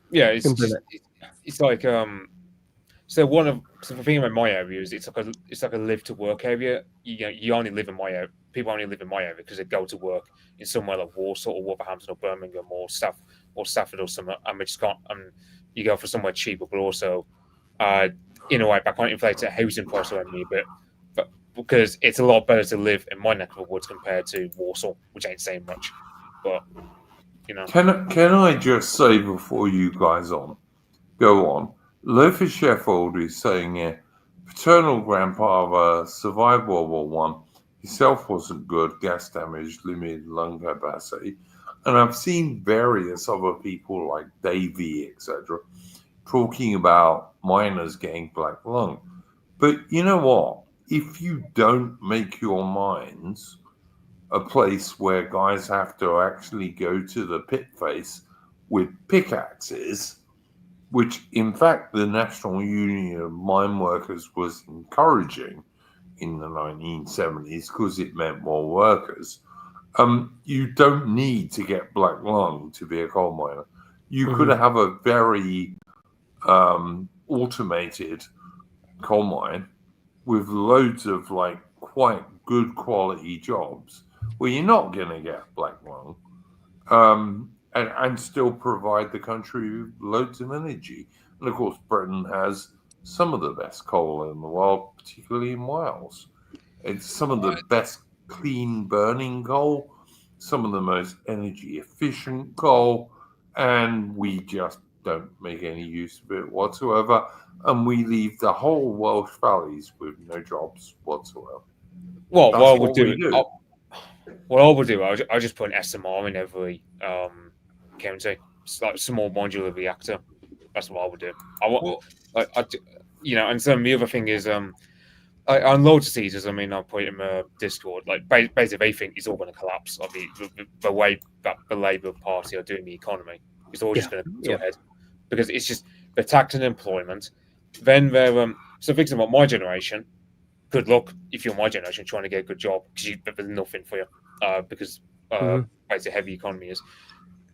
Yeah, it's like so the thing about my area is it's like a live to work area. You only live in my area. People only live in my area because they go to work in somewhere like Warsaw or Wolverhampton or Birmingham or Stafford or somewhere. And we just can't. You go for somewhere cheaper, but also in a way, that kind of inflates the housing price around me a bit. But because it's a lot better to live in my neck of the woods compared to Warsaw, which ain't saying much. But Can I just say before you guys go on? Lothar Sheffield is saying here, paternal grandfather survived World War I. His health wasn't good, gas damage, limited lung capacity. And I've seen various other people like Davey, etc., talking about miners getting black lung. But you know what? If you don't make your mines a place where guys have to actually go to the pit face with pickaxes, which in fact the National Union of Mine Workers was encouraging in the 1970s because it meant more workers, you don't need to get black lung to be a coal miner. You could have a very automated coal mine with loads of like quite good quality jobs where you're not going to get black lung, and still provide the country with loads of energy. And of course, Britain has some of the best coal in the world, particularly in Wales. It's some of the best clean burning coal, some of the most energy efficient coal, and we just don't make any use of it whatsoever. And we leave the whole Welsh valleys with no jobs whatsoever. Well, That's what I would what we do, do. what I would do, I just put an SMR in every county. It's like a small modular reactor. That's what I would do. And so the other thing is, on loads of seasons, I mean, I'll put it in my Discord. Like, basically, they think it's all going to collapse. I mean, the way that the Labour Party are doing the economy, it's all just going to come to a head because it's just they're taxing employment. Then they're so thinking about my generation. Good luck if you're my generation trying to get a good job because there's nothing for you because basically heavy economy is.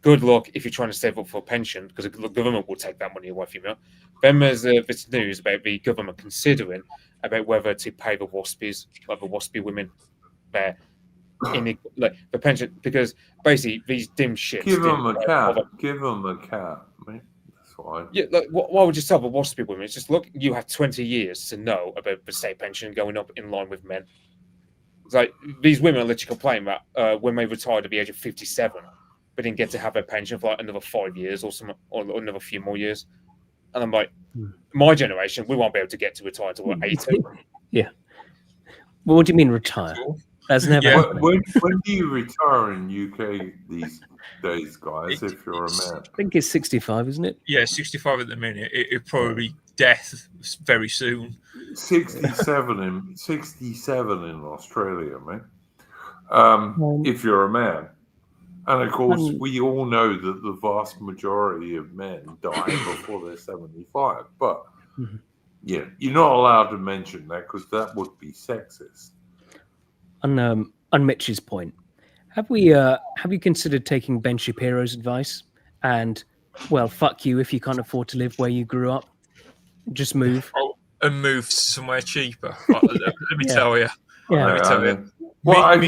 Good luck if you're trying to save up for a pension because the government will take that money away from you. Then there's this news about the government considering about whether to pay the waspies, like the waspy women, their the pension, because basically these dim shits. Give them a cat. Give them a cat. Mate. That's fine. Yeah, like why would you tell the waspy women? It's just look, you have 20 years to know about the state pension going up in line with men. It's like these women are literally complaining that when they retired at the age of 57. But didn't get to have their pension for like another 5 years or another few more years. And I'm like, my generation, we won't be able to get to retire until we're 80. Yeah. Well, what do you mean retire? That's never happening. When do you retire in UK these days, guys, if you're a man? I think it's 65, isn't it? Yeah, 65 at the minute. It'll probably be death very soon. 67 in Australia, mate. If you're a man. And of course, we all know that the vast majority of men die before they're 75. But yeah, you're not allowed to mention that because that would be sexist. On Mitch's point, have you considered taking Ben Shapiro's advice and, well, fuck you if you can't afford to live where you grew up, just move and move somewhere cheaper? Let me tell you. Yeah. Let me tell you. Well,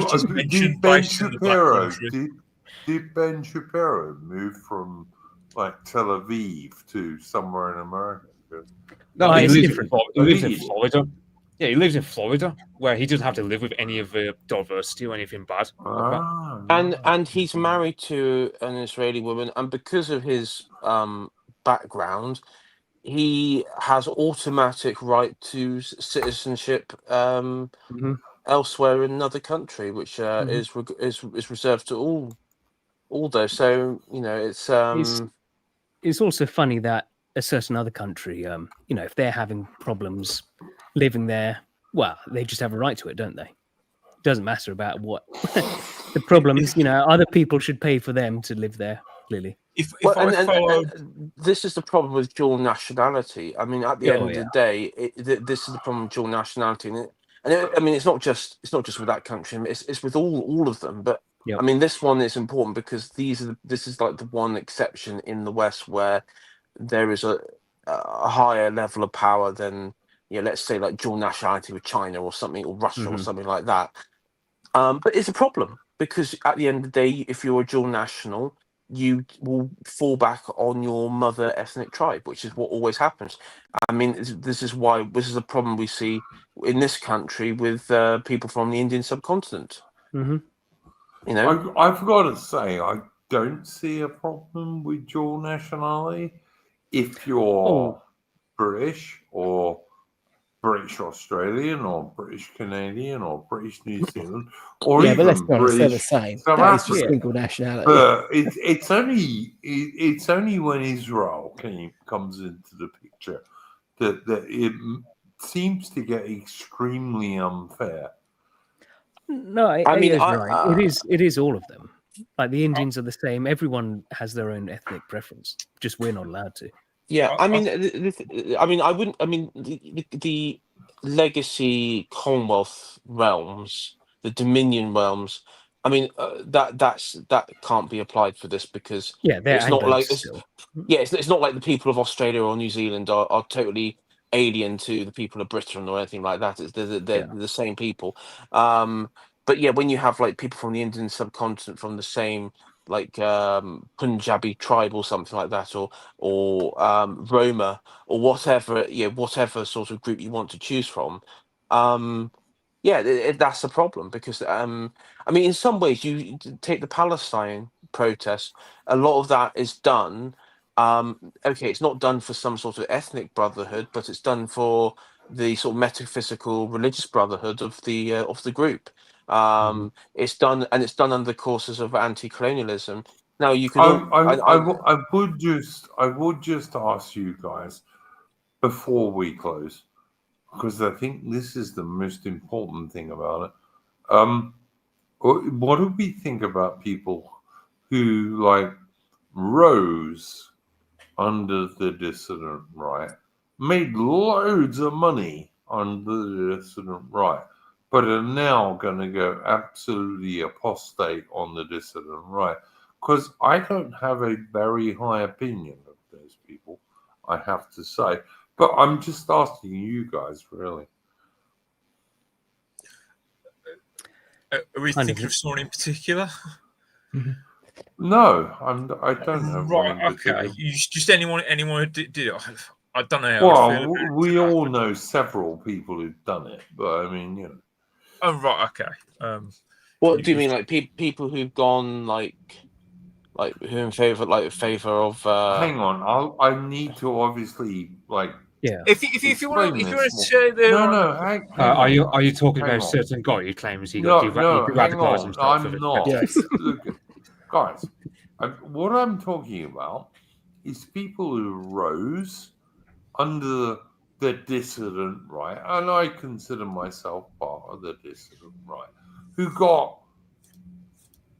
Did Ben Shapiro move from like Tel Aviv to somewhere in America? No, he lives in Florida. Yeah, he lives in Florida, where he doesn't have to live with any of the diversity or anything bad. And he's married to an Israeli woman, and because of his background, he has automatic right to citizenship elsewhere in another country, which is reserved to all those. So it's also funny that a certain other country, if they're having problems living there, well, they just have a right to it, don't they? It doesn't matter about what the problem is. Other people should pay for them to live there. Clearly, this is the problem with dual nationality. I mean, at the end of the day, this is the problem with dual nationality, and it's not just with that country. It's with all of them. But I mean, this one is important because this is like the one exception in the West where there is a higher level of power than, let's say like dual nationality with China or something, or Russia or something like that. But it's a problem because at the end of the day, if you're a dual national, you will fall back on your mother ethnic tribe, which is what always happens. I mean, this is a problem we see in this country with people from the Indian subcontinent. I've got to say, I don't see a problem with dual nationality if you're British or British Australian or British Canadian or British New Zealand or even but let's be honest, they're the British same. South That is just Africa. single nationality. But it's only when Israel comes into the picture that seems to get extremely unfair. No, I mean, Ayo's right. It is all of them. Like the Indians are the same. Everyone has their own ethnic preference. Just we're not allowed to. Yeah, I mean, I mean, I wouldn't. I mean, the legacy Commonwealth realms, the Dominion realms. I mean, that can't be applied for this because Yeah, they're it's not Anglos like still. yeah, it's not like the people of Australia or New Zealand are totally alien to the people of Britain or anything like that. It's they're the same people. But yeah, when you have like people from the Indian subcontinent from the same like Punjabi tribe or something like that, or Roma or whatever, whatever sort of group you want to choose from. Yeah, that's the problem because I mean, in some ways, you take the Palestine protest. A lot of that is done. Okay, it's not done for some sort of ethnic brotherhood, but it's done for the sort of metaphysical religious brotherhood of the group. It's done, and it's done under the causes of anti-colonialism. Now you could all. I would just ask you guys before we close, because I think this is the most important thing about it. What do we think about people who like rose under the dissident right, made loads of money under the dissident right, but are now going to go absolutely apostate on the dissident right? Because I don't have a very high opinion of those people, I have to say. But I'm just asking you guys, really. Are we thinking of someone in particular? No, I don't have one in Right. particular. Okay. You just anyone who did it. I don't know how I feel about it. We all know several people who've done it, but I mean, you know. Oh right. Okay. What do you mean, like people who've gone like who in favor of? Hang on, I need to obviously like. Yeah. If you want to say there, hang Are on. you talking Hang about a on. certain guy who claims he got hang radicalized on. himself? I'm not. Yes. Look, guys, what I'm talking about is people who rose under the dissident right, and I consider myself part of the dissident right, who got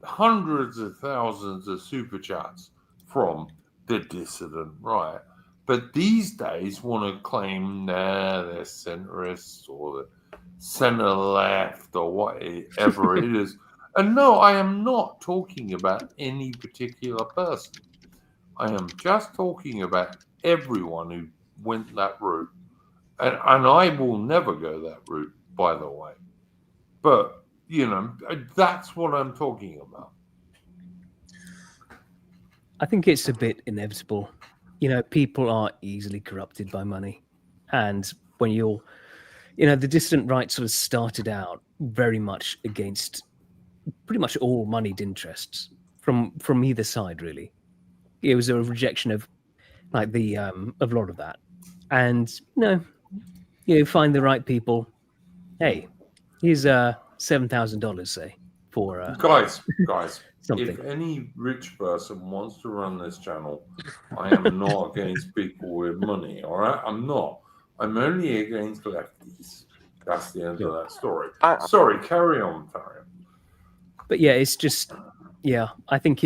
hundreds of thousands of super chats from the dissident right, but these days want to claim they're centrists or the center left or whatever it is. And no, I am not talking about any particular person. I am just talking about everyone who went that route. And I will never go that route, by the way. But, you know, that's what I'm talking about. I think it's a bit inevitable. You know, people are easily corrupted by money. And when you're, the dissident right sort of started out very much against pretty much all moneyed interests from either side, really. It was a rejection of like the of a lot of that. And you find the right people. Hey, here's $7,000, say, for Guys, something. if any rich person wants to run this channel, I am not against people with money, all right? I'm not. I'm only against lefties. That's the end of that story. Sorry, carry on, Tarian. But yeah, it's just, I think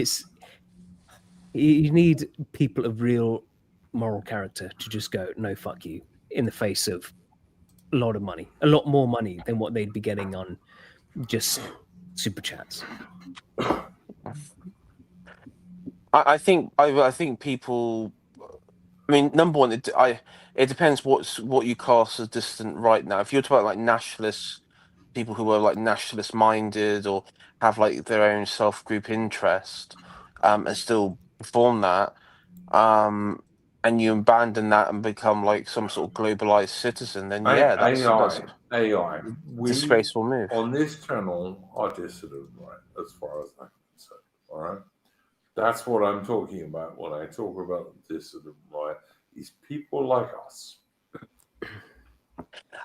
you need people of real moral character to just go, no, fuck you, in the face of a lot of money, a lot more money than what they'd be getting on just super chats. I think people. I mean, number one, it depends what you class as dissident right now. If you're talking about like nationalists, people who are like nationalist minded or have like their own self group interest, and still perform that, and you abandon that and become like some sort of globalized citizen, then that's AI. a disgraceful move. On this channel are dissident right, as far as I'm concerned. All right. That's what I'm talking about when I talk about dissident right, is people like us.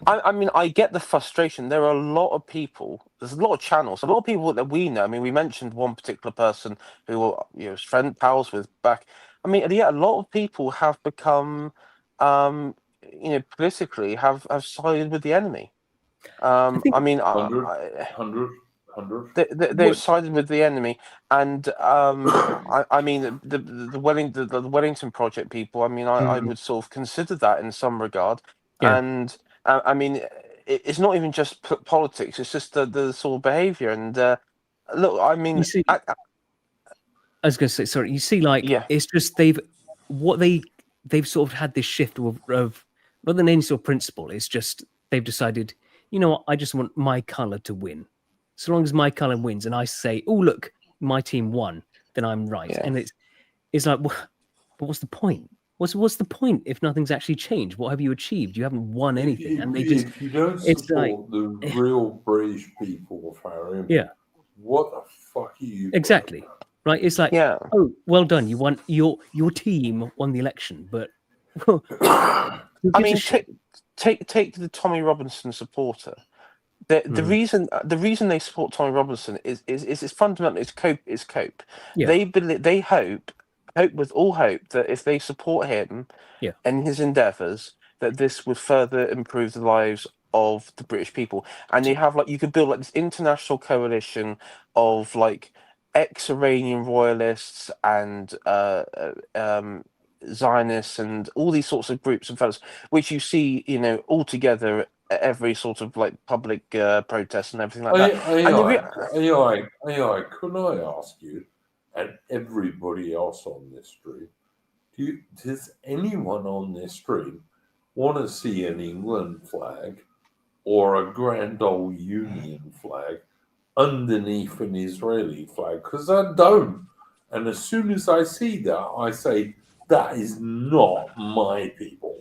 I mean, I get the frustration. There are a lot of people. There's a lot of channels. A lot of people that we know. I mean, we mentioned one particular person who was pals with back. I mean, yeah, a lot of people have become politically have sided with the enemy. think- I mean, 100. they've sided with the enemy, and I mean the Wellington Project people. I mean, I would sort of consider that in some regard, Yeah. and I mean, it's not even just politics; it's just the sort of behaviour. And look, I mean, You see, I was going to say, sorry. You see, like, Yeah. it's just they've sort of had this shift of rather than any sort of principle. It's just they've decided, you know what? I just want my color to win. So long as my color wins, and I say, oh look, my team won, then I'm right. Yeah. And it's like, but what's the point? What's the point if nothing's actually changed? What have you achieved? You haven't won anything. And they just, if you don't it's like, support the real British people, Harry, yeah, what the fuck are you? exactly. Right? It's like, Yeah. oh, well done. You won. Your team won the election, but who I gives a mean, shit? take the Tommy Robinson supporter. The reason they support Tommy Robinson is fundamentally is cope. Yeah. They hope with all hope that if they support him Yeah. and his endeavours, that this would further improve the lives of the British people. And they have you could build this international coalition of ex-Iranian royalists and Zionists and all these sorts of groups and fellows, which you see, all together at every sort of public protest and everything like that. AI, could I ask you, and everybody else on this stream, does anyone on this stream want to see an England flag or a Grand Old Union flag underneath an Israeli flag? Because I don't. And as soon as I see that, I say, that is not my people.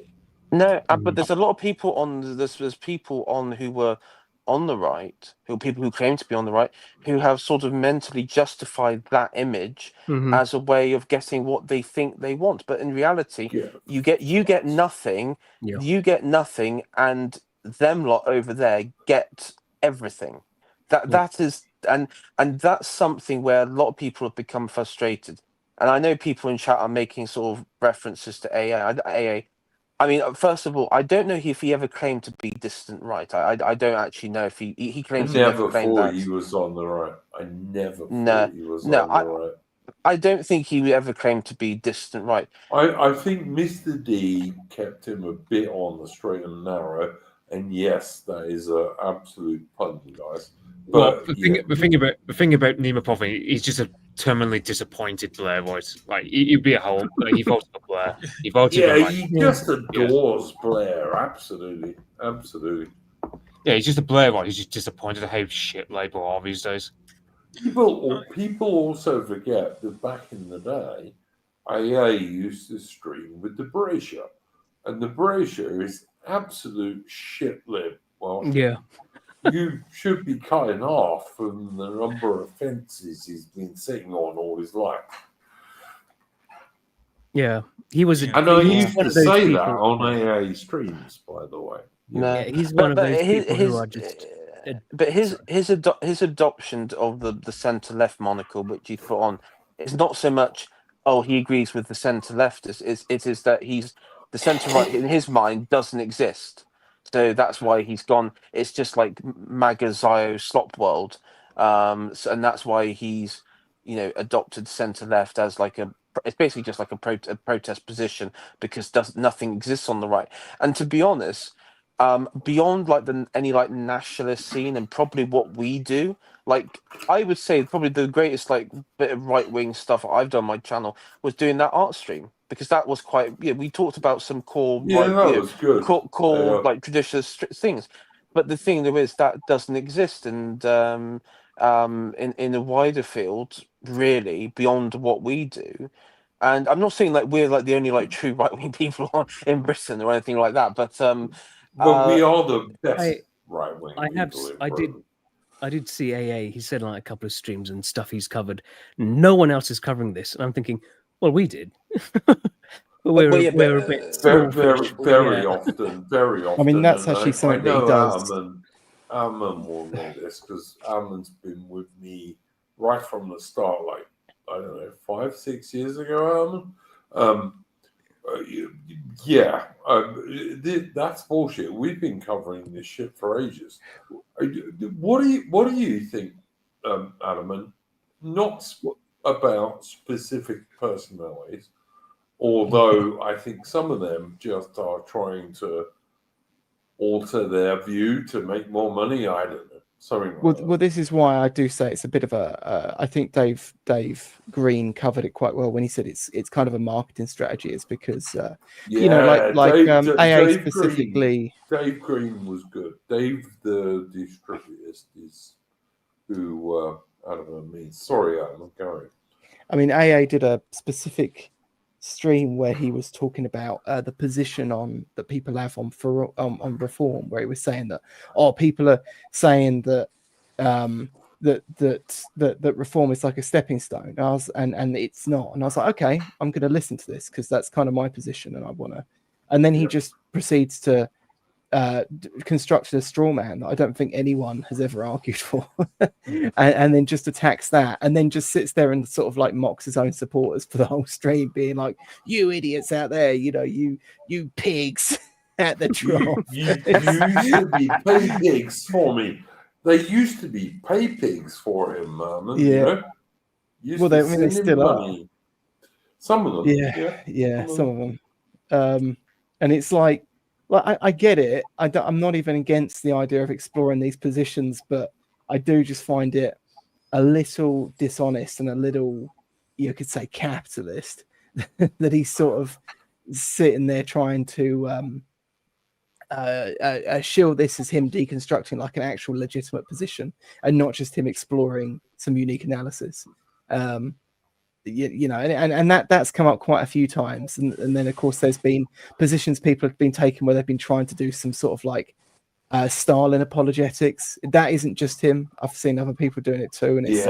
No, but there's a lot of people there's people who were on the right, people who claim to be on the right, who have sort of mentally justified that image as a way of getting what they think they want. But in reality, you get nothing, Yeah. you get nothing, and them lot over there get everything. That is and that's something where a lot of people have become frustrated. And I know people in chat are making sort of references to AA. I mean, first of all, I don't know if he ever claimed to be distant right. I don't actually know if he I claims he never never claimed thought that. he was on the right. I never No, thought he was no, on the right. I don't think he ever claimed to be distant right. I think Mr. D kept him a bit on the straight and narrow, and yes, that is an absolute pun, guys. But the thing about Nima Poffin, he's just a terminally disappointed Blairite. Like he'd be a whole. He voted for Blair. He voted for he just adores Blair. Absolutely. Yeah, he's just a Blairite. He's just disappointed at how shit Labour are these days. People also forget that back in the day, AA used to stream with the Brazier, and the Brazier is absolute shit lib. Well, Yeah. you should be cutting off from the number of fences he's been sitting on all his life. Yeah, he was. And I used one to of those say people, that on AA streams, by the way. No, Yeah, he's one of those people who are just. But his adoption of the centre left monocle, which he put on, is not so much. Oh, he agrees with the centre leftists. It is that he's the centre right in his mind doesn't exist. So that's why he's gone. It's just like MAGA Zio slop world, and that's why he's adopted centre left as it's basically just like a protest position because nothing exists on the right. And to be honest, beyond any nationalist scene and probably what we do, I would say probably the greatest bit of right wing stuff I've done on my channel was doing that art stream, because that was quite we talked about some core was good. core traditionalist things, but the thing there is that doesn't exist, and in a wider field really beyond what we do. And I'm not saying we're the only true right wing people in Britain or anything like that, but we are the best right wing people in Britain. I did see AA. He said on a couple of streams and stuff he's covered. No one else is covering this, and I'm thinking, well, we did. we're a bit very often. I mean, that's actually something that he does. Ammon will know this because Ammon's been with me right from the start. I don't know, 5-6 years ago, Ammon. Yeah, that's bullshit. We've been covering this shit for ages. What do you think, Adam? And not about specific personalities, although I think some of them just are trying to alter their view to make more money. I don't know. Something like that. Well, this is why I do say it's a bit of a. I think Dave Green covered it quite well when he said it's kind of a marketing strategy. It's because you know, like AA Dave specifically. Dave Green was good. Dave the distributist is who Adam means. Sorry, Adam, I'm going. I mean, AA did a specific stream where he was talking about the position on that people have on reform, where he was saying that people are saying that that reform is like a stepping stone. And it's not. And I was like, okay, I'm going to listen to this because that's kind of my position, and I want to. And then he just proceeds to constructed a straw man that I don't think anyone has ever argued for, and then just attacks that, and then just sits there and sort of like mocks his own supporters for the whole stream, being like, "You idiots out there, you know, you pigs at the trough." You used to be pay pigs for me. They used to be pay pigs for him, man. Yeah. You know? Well, they still are. Some of them. Yeah, some of them. And it's like I get it. I'm not even against the idea of exploring these positions, but I do just find it a little dishonest and a little, you could say, capitalist that he's sort of sitting there trying to shield this as him deconstructing like an actual legitimate position and not just him exploring some unique analysis. You know, and that's come up quite a few times, and then of course there's been positions people have been taking where they've been trying to do some sort of like Stalin apologetics. That isn't just him. I've seen other people doing it too, and it's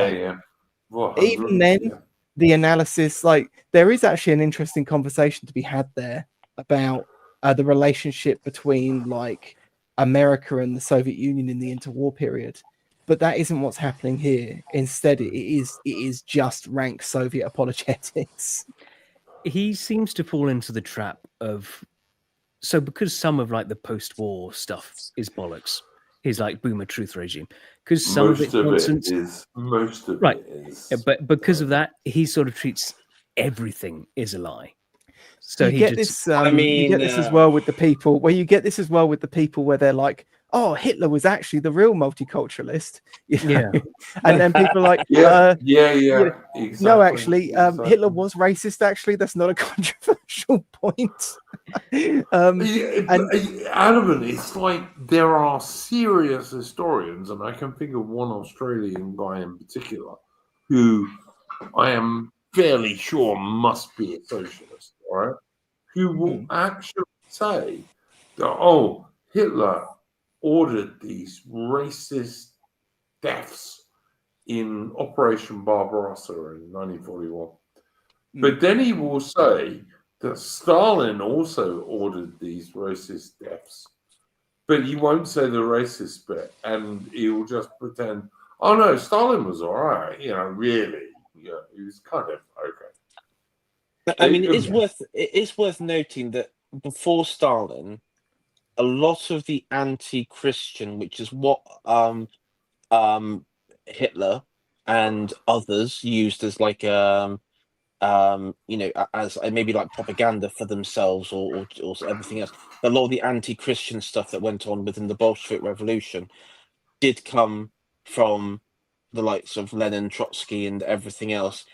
Well, even then the analysis, like there is actually an interesting conversation to be had there about the relationship between like America and the Soviet Union in the interwar period. But that isn't what's happening here. Instead, it is just rank Soviet apologetics. He seems to fall into the trap of, so because some of like the post-war stuff is bollocks, his like boomer truth regime, because some of it nonsense. Most of right. it is. But because of that, he sort of treats everything is a lie. So you get this as well with the people. Where you get this as well with the people where they're like, "Oh, Hitler was actually the real multiculturalist." You know? Yeah, and then people are like, Exactly, no, actually, Hitler was racist. Actually, that's not a controversial point. Adam, it's like there are serious historians, and I can think of one Australian guy in particular who I am fairly sure must be a socialist, all right? Who will actually say that, Hitler ordered these racist deaths in Operation Barbarossa in 1941. But then he will say that Stalin also ordered these racist deaths. But he won't say the racist bit, and he will just pretend, oh no, Stalin was all right, you know, really. Yeah, he was kind of okay. I mean, it's worth noting that before Stalin, a lot of the anti-Christian, which is what Hitler and others used as like you know, as maybe like propaganda for themselves or everything else. A lot of the anti-Christian stuff that went on within the Bolshevik Revolution did come from the likes of Lenin, Trotsky, and everything else.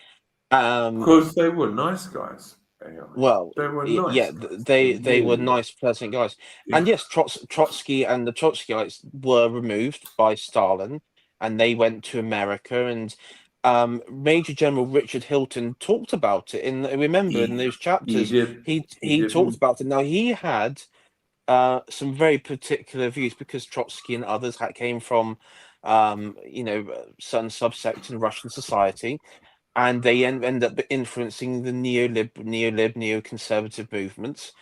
Because they were nice guys. Well, they were nice. Yeah, they were nice, pleasant guys. Yeah. And yes, Trotsky and the Trotskyites were removed by Stalin, and they went to America. And Major General Richard Hilton talked about it in those chapters. He talked about it. Now he had some very particular views because Trotsky and others came from you know, certain subsects in Russian society. And they end up influencing the neoconservative movements,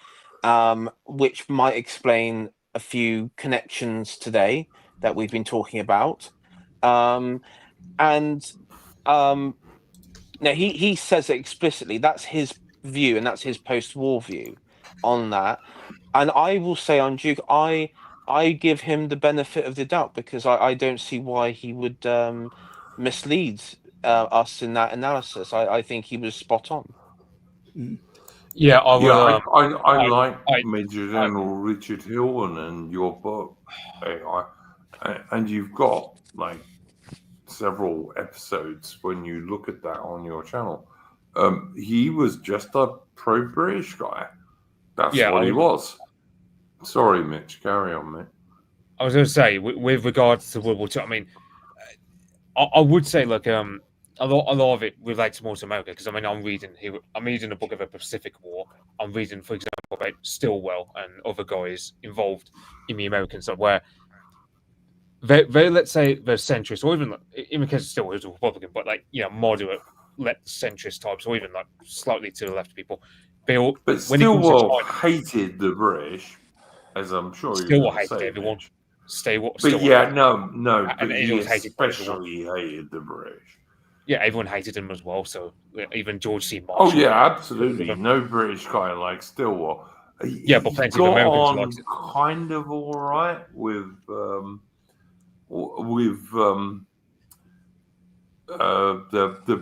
which might explain a few connections today that we've been talking about. Now he says it explicitly. That's his view, and that's his post-war view on that. And I will say on Duke, I give him the benefit of the doubt because I don't see why he would mislead us in that analysis. I think he was spot on. Yeah, I Yeah, will. I I, like I, Major I, General Richard Hillman and your book, and you've got like several episodes when you look at that on your channel. He was just a pro-British guy. That's yeah, what he was. Sorry, Mitch. Carry on, mate. I was going to say with regards to World War II. I mean, I would say like a lot of it relates more to America because I mean I'm reading a book of the Pacific War. I'm reading, for example, about Stilwell and other guys involved in the American side where they let's say they're centrist or even in the case of Stilwell who's a Republican, but like moderate centrist types or even like slightly to the left people. They all But when it comes to Stilwell China, hated the British, as I'm sure you're Stilwell going to hated say, everyone. Mitch. Stilwell But yeah, hated, no, and but he he was hated by everyone. especially hated the British. Yeah, everyone hated him as well. So even George C. Oh Marshall. yeah, absolutely. No British guy like Stilwell. Yeah, but He plenty of got Americans on liked it. kind of all right with the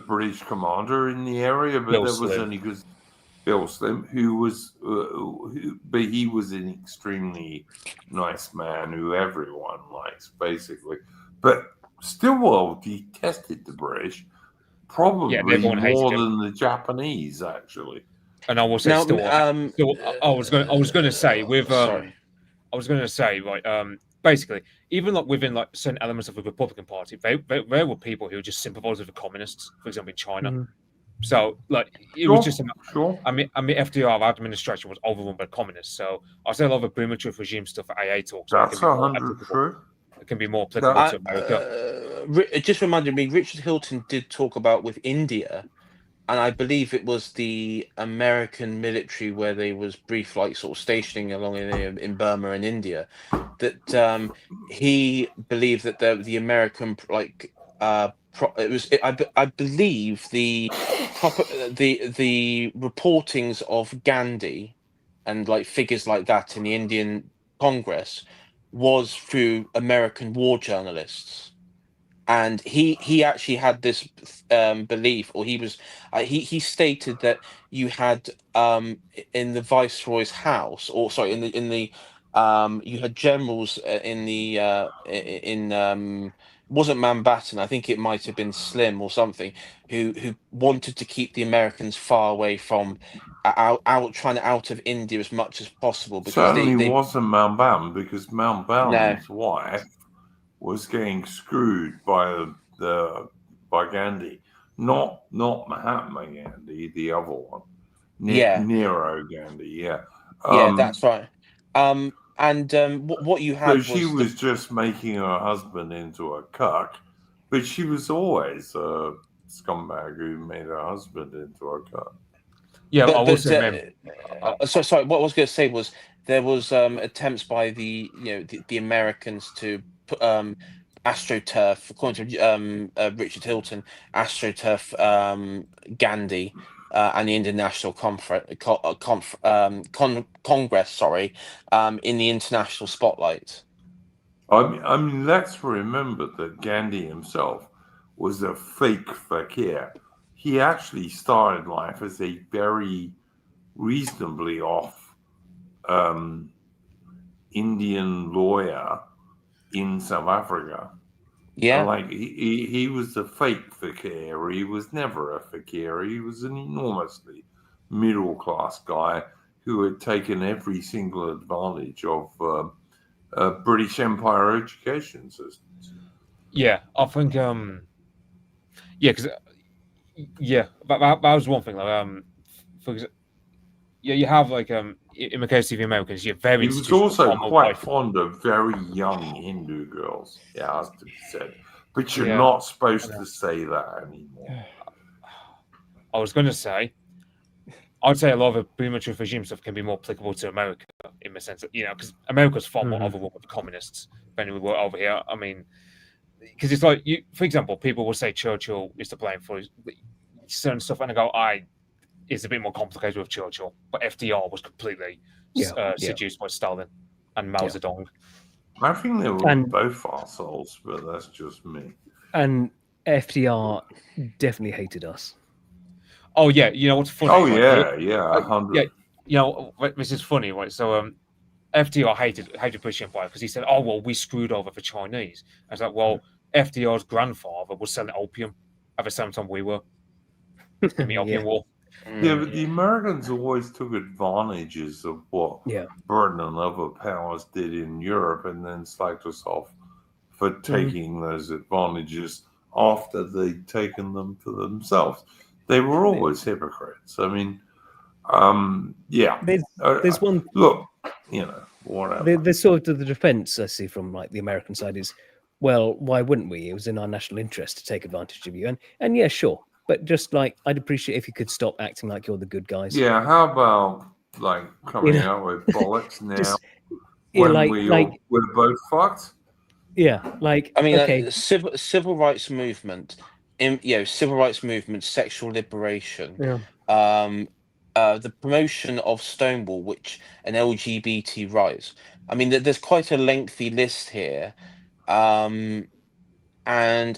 British commander in the area, but Bill that was Slim. only because Bill Slim, but he was an extremely nice man who everyone likes, basically. But Stilwell detested the British, probably everyone hated more him. than the Japanese, actually. And I will say Now, still, I was going to say with sorry. I was going to say right basically even like within like certain elements of the Republican Party, there were people who just sympathized with the communists, for example in China. Mhm. So like it was just Sure. I mean FDR administration was overrun by communists. So I say a lot of the primitive regime stuff at AA talks. That's 100 true. It can be more applicable to America. It just reminded me, Richard Hilton did talk about with India, and I believe it was the American military where they was brief, like sort of stationing along in Burma and India, that he believed that the American I believe the proper the reportings of Gandhi and like figures like that in the Indian Congress was through American war journalists, and he actually had this belief, or he stated that you had in the viceroy's house, or sorry, in the you had generals in the in wasn't Mountbatten, I think it might have been Slim or something, who wanted to keep the Americans far away from out trying to out of India as much as possible because Certainly they wasn't Mountbatten, because no Mountbatten's wife was getting screwed by Gandhi, not Mahatma Gandhi, the other one, yeah Nero Gandhi. Yeah, yeah, that's right. And what you so had she was was just making her husband into a cuck, but she was always a scumbag who made her husband into a cuck. Yeah, I but will say, sorry, what I was going to say was there was attempts by the Americans to put astroturf, according to Richard Hilton, astroturf Gandhi and the Indian National Congress, sorry, in the international spotlight. I mean, let's remember that Gandhi himself was a fake fakir. He actually started life as a very reasonably off Indian lawyer in South Africa. Yeah, Like he was a fake fakir. He was never a fakir. He was an enormously middle class guy who had taken every single advantage of British Empire education systems. yeah, I think because that was one thing. Like for example, you have like in the case of the Americans, you have very He was institutional also formal quite life. fond of very young Hindu girls. It has to be said, but you're Yeah. not supposed to say that anymore. I was going to say, I'd say a lot of the primitive regime stuff can be more applicable to America in the sense that because America's far more overrun with communists than we were over here. I mean, because it's like for example, people will say Churchill is to blame for certain stuff, and I go, is a bit more complicated with Churchill, but FDR was completely seduced by Stalin and Mao Zedong. I think they were And- both arseholes, but that's just me. And FDR definitely hated us. Oh yeah, you know what's funny? Oh right? yeah, 100. Yeah, you know, this is funny, right? So FDR hated British Empire because he said, "Oh well, we screwed over the Chinese." I was like, "Well, FDR's grandfather was selling opium at the same time we were in the Opium War." Yeah, but the Americans always took advantages of what Yeah. Britain and other powers did in Europe and then slagged us off for taking those advantages after they'd taken them for themselves. They were always hypocrites. I mean, yeah. There's one. Look, you know, whatever. The sort of the defense I see from like the American side is, well, why wouldn't we? It was in our national interest to take advantage of you. And yeah, sure. But just like, I'd appreciate if you could stop acting like you're the good guys. Yeah, how about like coming You know, out with bollocks now just- when like- we're both fucked? Yeah, like, I mean, okay, civil rights movement, civil rights movement, sexual liberation, yeah. the promotion of Stonewall, which an LGBT rights. I mean, there's quite a lengthy list here, and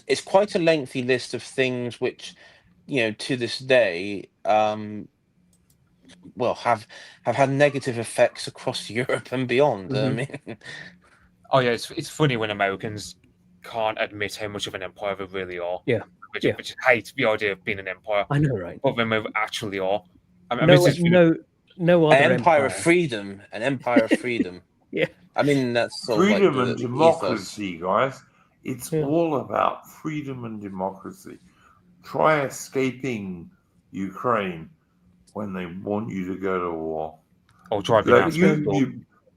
it's quite a lengthy list of things which, to this day, well, have had negative effects across Europe and beyond. I mean, Oh yeah, it's funny when Americans can't admit how much of an empire they really are. Yeah. Which hate the idea of being an empire. I know, right? But when they actually are. I mean, No other an empire empire. of freedom, an empire of freedom. Yeah. I mean, that's sort Freedom of like and the democracy, guys. It's Yeah. all about freedom and democracy. Try escaping Ukraine when they want you to go to war. or driving Like, out.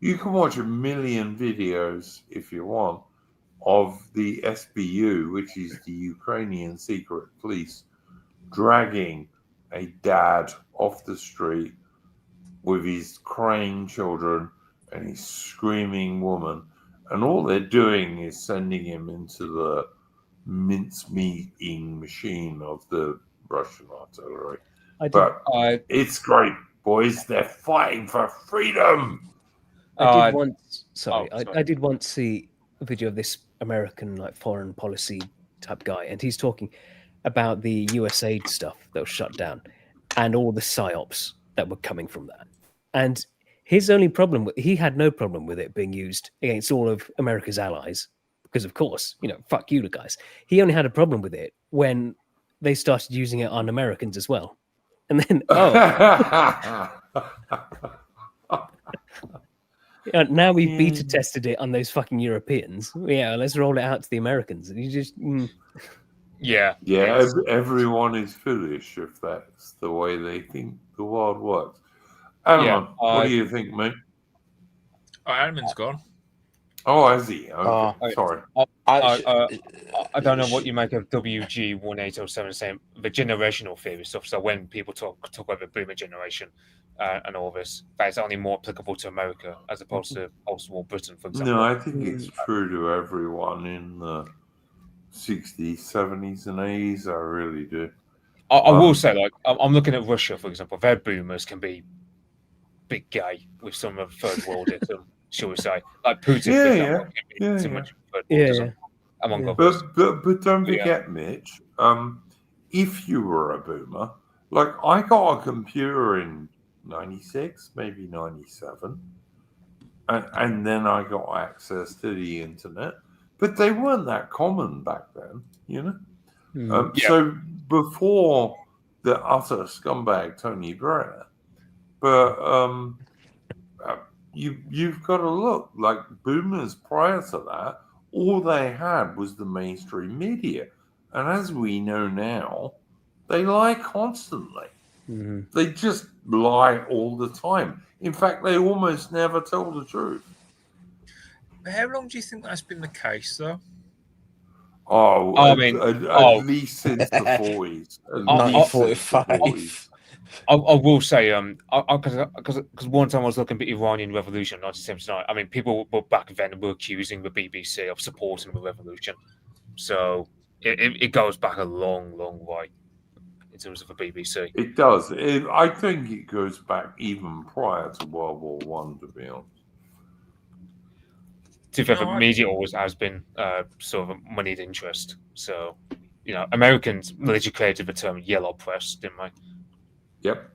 you can watch a million videos if you want of the SBU, which is the Ukrainian secret police, dragging a dad off the street with his crying children and his screaming woman, and all they're doing is sending him into the mincemeating machine of the Russian artillery. But it's great, boys. They're fighting for freedom. I did once. Sorry, sorry. I did once see a video of this American like foreign policy type guy, and he's talking about the USAID stuff that was shut down and all the psyops that were coming from that. And his only problem he had no problem with it being used against all of America's allies, because of course, fuck you guys. He only had a problem with it when they started using it on Americans as well. And then now we've beta tested it on those fucking Europeans. Yeah, let's roll it out to the Americans. And you just Yeah. Everyone is foolish if that's the way they think the world works. Adam, what do you think, mate? Oh, Adam's gone. Oh, is he? Okay. Sorry. I don't know what you make of WG1807 saying the generational theory stuff. So when people talk about the boomer generation and all this, that's only more applicable to America as opposed to post-war Britain, for example. No, I think it's true to everyone in the 60s, 70s, and 80s. I really do. I will say, like, I'm looking at Russia, for example. Their boomers can be big gay with some of third worldism, shall we say? Like Putin, for example, can be too much third worldism among others. But don't forget, Mitch. If you were a boomer, like I got a computer in '96, maybe '97, and then I got access to the internet. But they weren't that common back then, So before the utter scumbag Tony Blair, but you've got to look like boomers prior to that. All they had was the mainstream media, and as we know now, they lie constantly. They just lie all the time. In fact, they almost never tell the truth. How long do you think that's been the case, though? Oh, I at mean, at least since the 40s. 1945. I will say, because one time I was looking at the Iranian Revolution, 1979. I mean, people were back then were accusing the BBC of supporting the revolution. So it goes back a long, long way. in terms of the BBC. It does. I think it goes back even prior to World War One, to be honest. To be fair, the media always has been sort of a moneyed interest. So, Americans literally created the term yellow press, didn't they? Yep.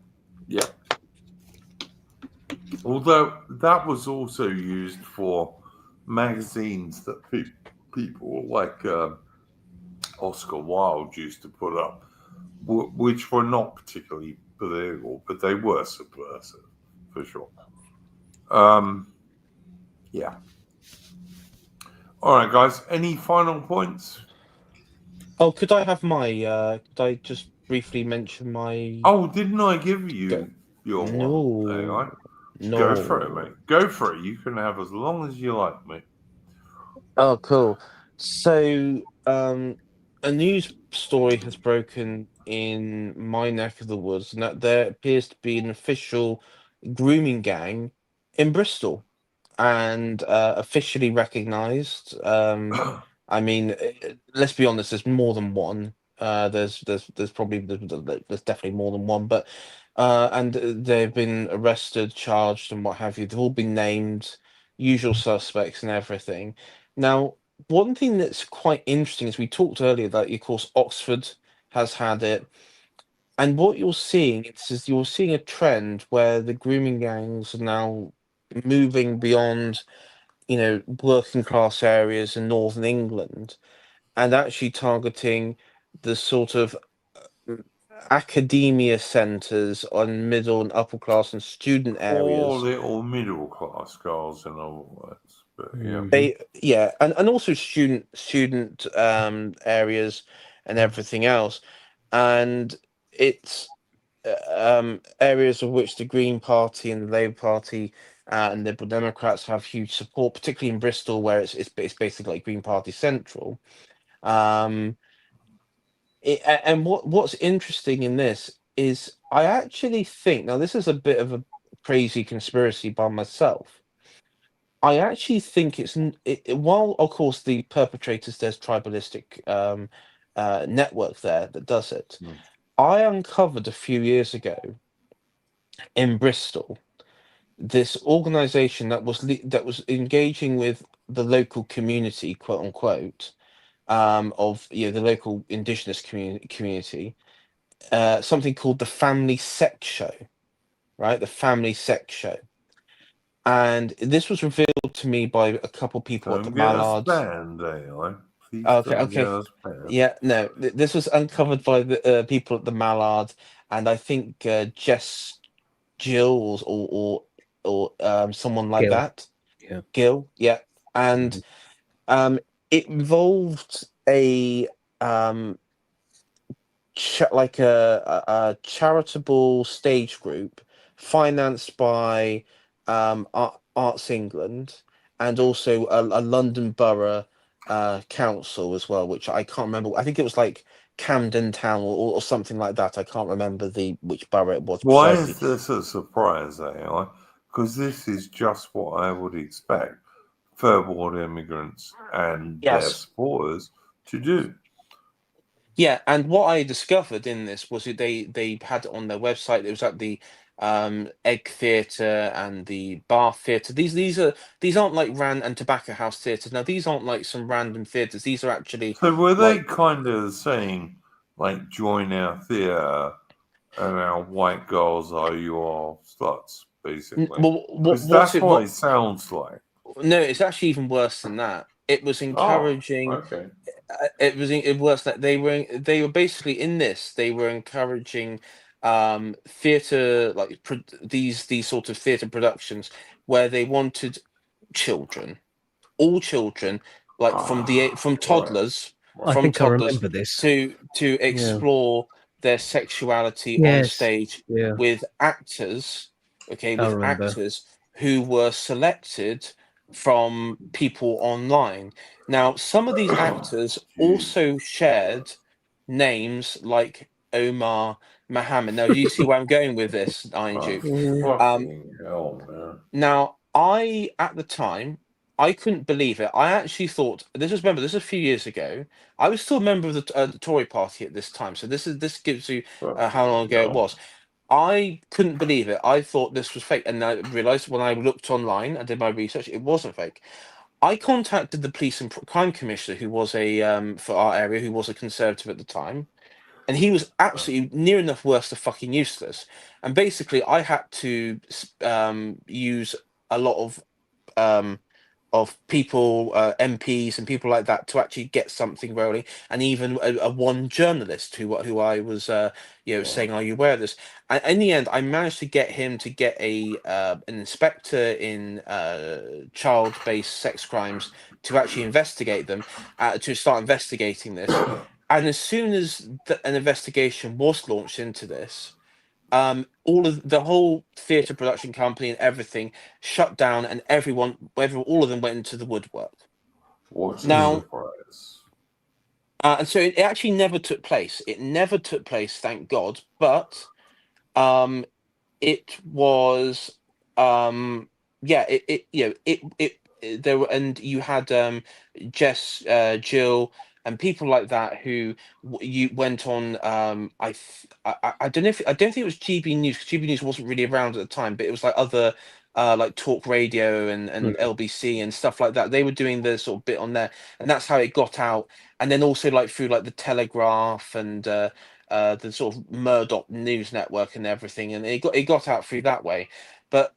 Although that was also used for magazines that people like Oscar Wilde used to put up, which were not particularly political, but they were subversive, for sure. Yeah. All right, guys. Any final points? Oh, could I have my? Could I just briefly mention my? Oh, didn't I give you your No. one? There you are. No. Go for it, mate. Go for it. You can have as long as you like, mate. Oh, cool. So, a news story has broken in my neck of the woods, and that there appears to be an official grooming gang in Bristol, and officially recognised. I mean, let's be honest. There's more than one. There's definitely more than one, but and they've been arrested, charged, and what have you. They've all been named, usual suspects, and everything. Now, one thing that's quite interesting is we talked earlier that, of course, Oxford has had it, and what you're seeing is you're seeing a trend where the grooming gangs are now moving beyond, working class areas in northern England, and actually targeting the sort of academia centres on middle and upper class and student Poor areas. little middle class girls, in other words. But yeah. And also student areas and everything else, and it's areas of which the Green Party and the Labour Party and Liberal Democrats have huge support, particularly in Bristol, where it's basically like Green Party central. And what's interesting in this is I actually think, now this is a bit of a crazy conspiracy by myself. I actually think while of course the perpetrators, there's tribalistic network there that does it. I uncovered a few years ago in Bristol this organization that was engaging with the local community, quote unquote, of the local indigenous community, something called the Family Sex Show, right? The Family Sex Show. And this was revealed to me by a couple people at the Mallards. Okay. Yeah, no, this was uncovered by the people at the Mallard, and I think Jess Gill or someone like Gil. that. Yeah. Gil, yeah. And it involved a a charitable stage group financed by Arts England, and also a London Borough council as well, which I can't remember. I think it was like Camden Town or something like that. I can't remember which borough it was. Why precisely. is this a surprise, AI? Because this is just what I would expect third-world immigrants and their supporters to do. Yeah, and what I discovered in this was that they had it on their website. It was at the Egg Theatre and the Bar Theatre. These aren't like and Tobacco House theatres. Now these aren't like some random theatres. These are actually. So were they kind of saying like, join our theatre and our white girls are your sluts, basically? Because that's what it sounds like. No, it's actually even worse than that. It was encouraging. Okay. It was worse that they were basically in this. They were encouraging theatre, like these sort of theatre productions where they wanted all children, like from toddlers, I think I remember this, to explore their sexuality on stage with actors. Okay, with actors who were selected from people online. Now, some of these actors also shared names like Omar Mohammed. Now, you see where I'm going with this, Iron Duke. Fucking hell, man. Now, at the time, I couldn't believe it. I actually thought this was remember this was a few years ago. I was still a member of the Tory party at this time, so this gives you how long ago it was. I couldn't believe it. I thought this was fake, and I realized when I looked online and did my research, it wasn't fake. I contacted the police and crime commissioner, who was a for our area, who was a Conservative at the time, and he was absolutely near enough worse to fucking useless. And basically, I had to use a lot of people, MPs and people like that, to actually get something rolling, and even a one journalist who I was, saying, "Are you aware of this?" And in the end, I managed to get him to get an inspector in child-based sex crimes to actually investigate them, to start investigating this. And as soon as an investigation was launched into this, all of the whole theatre production company and everything shut down, and all of them went into the woodwork. What's the Now, surprise? and so it actually never took place. It never took place, thank God. But it was, yeah, there were, and you had Jess, Jill, and people like that who you went on. I don't know if I don't think it was GB News, because GB News wasn't really around at the time, but it was like other like Talk Radio and LBC and stuff like that. They were doing the sort of bit on there, and that's how it got out. And then also like through like the Telegraph and the sort of Murdoch news network and everything, and it got out through that way. But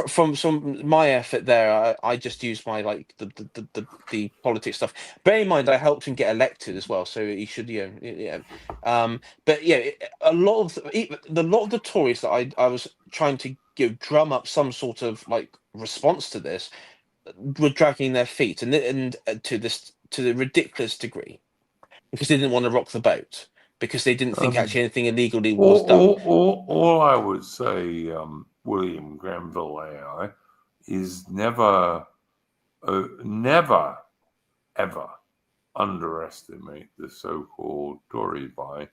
from my effort there, I just used my like the politics stuff. Bear in mind, I helped him get elected as well, so he should, but yeah, a lot of the Tories that I was trying to drum up some sort of like response to this were dragging their feet, and to the ridiculous degree, because they didn't want to rock the boat, because they didn't think actually anything illegally was done. All I would say, William Granville AI, is never, ever underestimate the so-called Tory buy.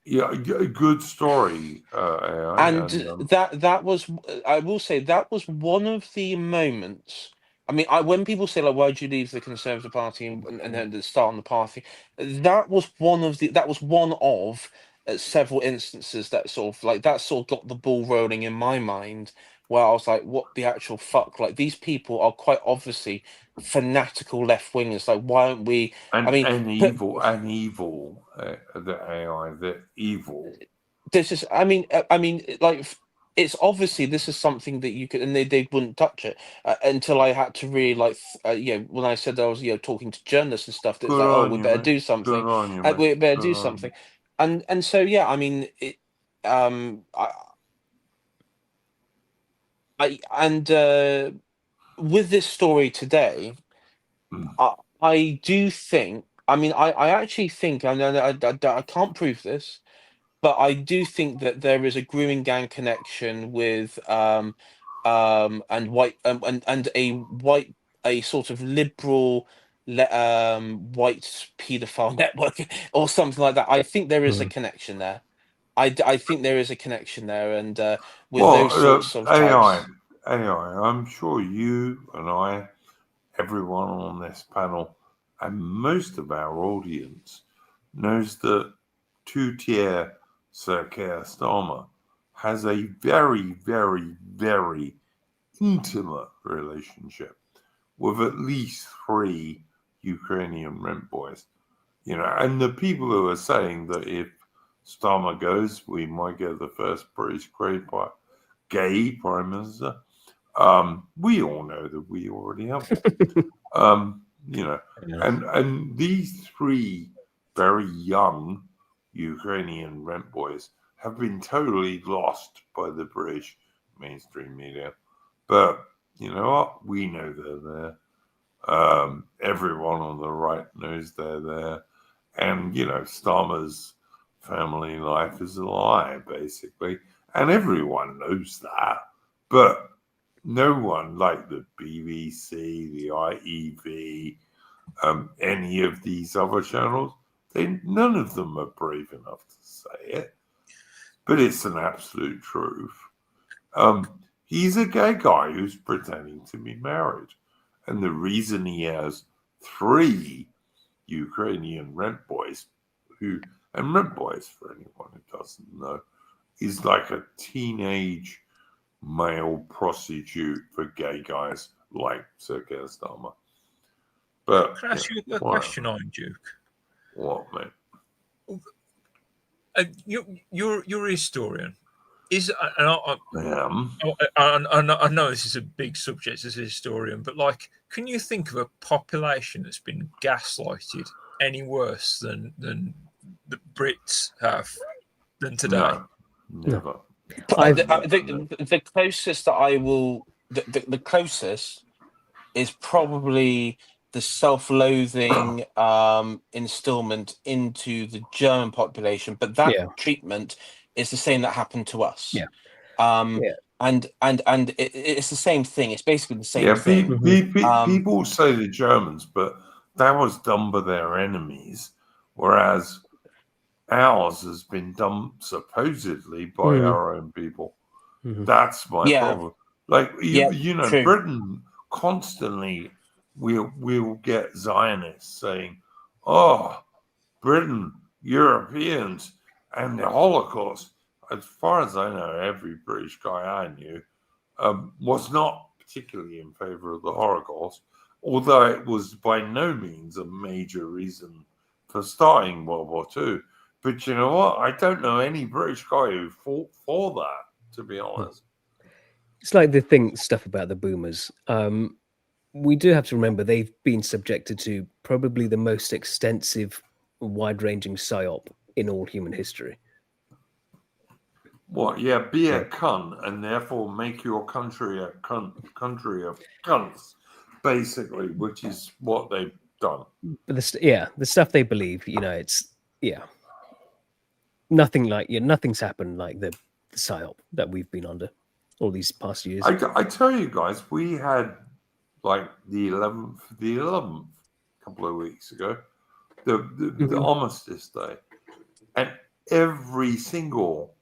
Yeah, a good story, AI, And that was, I will say, that was one of the moments. I mean, when people say like, "Why did you leave the Conservative Party and then start on the party?" That was one of several instances that sort of got the ball rolling in my mind, where I was like, "What the actual fuck?" Like, these people are quite obviously fanatical left wingers. Like, why aren't we? evil, the AI, the evil. This is, I mean, like, it's obviously this is something that you could, and they wouldn't touch it until I had to really like, when I said I was, talking to journalists and stuff, that's like, oh, we better do something. Good on you, We better do Good on something, and so yeah, I mean, with this story today, I do think, I mean, I actually think, I know that I can't prove this, but I do think that there is a grooming gang connection with and white and a sort of liberal white paedophile network or something like that. I think there is a connection there. I think there is a connection there, and with those sorts of types. AI, I'm sure you and I, everyone on this panel, and most of our audience knows that two-tier Sir Keir Starmer has a very, very, very intimate relationship with at least 3 Ukrainian rent boys. And the people who are saying that if Starmer goes, we might get the first British gay prime minister. We all know that we already have one. And these 3 very young Ukrainian rent boys have been totally lost by the British mainstream media. But you know what? We know they're there. Everyone on the right knows they're there. And, Starmer's family life is a lie, basically. And everyone knows that. But no one, like the BBC, the IEV, any of these other channels, none of them are brave enough to say it. But it's an absolute truth. He's a gay guy who's pretending to be married. And the reason he has 3 Ukrainian rent boys, and rent boys, for anyone who doesn't know, is like a teenage male prostitute for gay guys like Sir Keir Starmer. But Can I ask you a question, Iron Duke? What, mate? You're a historian. I know this is a big subject as a historian, but like, can you think of a population that's been gaslighted any worse than the Brits have than today? No, never. The closest that I will, the closest is probably the self-loathing instillment into the German population, but that treatment is the same that happened to us. And it's the same thing. It's basically the same thing. People say the Germans, but that was done by their enemies, whereas ours has been done supposedly by our own people. That's my problem. Like you know, true. Britain constantly we'll get Zionists saying, "Oh, Britain, Europeans, and the Holocaust." As far as I know, every British guy I knew was not particularly in favour of the Holocaust, although it was by no means a major reason for starting World War II. But you know what? I don't know any British guy who fought for that, to be honest. It's like the stuff about the boomers. We do have to remember they've been subjected to probably the most extensive, wide-ranging psyop in all human history. What? Yeah, be a cunt and therefore make your country a country of cunts, basically, which is what they've done. But the stuff they believe, it's nothing like nothing's happened like the psyop that we've been under all these past years. I tell you guys, we had like the 11th, a couple of weeks ago, the Armistice Day, and every single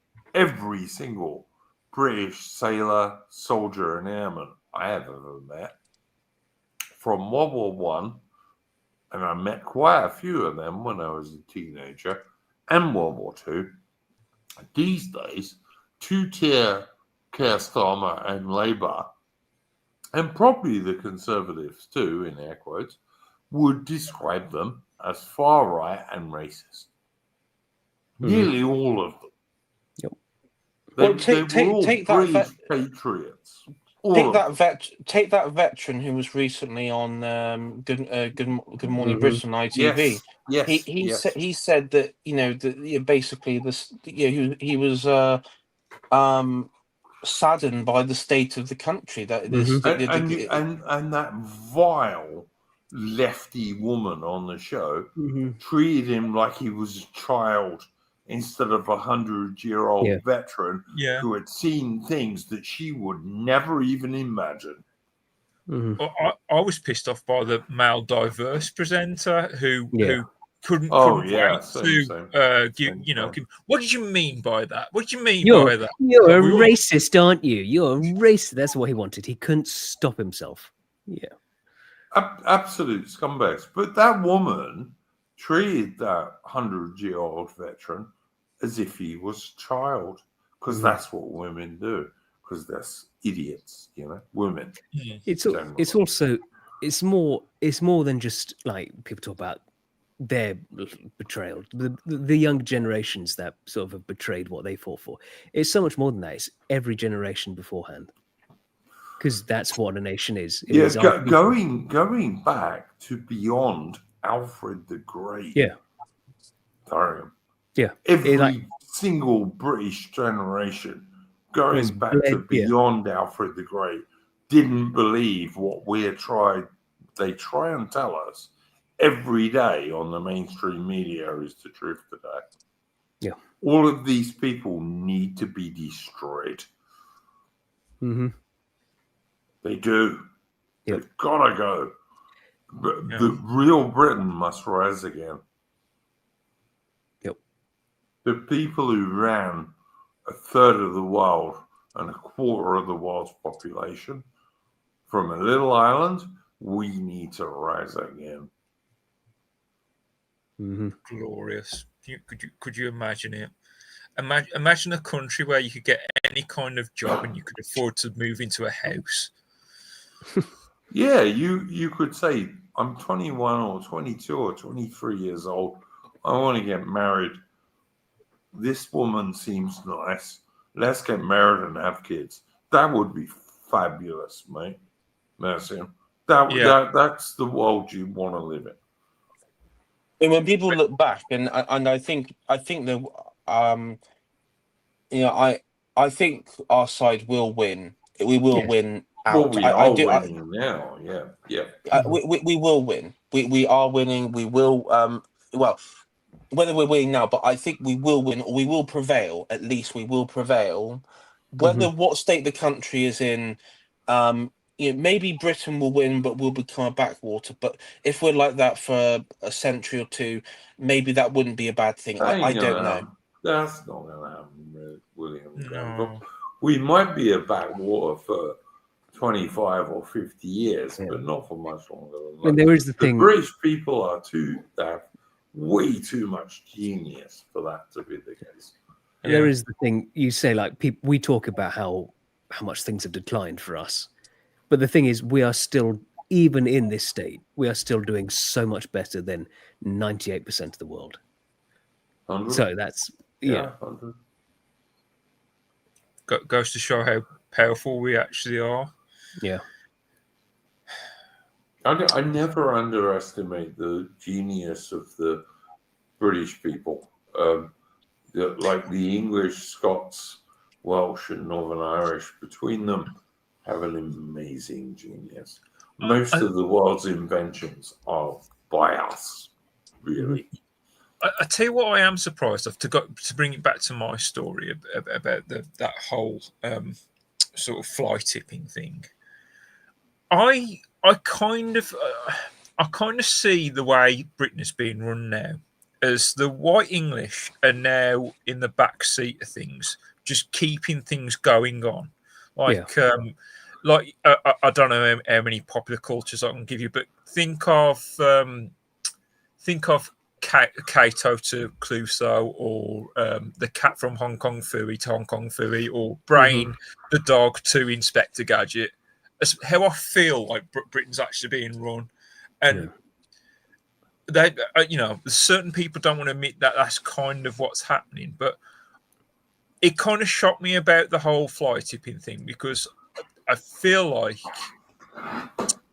British sailor, soldier, and airman I have ever met from World War One, and I met quite a few of them when I was a teenager, and World War Two. These days, two-tier Keir Starmer and Labour, and probably the Conservatives too, in air quotes, would describe them as far right and racist. Nearly all of them. They were all British patriots. Take that veteran who was recently on Good Morning Britain on ITV. He said that basically this he was saddened by the state of the country that and that vile lefty woman on the show treated him like he was a child instead of 100-year-old veteran who had seen things that she would never even imagine. I was pissed off by the male diverse presenter who couldn't wait to give. What did you mean by that? What did you mean by that? You're a racist, aren't you? You're a racist. That's what he wanted. He couldn't stop himself. Yeah. Absolute scumbags. But that woman treated that 100-year-old veteran as if he was a child, because that's what women do, because they're idiots, women. It's more than just like people talk about their betrayal. The younger generations that sort of have betrayed what they fought for. It's so much more than that. It's every generation beforehand, because that's what a nation is. Going back to beyond Alfred the Great. Darian. Every single British generation going back to beyond Alfred the Great didn't believe what they try and tell us every day on the mainstream media is the truth today. All of these people need to be destroyed. They do. They've got to go. But the real Britain must rise again. The people who ran a third of the world and a quarter of the world's population from a little island, we need to rise again. Mm-hmm. Glorious. Could you imagine it? Imagine a country where you could get any kind of job and you could afford to move into a house. Yeah, you could say, I'm 21 or 22 or 23 years old. I want to get married. This woman seems nice. Let's get married and have kids. That would be fabulous, mate. Merci. That's the world you want to live in. And when people look back, and I think that I think our side will win. We will win out. Well, we I are do. winning now. Yeah. We will win. We are winning. We will. Well, whether we're winning now, but I think we will win, or we will prevail. At least we will prevail. Whether what state the country is in, maybe Britain will win, but we'll become a backwater. But if we're like that for a century or two, maybe that wouldn't be a bad thing. I don't know. That's not going to happen, William. No. We might be a backwater for 25 or 50 years, but not for much longer than that. I mean, there is the thing. British people they have way too much genius for that to be the case. There is the thing. You say, like, we talk about how much things have declined for us, but the thing is, we are still, even in this state, we are still doing so much better than 98% of the world. 100? So that's 100. Goes to show how powerful we actually are. Yeah. I never underestimate the genius of the British people. Like the English, Scots, Welsh, and Northern Irish, between them, have an amazing genius. Most of the world's inventions are by us, really. I tell you what, I am surprised of, to bring it back to my story about that whole sort of fly tipping thing. I kind of see the way Britain is being run now as the white English are now in the back seat of things, just keeping things going on. I don't know how many popular cultures I can give you, but think of Kato to Clouseau, or the cat from Hong Kong Phooey to Hong Kong Phooey, or Brain the dog to Inspector Gadget. As how I feel like Britain's actually being run, and they, certain people don't want to admit that that's kind of what's happening. But it kind of shocked me about the whole fly tipping thing, because I feel like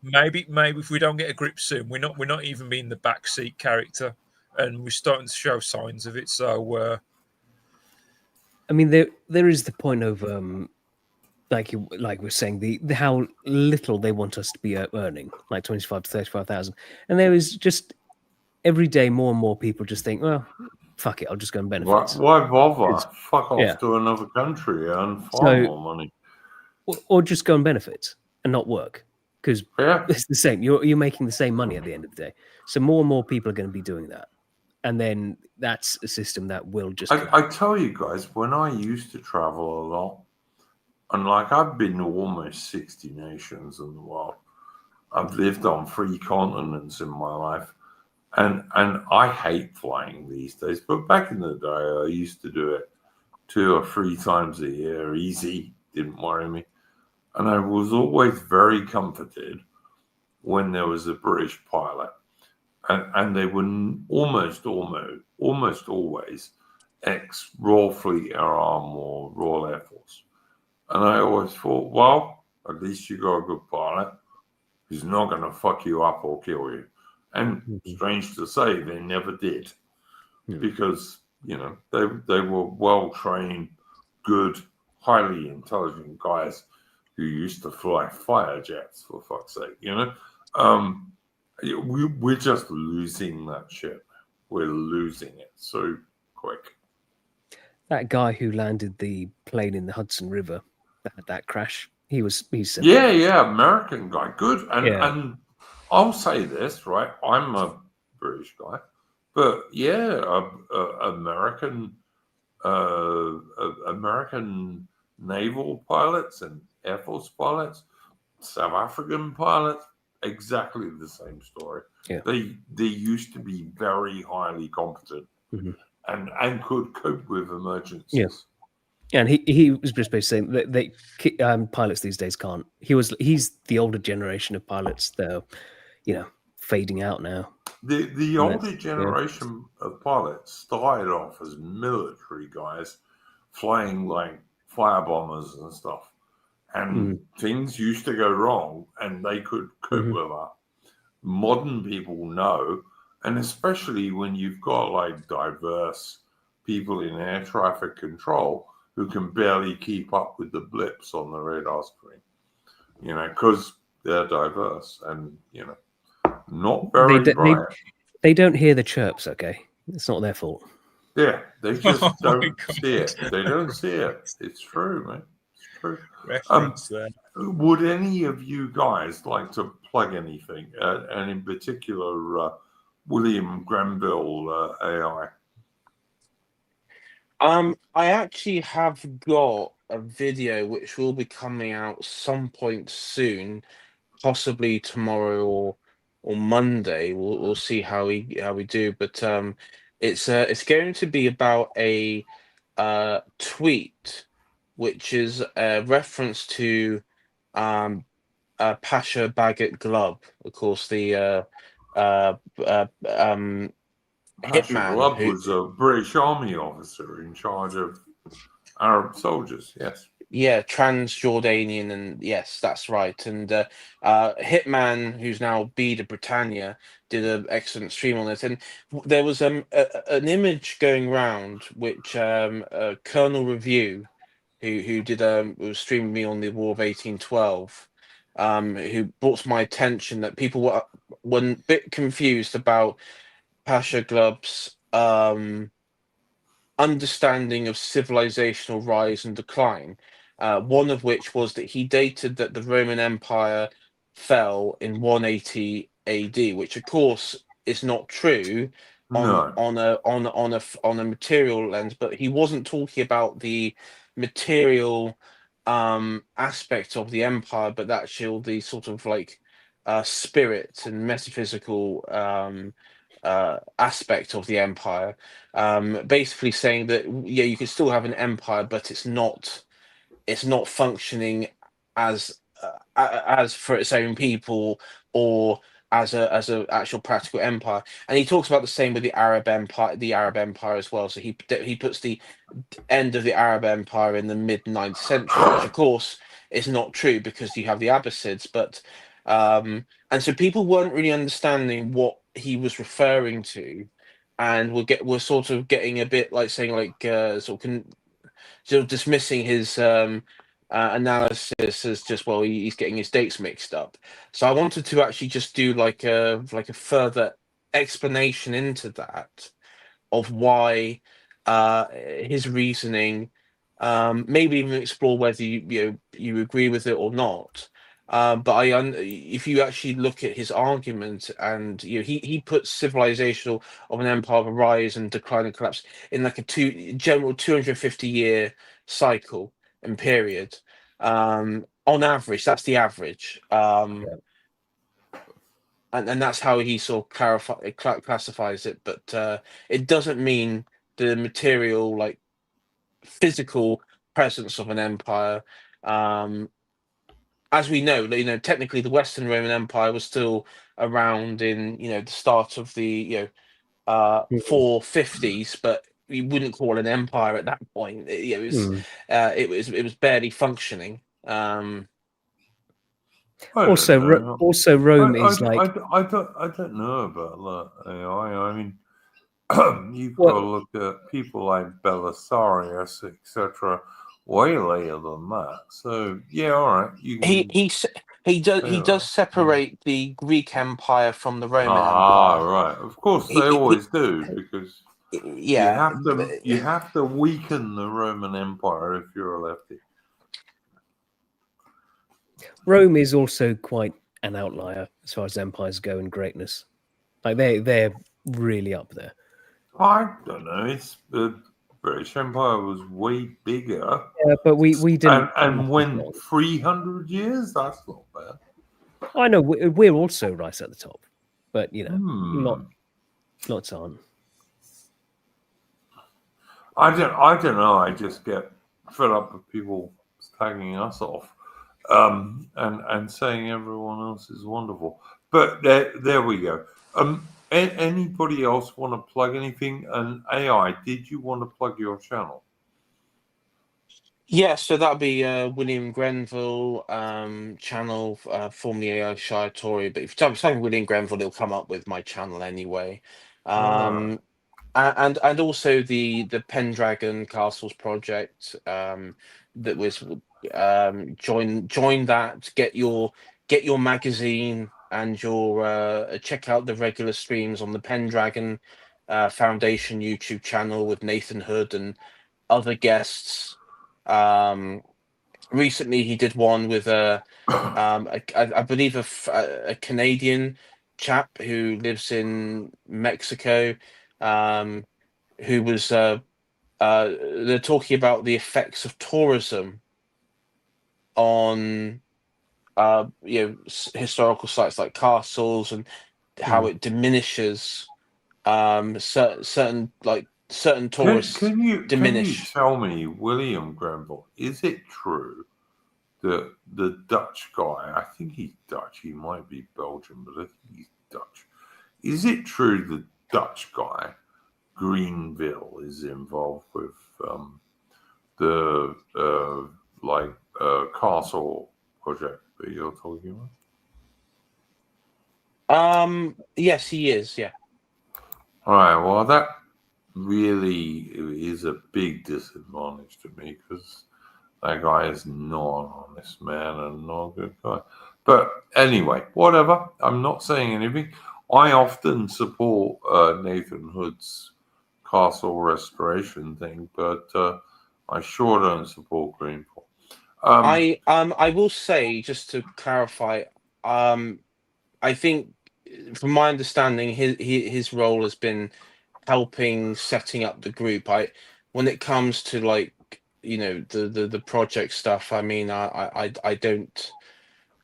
maybe if we don't get a grip soon, we're not even being the backseat character, and we're starting to show signs of it. So, I mean, there is the point of like we're saying, the how little they want us to be earning, like 25 to 35,000, and there is just every day more and more people just think, well, fuck it, I'll just go and benefit. Why bother? Fuck off to another country and far more money, or just go and benefit and not work, because it's the same. You're making the same money at the end of the day. So more and more people are going to be doing that, and then that's a system that will just. I tell you guys, when I used to travel a lot, and like I've been to almost 60 nations in the world. I've lived on 3 continents in my life. And I hate flying these days. But back in the day, I used to do it 2 or 3 times a year, easy, didn't worry me. And I was always very comforted when there was a British pilot. And they were almost always ex-Royal Fleet Air Arm or Royal Air Force. And I always thought, well, at least you got a good pilot who's not going to fuck you up or kill you. And strange to say, they never did, because they were well-trained, good, highly intelligent guys who used to fly fighter jets, for fuck's sake. We're just losing that shit. We're losing it so quick. That guy who landed the plane in the Hudson River, that crash, he's American guy, good. And I'll say this, right? I'm a British guy, but American naval pilots and Air Force pilots, South African pilots, exactly the same story. Yeah. They used to be very highly competent and could cope with emergencies. Yeah, and he was just basically saying that pilots these days can't. He's the older generation of pilots that are, fading out now. The older generation of pilots started off as military guys flying like fire bombers and stuff. And things used to go wrong and they could cope with that. Modern people know, and especially when you've got like diverse people in air traffic control who can barely keep up with the blips on the radar screen, because they're diverse and, not very bright. They don't hear the chirps, okay? It's not their fault. Yeah, they just don't see it. They don't see it. It's true, man. It's true. Reference there. Would any of you guys like to plug anything? And in particular, William Grenville AI? I actually have got a video which will be coming out some point soon, possibly tomorrow or Monday. We'll see how we do. But it's going to be about a tweet, which is a reference to Pasha Bagat Glub, of course, the Pasha hitman Glub who. was a British Army officer in charge of Arab soldiers. Yes. Yeah, Transjordanian, and yes, that's right. And Hitman, who's now Bede of Britannia, did an excellent stream on it. And there was an image going round which Colonel Review, who did was streaming me on the War of 1812, who brought to my attention that people were a bit confused about Pasha Glub's understanding of civilizational rise and decline. One of which was that he dated that the Roman Empire fell in 180 AD, which of course is not true on a material lens. But he wasn't talking about the material aspect of the empire, but actually the sort of like spirit and metaphysical aspect of the empire. Basically saying that you can still have an empire, but it's not functioning as for its own people or as a actual practical empire. And he talks about the same with the Arab Empire as well. So he puts the end of the Arab Empire in the mid 9th century, which of course is not true because you have the Abbasids. But and so people weren't really understanding what he was referring to, and we're sort of getting a bit like saying like sort of dismissing his analysis as just, well, he's getting his dates mixed up. So I wanted to actually just do like a further explanation into that of why his reasoning, maybe even explore whether you agree with it or not. But if you actually look at his argument, and he puts civilizational of an empire of a rise and decline and collapse in like a general 250-year cycle and period. On average, that's the average. And that's how he sort of classifies it. But it doesn't mean the material, like physical presence of an empire. As we know, technically the Western Roman Empire was still around in the start of the 450s, but you wouldn't call it an empire at that point. It was barely functioning. Also, Rome is like. I don't know about that AI. I mean, you've got to look at people like Belisarius, etc., way later than that. So yeah, all right. He does separate the Greek Empire from the Roman Empire. Right. Of course, they always do, because yeah, you have to weaken the Roman Empire if you're a lefty. Rome is also quite an outlier as far as empires go in greatness. Like they're really up there. I don't know. It's British Empire was way bigger Yeah, but we didn't. and went 300 years. That's not bad. I know we're also right at the top, but you know, Hmm. lots aren't. I don't know. I just get fed up with people slagging us off, and saying everyone else is wonderful. But there we go. Anybody else want to plug anything? And AI, did you want to plug your channel? Yeah, so that'll be William Grenville channel, formerly AI Shy Tory. But if you type in William Grenville, it'll come up with my channel anyway. Ah. And also the Pendragon Castles project, that was join that, get your magazine and your check out the regular streams on the Pendragon Foundation YouTube channel with Nathan Hood and other guests. Recently he did one with I believe a Canadian chap who lives in Mexico, who was they're talking about the effects of tourism on historical sites like castles, and how it diminishes certain tourists Can you diminish. tell me, William Grenville, is it true that the Dutch guy, I think he's Dutch, he might be Belgian, but I think he's Dutch. Is it true the Dutch guy, Greenville, is involved with the castle project that you're talking about? Yes, he is. Yeah. All right, well, that really is a big disadvantage to me because that guy is not an honest man and not a good guy. But anyway, whatever. I'm not saying anything. I often support Nathan Hood's castle restoration thing, but I sure don't support Greenpool. I will say, just to clarify, I think, from my understanding, his role has been helping setting up the group. When it comes to the project stuff, I mean, I don't.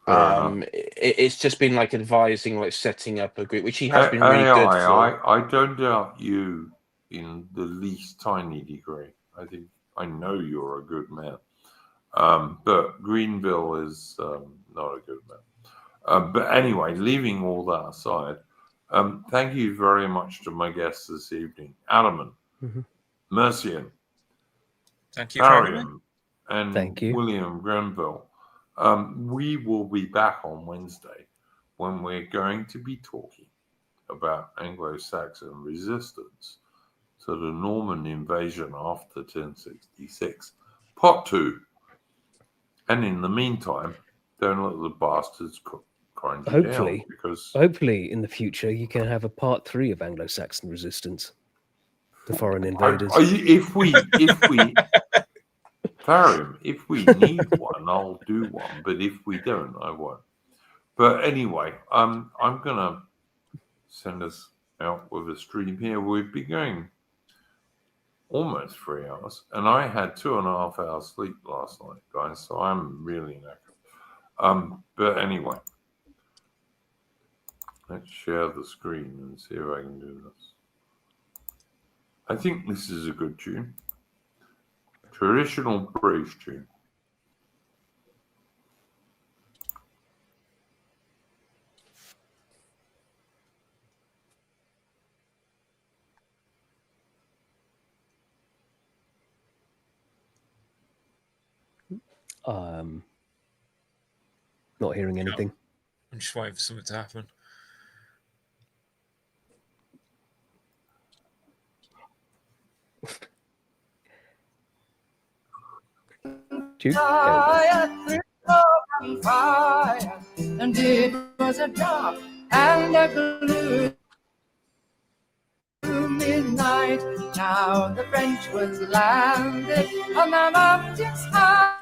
Fair enough. It's just been like advising, like setting up a group, which he has been really AI, good for. I don't doubt you in the least tiny degree. I think I know you're a good man. But Greenville is not a good man. But anyway, leaving all that aside, thank you very much to my guests this evening, Alaman, Mercian, Thank you for having me. Mariam, and Thank you. William Grenville. We will be back on Wednesday when we're going to be talking about Anglo-Saxon resistance to the Norman invasion after 1066, part 2. And in the meantime, don't let the bastards grind you down, because Hopefully, in the future, you can have a part 3 of Anglo-Saxon resistance to foreign invaders. if we Varium, if we need one, I'll do one. But if we don't, I won't. But anyway, I'm gonna send us out with a stream here. We've been going almost 3 hours, and I had 2.5 hours sleep last night, guys. So I'm really knackered. But anyway, let's share the screen and see if I can do this. I think this is a good tune. Traditional British tune. Not hearing anything. I'm just waiting for something to happen. Jude? Fire, and it was a dark and a gloomy night. Now the French was landed on the mountains high.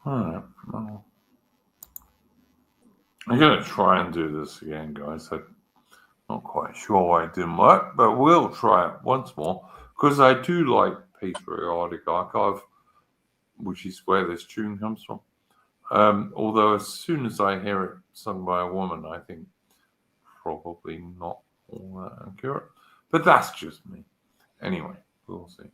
All right. Well, I'm gonna try and do this again, guys. Not quite sure why it didn't work, but we'll try it once more because I do like Patriotic Archive, which is where this tune comes from. Although as soon as I hear it sung by a woman, I think probably not all that accurate. But that's just me. Anyway, we'll see.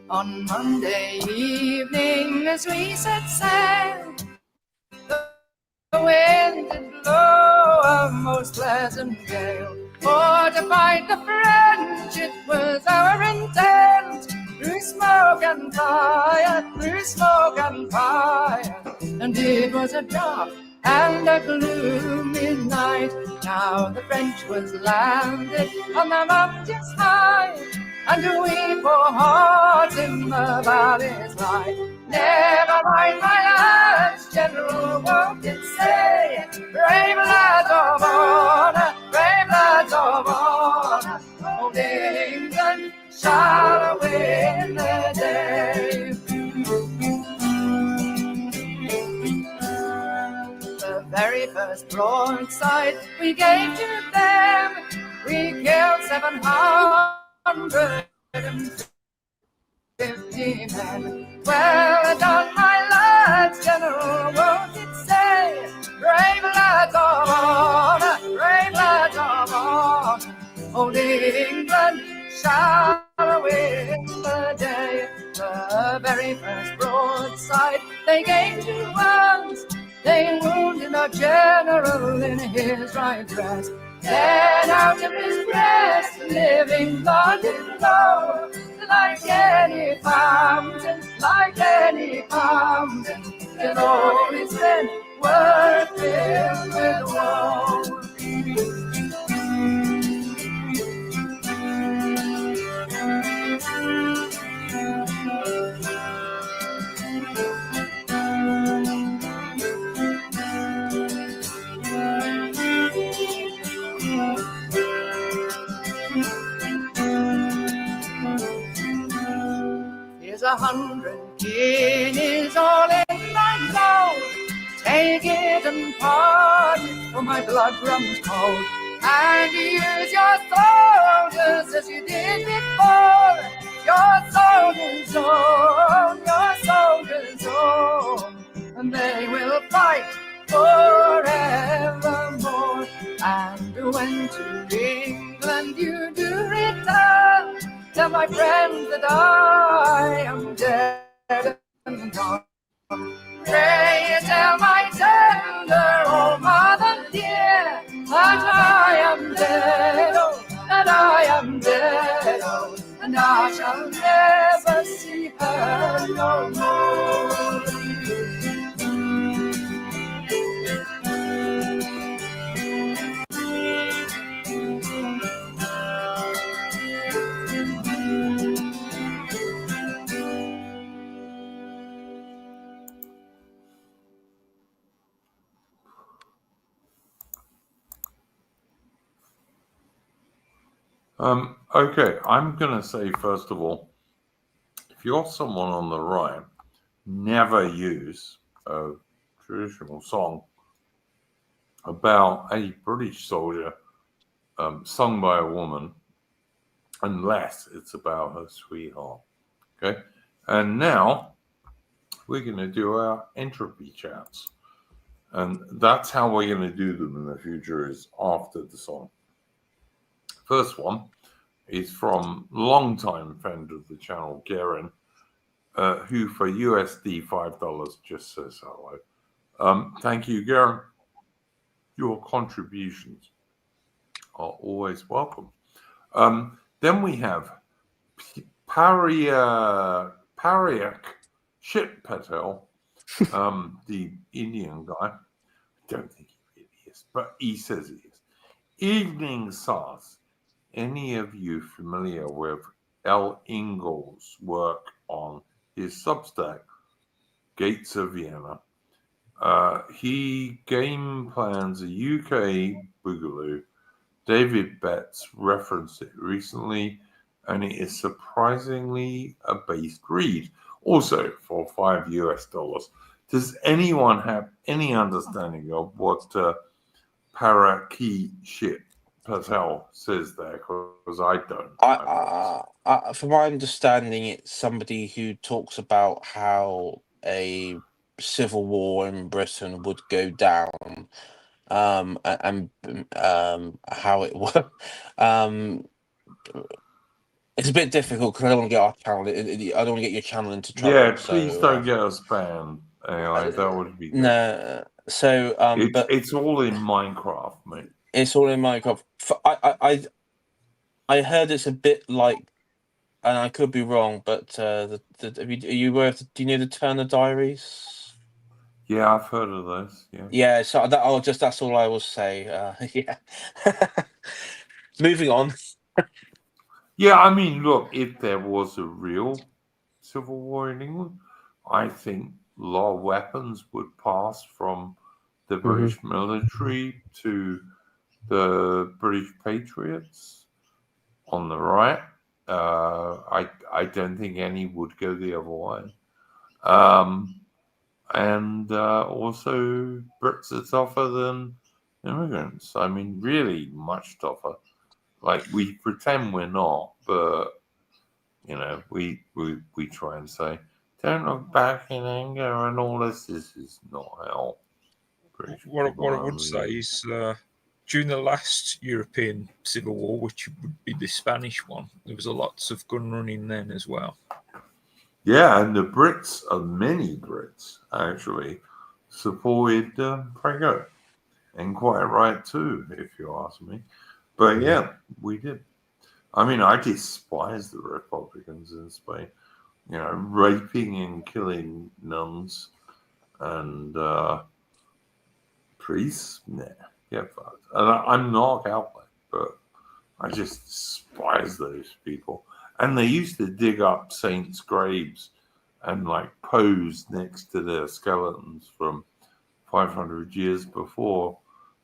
On Monday evening, as we set sail, the wind did blow a most pleasant gale. For to fight the French, it was our intent. Through smoke and fire, through smoke and fire. And it was a dark and a gloomy night. Now the French was landed on the mountains high, and we for heart in the valleys lie. Never mind, my lads, General won't it say, brave lads of honor, brave lads of honor, old England shall win the day. The very first broadside we gave to them, we killed 750 men. Well done, my lads, General, won't it say, brave lads of honor, brave lads of honor, old England shall win the day. The very first broadside they gave to us, they wounded our general in his right breast. Then out of his breast, living blood did flow, like any fountain, like any fountain. And all his men were filled with woe. Here's 100 guineas all in my gold. Take it and part it, for my blood runs cold. And use your soldiers as you did before. Your soldiers own, your soldiers own, and they will fight forevermore. And when to England you do return, tell my friends that I am dead and gone. Pray tell my tender old mother dear that I am dead, oh, that I am dead, oh, and I shall never see her no more. Okay, I'm going to say, first of all, if you're someone on the right, never use a traditional song about a British soldier sung by a woman unless it's about her sweetheart. Okay, and now we're going to do our entropy chats. And that's how we're going to do them in the future, is after the song. First one is from longtime friend of the channel, Garen, who for USD $5 just says hello. Thank you, Garen. Your contributions are always welcome. Then we have Pariak Shit Patel, the Indian guy. I don't think he really is, but he says he is. Evening Sars. Any of you familiar with L. Ingalls' work on his Substack, Gates of Vienna? He game plans a UK boogaloo. David Betts referenced it recently, and it is surprisingly a based read. Also, for $5 US. Does anyone have any understanding of what Parakhi Patel says there? Because I don't. From my understanding, it's somebody who talks about how a civil war in Britain would go down, and how it would. It's a bit difficult because I don't want to get our channel. I don't want to get your channel into trouble. Yeah, so, please don't get us banned. AI, that would be good. No, so but It's all in Minecraft, mate. it's all in Minecraft. I heard it's a bit like, and I could be wrong, but are you aware of do you know the Turner Diaries? Yeah, I've heard of those. Yeah. Yeah, so that's all I will say. Yeah. Moving on. Yeah, I mean, look, if there was a real civil war in England, I think a lot of weapons would pass from the British military to the British Patriots on the right. I don't think any would go the other way. And also, Brits are tougher than immigrants. I mean, really much tougher. Like, we pretend we're not, but we try and say, don't look back in anger and all this. This is not how British What people I are would say really. is during the last European Civil War, which would be the Spanish one, there was a lots of gun running then as well. Yeah, and the Brits, many Brits actually, supported Franco, and quite right too, if you ask me. But yeah, we did. I mean, I despise the Republicans in Spain. Raping and killing nuns and priests. Nah, get fucked. And I'm not Catholic, but I just despise those people. And they used to dig up saints' graves and like pose next to their skeletons from 500 years before.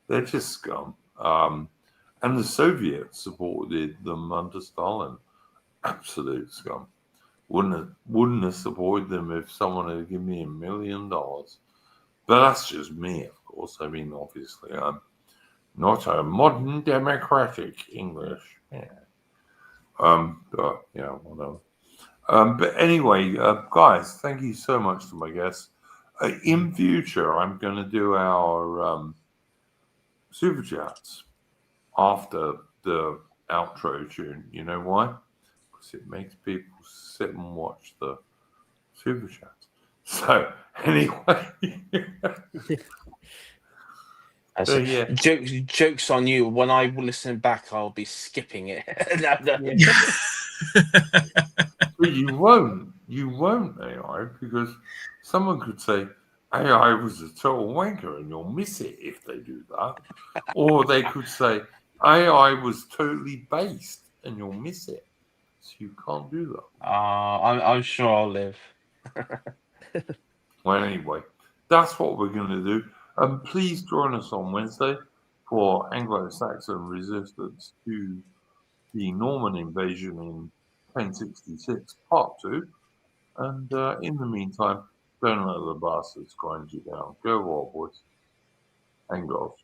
They're just scum. And the Soviets supported them under Stalin. Absolute scum. Wouldn't have supported them if someone had given me $1 million. But that's just me, of course. I mean, obviously, I'm not a modern democratic English. Yeah. But yeah, whatever. But anyway, guys, thank you so much to my guests. In future, I'm going to do our super chats after the outro tune. You know why? Because it makes people sit and watch the super chats. So anyway, so yeah, Jokes on you. When I listen back, I'll be skipping it. but you won't AI, because someone could say AI was a total wanker, and you'll miss it if they do that, or they could say AI was totally based, and you'll miss it. So you can't do that. I'm sure I'll live. Well, anyway, that's what we're going to do. Please join us on Wednesday for Anglo-Saxon resistance to the Norman invasion in 1066, part 2. And in the meantime, don't let the bastards grind you down. Go, War Boys. And girls.